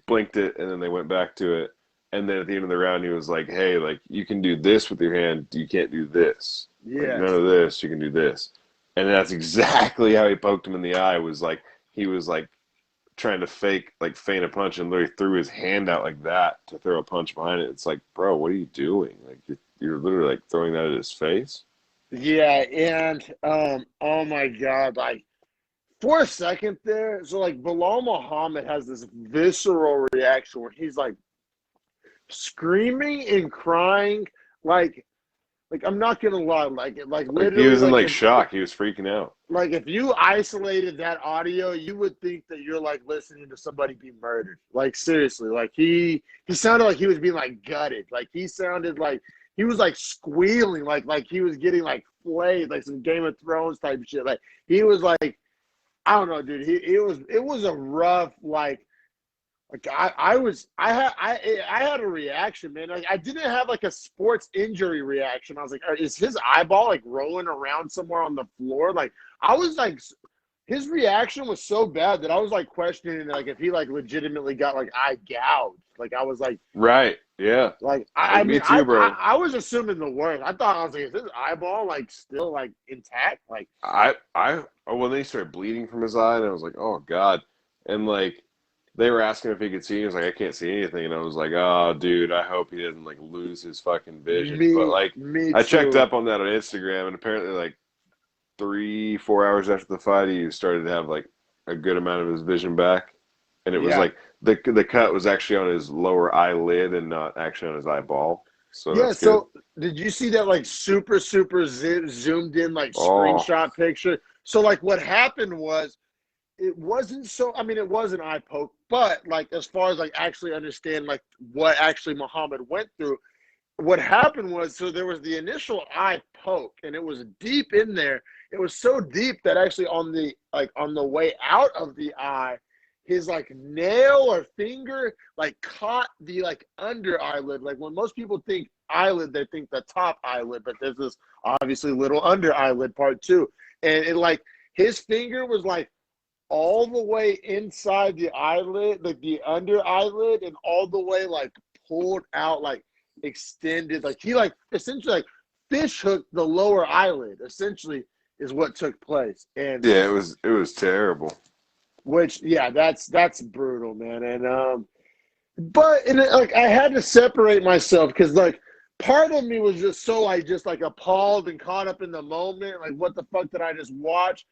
blinked it, and then they went back to it. And then at the end of the round, he was like, hey, like you can do this with your hand. You can't do this. Yeah. Like, none of this. You can do this. And that's exactly how he poked him in the eye. Was like he was like trying to feint a punch and literally threw his hand out like that to throw a punch behind it. It's like, bro, what are you doing? Like you're literally like throwing that at his face. Yeah, and oh my God, like for a second there, so like Bilal Muhammad has this visceral reaction where he's like screaming and crying, like I'm not gonna lie, like literally he was in like shock. He was freaking out. Like if you isolated that audio, you would think that you're like listening to somebody be murdered. Like seriously, like he sounded like he was being like gutted. Like he sounded like he was like squealing, like he was getting like flayed, like some Game of Thrones type shit. Like he was like, I don't know, dude. It was a rough I had a reaction, man. Like, I didn't have like a sports injury reaction. I was like, is his eyeball like rolling around somewhere on the floor? Like I was like, his reaction was so bad that I was like questioning like if he like legitimately got like eye gouged. Like I was like, right, yeah. Like me too, bro. I was assuming the worst. I was like, is his eyeball like still like intact? Like when they started bleeding from his eye, and I was like, oh God, and like. They were asking if he could see. He was like, I can't see anything. And I was like, oh, dude, I hope he doesn't, like, lose his fucking vision. But, like, I checked up on that on Instagram, and apparently, like, 3-4 hours after the fight, he started to have, like, a good amount of his vision back. And it was, like, the cut was actually on his lower eyelid and not actually on his eyeball. So yeah, so did you see that, like, super zoomed in, like, screenshot picture? So, like, what happened was, it wasn't so, I mean, it was an eye poke, but like, as far as like actually understand like what actually Muhammad went through, what happened was, so there was the initial eye poke and it was deep in there. It was so deep that actually on the way out of the eye, his like nail or finger like caught the like under eyelid. Like when most people think eyelid, they think the top eyelid, but there's this obviously little under eyelid part too. And it like, his finger was like, all the way inside the eyelid, like the under eyelid, and all the way like pulled out, like extended, like he like essentially like fish hooked the lower eyelid, essentially is what took place. And yeah, it was terrible. Which that's brutal, man. And but like I had to separate myself because like part of me was just so like appalled and caught up in the moment, like what the fuck did I just watch?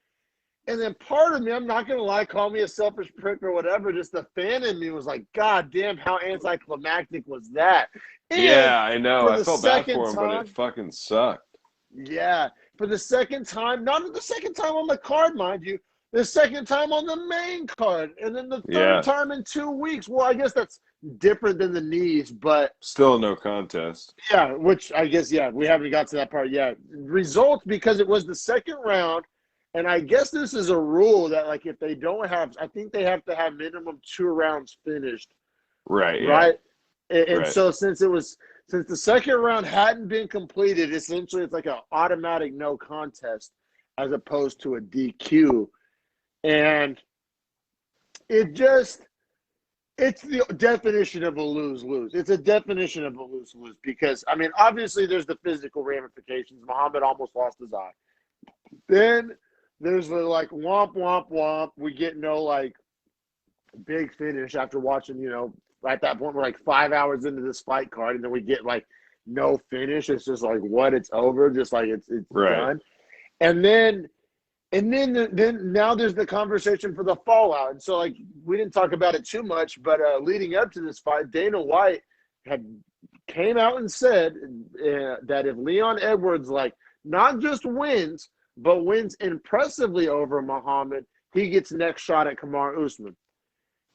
And then part of me, I'm not going to lie, call me a selfish prick or whatever, just the fan in me was like, God damn, how anticlimactic was that? And Yeah, I know. for I the felt bad second for him, but it time, fucking sucked. yeah, for the second time, not the second time on the card, mind you, the second time on the main card, and then the third Yeah. time in 2 weeks. Well, I guess that's different than the knees, but Still no contest. yeah, which I guess, yeah, we haven't got to that part yet. Results, because it was the second round, and I guess this is a rule that, like, if they don't have, I think they have to have minimum 2 rounds finished, Right, yeah. right? And Right. so since the second round hadn't been completed, essentially it's like an automatic no contest as opposed to a DQ. And it just, it's the definition of a lose-lose. It's a definition of a lose-lose because, I mean, obviously there's the physical ramifications. Muhammad almost lost his eye. Then there's the, like, womp, womp, womp. We get no, like, big finish after watching, at that point we're like 5 hours into this fight card, and then we get, like, no finish. It's just like, what? It's over. Just like it's Right. done. And then now there's the conversation for the fallout. And so, like, we didn't talk about it too much, but leading up to this fight, Dana White came out and said that if Leon Edwards, like, not just wins, but wins impressively over Muhammad, he gets next shot at Kamaru Usman.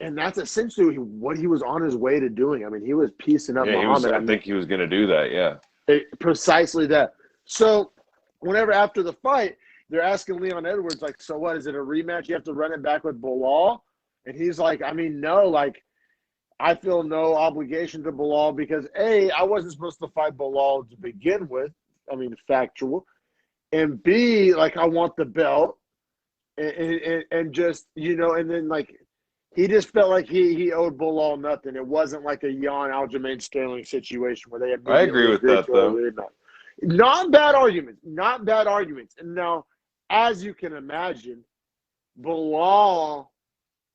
And that's essentially what he was on his way to doing. I mean, he was piecing up Muhammad. I think he was going to do that, yeah. Precisely that. So whenever after the fight, they're asking Leon Edwards, like, so what, is it a rematch? You have to run it back with Bilal? And he's like, I mean, no, like, I feel no obligation to Bilal because, A, I wasn't supposed to fight Bilal to begin with. I mean, factual. And B, like, I want the belt. And just, and then, like, he just felt like he owed Bilal nothing. It wasn't like a Jan Aljamain Sterling situation where they immediately I agree with that, though. Not bad arguments. Not bad arguments. And now, as you can imagine, Bilal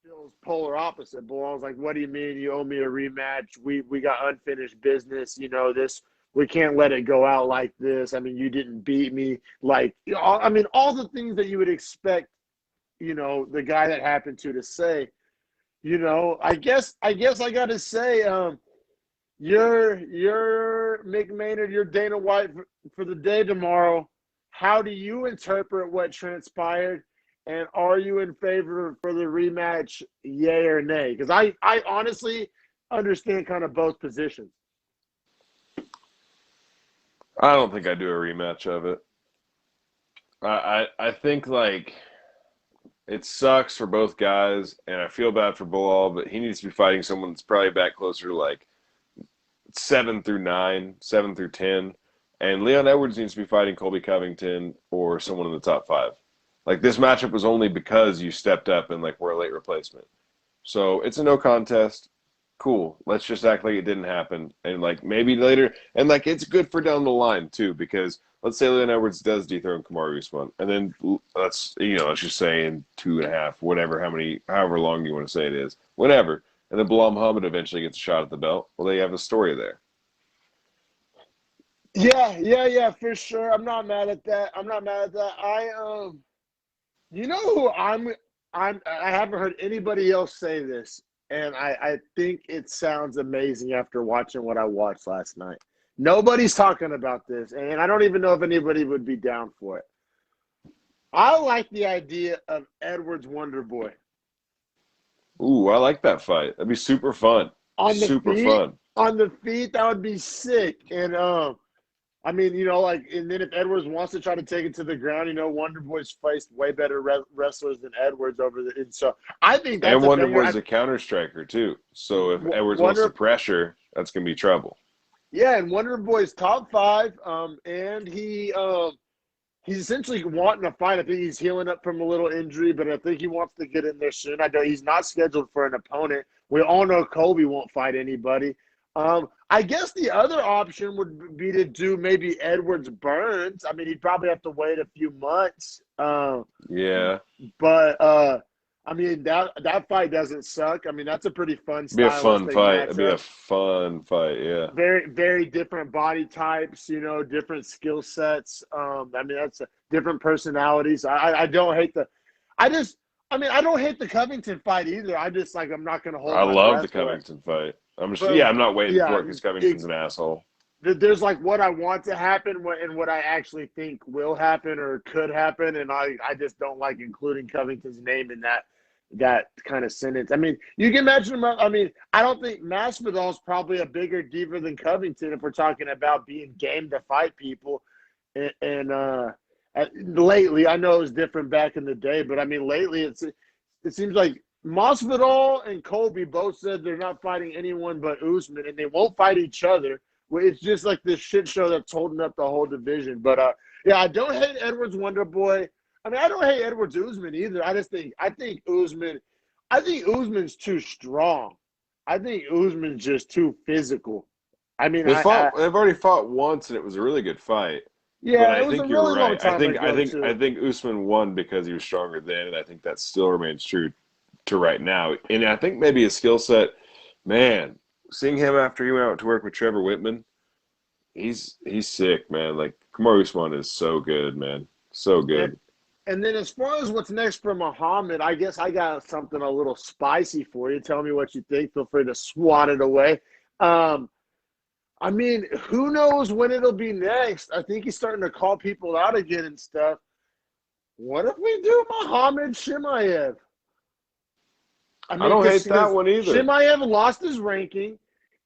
feels polar opposite. Bilal's like, what do you mean you owe me a rematch? We got unfinished business. This, we can't let it go out like this. I mean, you didn't beat me. Like, I mean, all the things that you would expect, the guy that happened to say. I guess I got to say, you're Mick Maynard, you're Dana White for the day tomorrow. How do you interpret what transpired? And are you in favor for the rematch, yay or nay? Because I honestly understand kind of both positions. I don't think I'd do a rematch of it. I think, like, it sucks for both guys, and I feel bad for Bilal, but he needs to be fighting someone that's probably back closer to, like, 7 through 9, 7 through 10. And Leon Edwards needs to be fighting Colby Covington or someone in the top 5. Like, this matchup was only because you stepped up and, like, were a late replacement. So it's a no contest. Cool. Let's just act like it didn't happen. And, like, maybe later. And, like, it's good for down the line, too, because let's say Leon Edwards does dethrone Kamaru Usman. And then let's just say in 2.5, whatever, however long you want to say it is. Whatever. And then Bilal Muhammad eventually gets a shot at the belt. Well, they have a story there. Yeah, for sure. I'm not mad at that. Who I haven't heard anybody else say this, and I think it sounds amazing after watching what I watched last night. Nobody's talking about this, and I don't even know if anybody would be down for it. I like the idea of Edwards Wonder Boy. Ooh, I like that fight. That'd be super fun. Super fun. On the feet, that would be sick. And I mean, and then if Edwards wants to try to take it to the ground, Wonder Boy's faced way better wrestlers than Edwards and so I think that's. And Wonder Boy's a counter striker too. So if Edwards wants to pressure, that's gonna be trouble. Yeah, and Wonder Boy's top 5, and he's essentially wanting to fight. I think he's healing up from a little injury, but I think he wants to get in there soon. I know he's not scheduled for an opponent. We all know Colby won't fight anybody. I guess the other option would be to do maybe Edwards Burns. I mean, he'd probably have to wait a few months. Yeah. But I mean, that fight doesn't suck. I mean, that's a pretty fun It'd be a fun fight. It'd be a fun fight, yeah. Very, very different body types, different skill sets. I mean, that's different personalities. I don't hate I don't hate the Covington fight either. I just I'm not going to hold I my love breath the for it. Covington fight. I'm But not waiting yeah, for it because Covington's an asshole. there's what I want to happen and what I actually think will happen or could happen, and I just don't like including Covington's name in that kind of sentence. I mean, you can imagine him. I mean, I don't think Masvidal's probably a bigger diva than Covington if we're talking about being game to fight people. And lately, I know it was different back in the day, but I mean, lately it seems like Masvidal and Colby both said they're not fighting anyone but Usman, and they won't fight each other. It's just like this shit show that's holding up the whole division. But yeah, I don't hate Edwards Wonder Boy. I mean, I don't hate Edwards Usman either. I think Usman's too strong. I think Usman's just too physical. I mean, they've already fought once, and it was a really good fight. Yeah, but I it was think a you're really right. long time ago, I think Usman won because he was stronger then, and I think that still remains true to right now. And I think maybe his skill set, man, seeing him after he went out to work with Trevor Whitman, he's sick, man. Like Kamaru Usman is so good, man, so good. And then as far as what's next for Muhammad, I guess I got something a little spicy for you. Tell me what you think. Feel free to swat it away. I mean, who knows when it'll be next? I think he's starting to call people out again and stuff. What if we do Muhammad Chimaev? I don't hate that one either. Chimaev lost his ranking,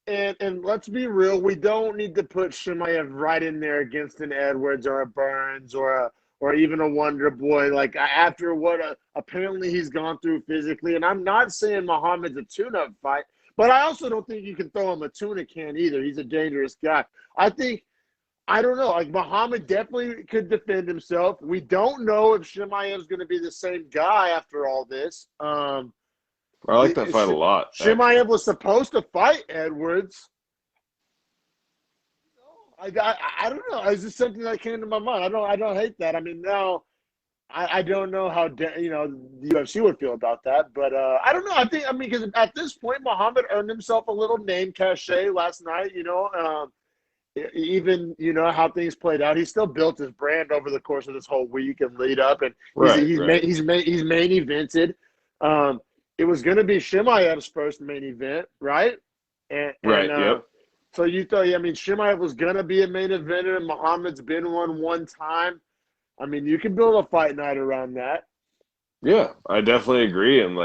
and let's be real, we don't need to put Chimaev right in there against an Edwards or a Burns or even a Wonder Boy. Like after what apparently he's gone through physically, and I'm not saying Muhammad's a tune-up fight. But I also don't think you can throw him a tuna can either. He's a dangerous guy. I don't know. Like Muhammad definitely could defend himself. We don't know if Chimaev's going to be the same guy after all this. I like that fight a lot. Chimaev was supposed to fight Edwards. I don't know. It's just something that came to my mind. I don't hate that. I mean, now I don't know how the UFC would feel about that, but I don't know. I mean, because at this point, Muhammad earned himself a little name cachet last night. Even how things played out, he still built his brand over the course of this whole week and lead up, and he's main evented. It was going to be Chimaev's first main event, right? Yep. So you thought, I mean, Chimaev was going to be a main eventer, and Muhammad's been one time. I mean, you can build a fight night around that. Yeah, I definitely agree. And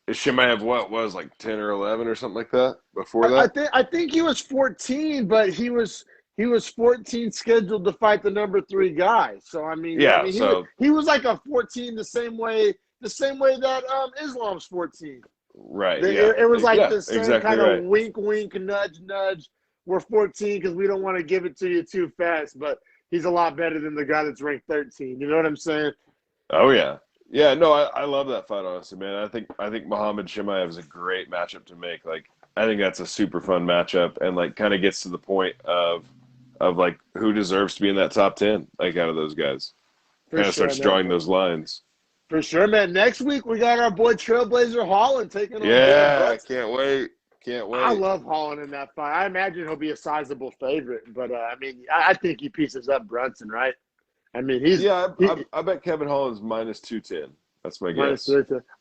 Chimaev was 10 or 11 or something like that before that? I think he was 14, but he was 14 scheduled to fight the number 3 guy. So I mean, he was like a 14 the same way that Islam's 14. Right. It was like the same exactly kind of wink, nudge. We're 14 because we don't want to give it to you too fast, but he's a lot better than the guy that's ranked 13. You know what I'm saying? Oh yeah. Yeah, no, I love that fight, honestly, man. I think Muhammad Chimaev is a great matchup to make. I think that's a super fun matchup, and kind of gets to the point of who deserves to be in that top 10, out of those guys. Kind of starts drawing those lines. For sure, man. Next week we got our boy Trailblazer Holland taking on. Yeah, I can't wait. I love Holland in that fight. I imagine he'll be a sizable favorite, but I mean, I think he pieces up Brunson, right? I mean, I bet Kevin Holland's minus 210. That's my guess.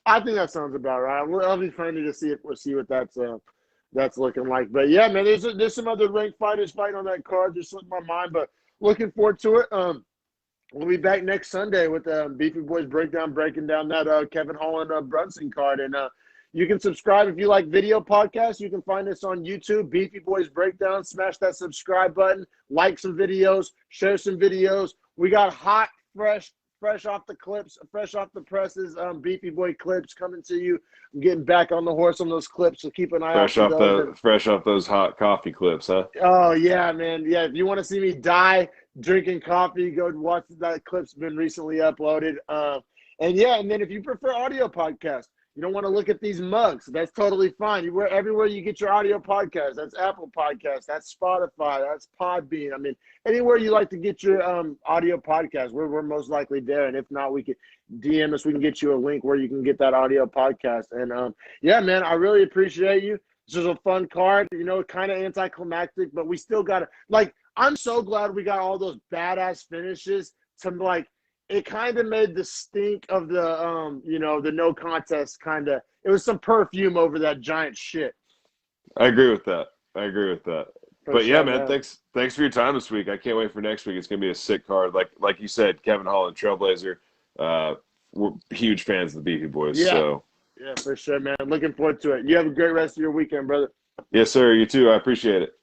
I think that sounds about right. I'll be funny to see what that's looking like. But yeah, man, there's some other ranked fighters fighting on that card. Just slipped my mind, but looking forward to it. We'll be back next Sunday with Beefy Boys breaking down that Kevin Holland Brunson card. And you can subscribe if you like video podcasts. You can find us on YouTube, Beefy Boys Breakdown. Smash that subscribe button, like some videos, share some videos. We got hot, fresh off the clips, fresh off the presses, Beefy Boy clips coming to you. I'm getting back on the horse on those clips, so keep an eye out for those. Fresh off those hot coffee clips, huh? Oh, yeah, man. Yeah, if you want to see me die drinking coffee, go watch that clip's been recently uploaded. And then if you prefer audio podcasts, you don't want to look at these mugs, that's totally fine. Everywhere you get your audio podcast, that's Apple Podcasts, that's Spotify, that's Podbean. I mean, anywhere you like to get your audio podcast, we're most likely there. And if not, we can DM us. We can get you a link where you can get that audio podcast. And yeah, man, I really appreciate you. This was a fun card, kind of anticlimactic, but we still got to I'm so glad we got all those badass finishes to it kind of made the stink of the the no contest kind of. It was some perfume over that giant shit. I agree with that. But sure, yeah, man, thanks for your time this week. I can't wait for next week. It's gonna be a sick card. Like you said, Kevin Holland, Trailblazer. We're huge fans of the Beefy Boys. Yeah. So yeah, for sure, man. Looking forward to it. You have a great rest of your weekend, brother. Yes, sir. You too. I appreciate it.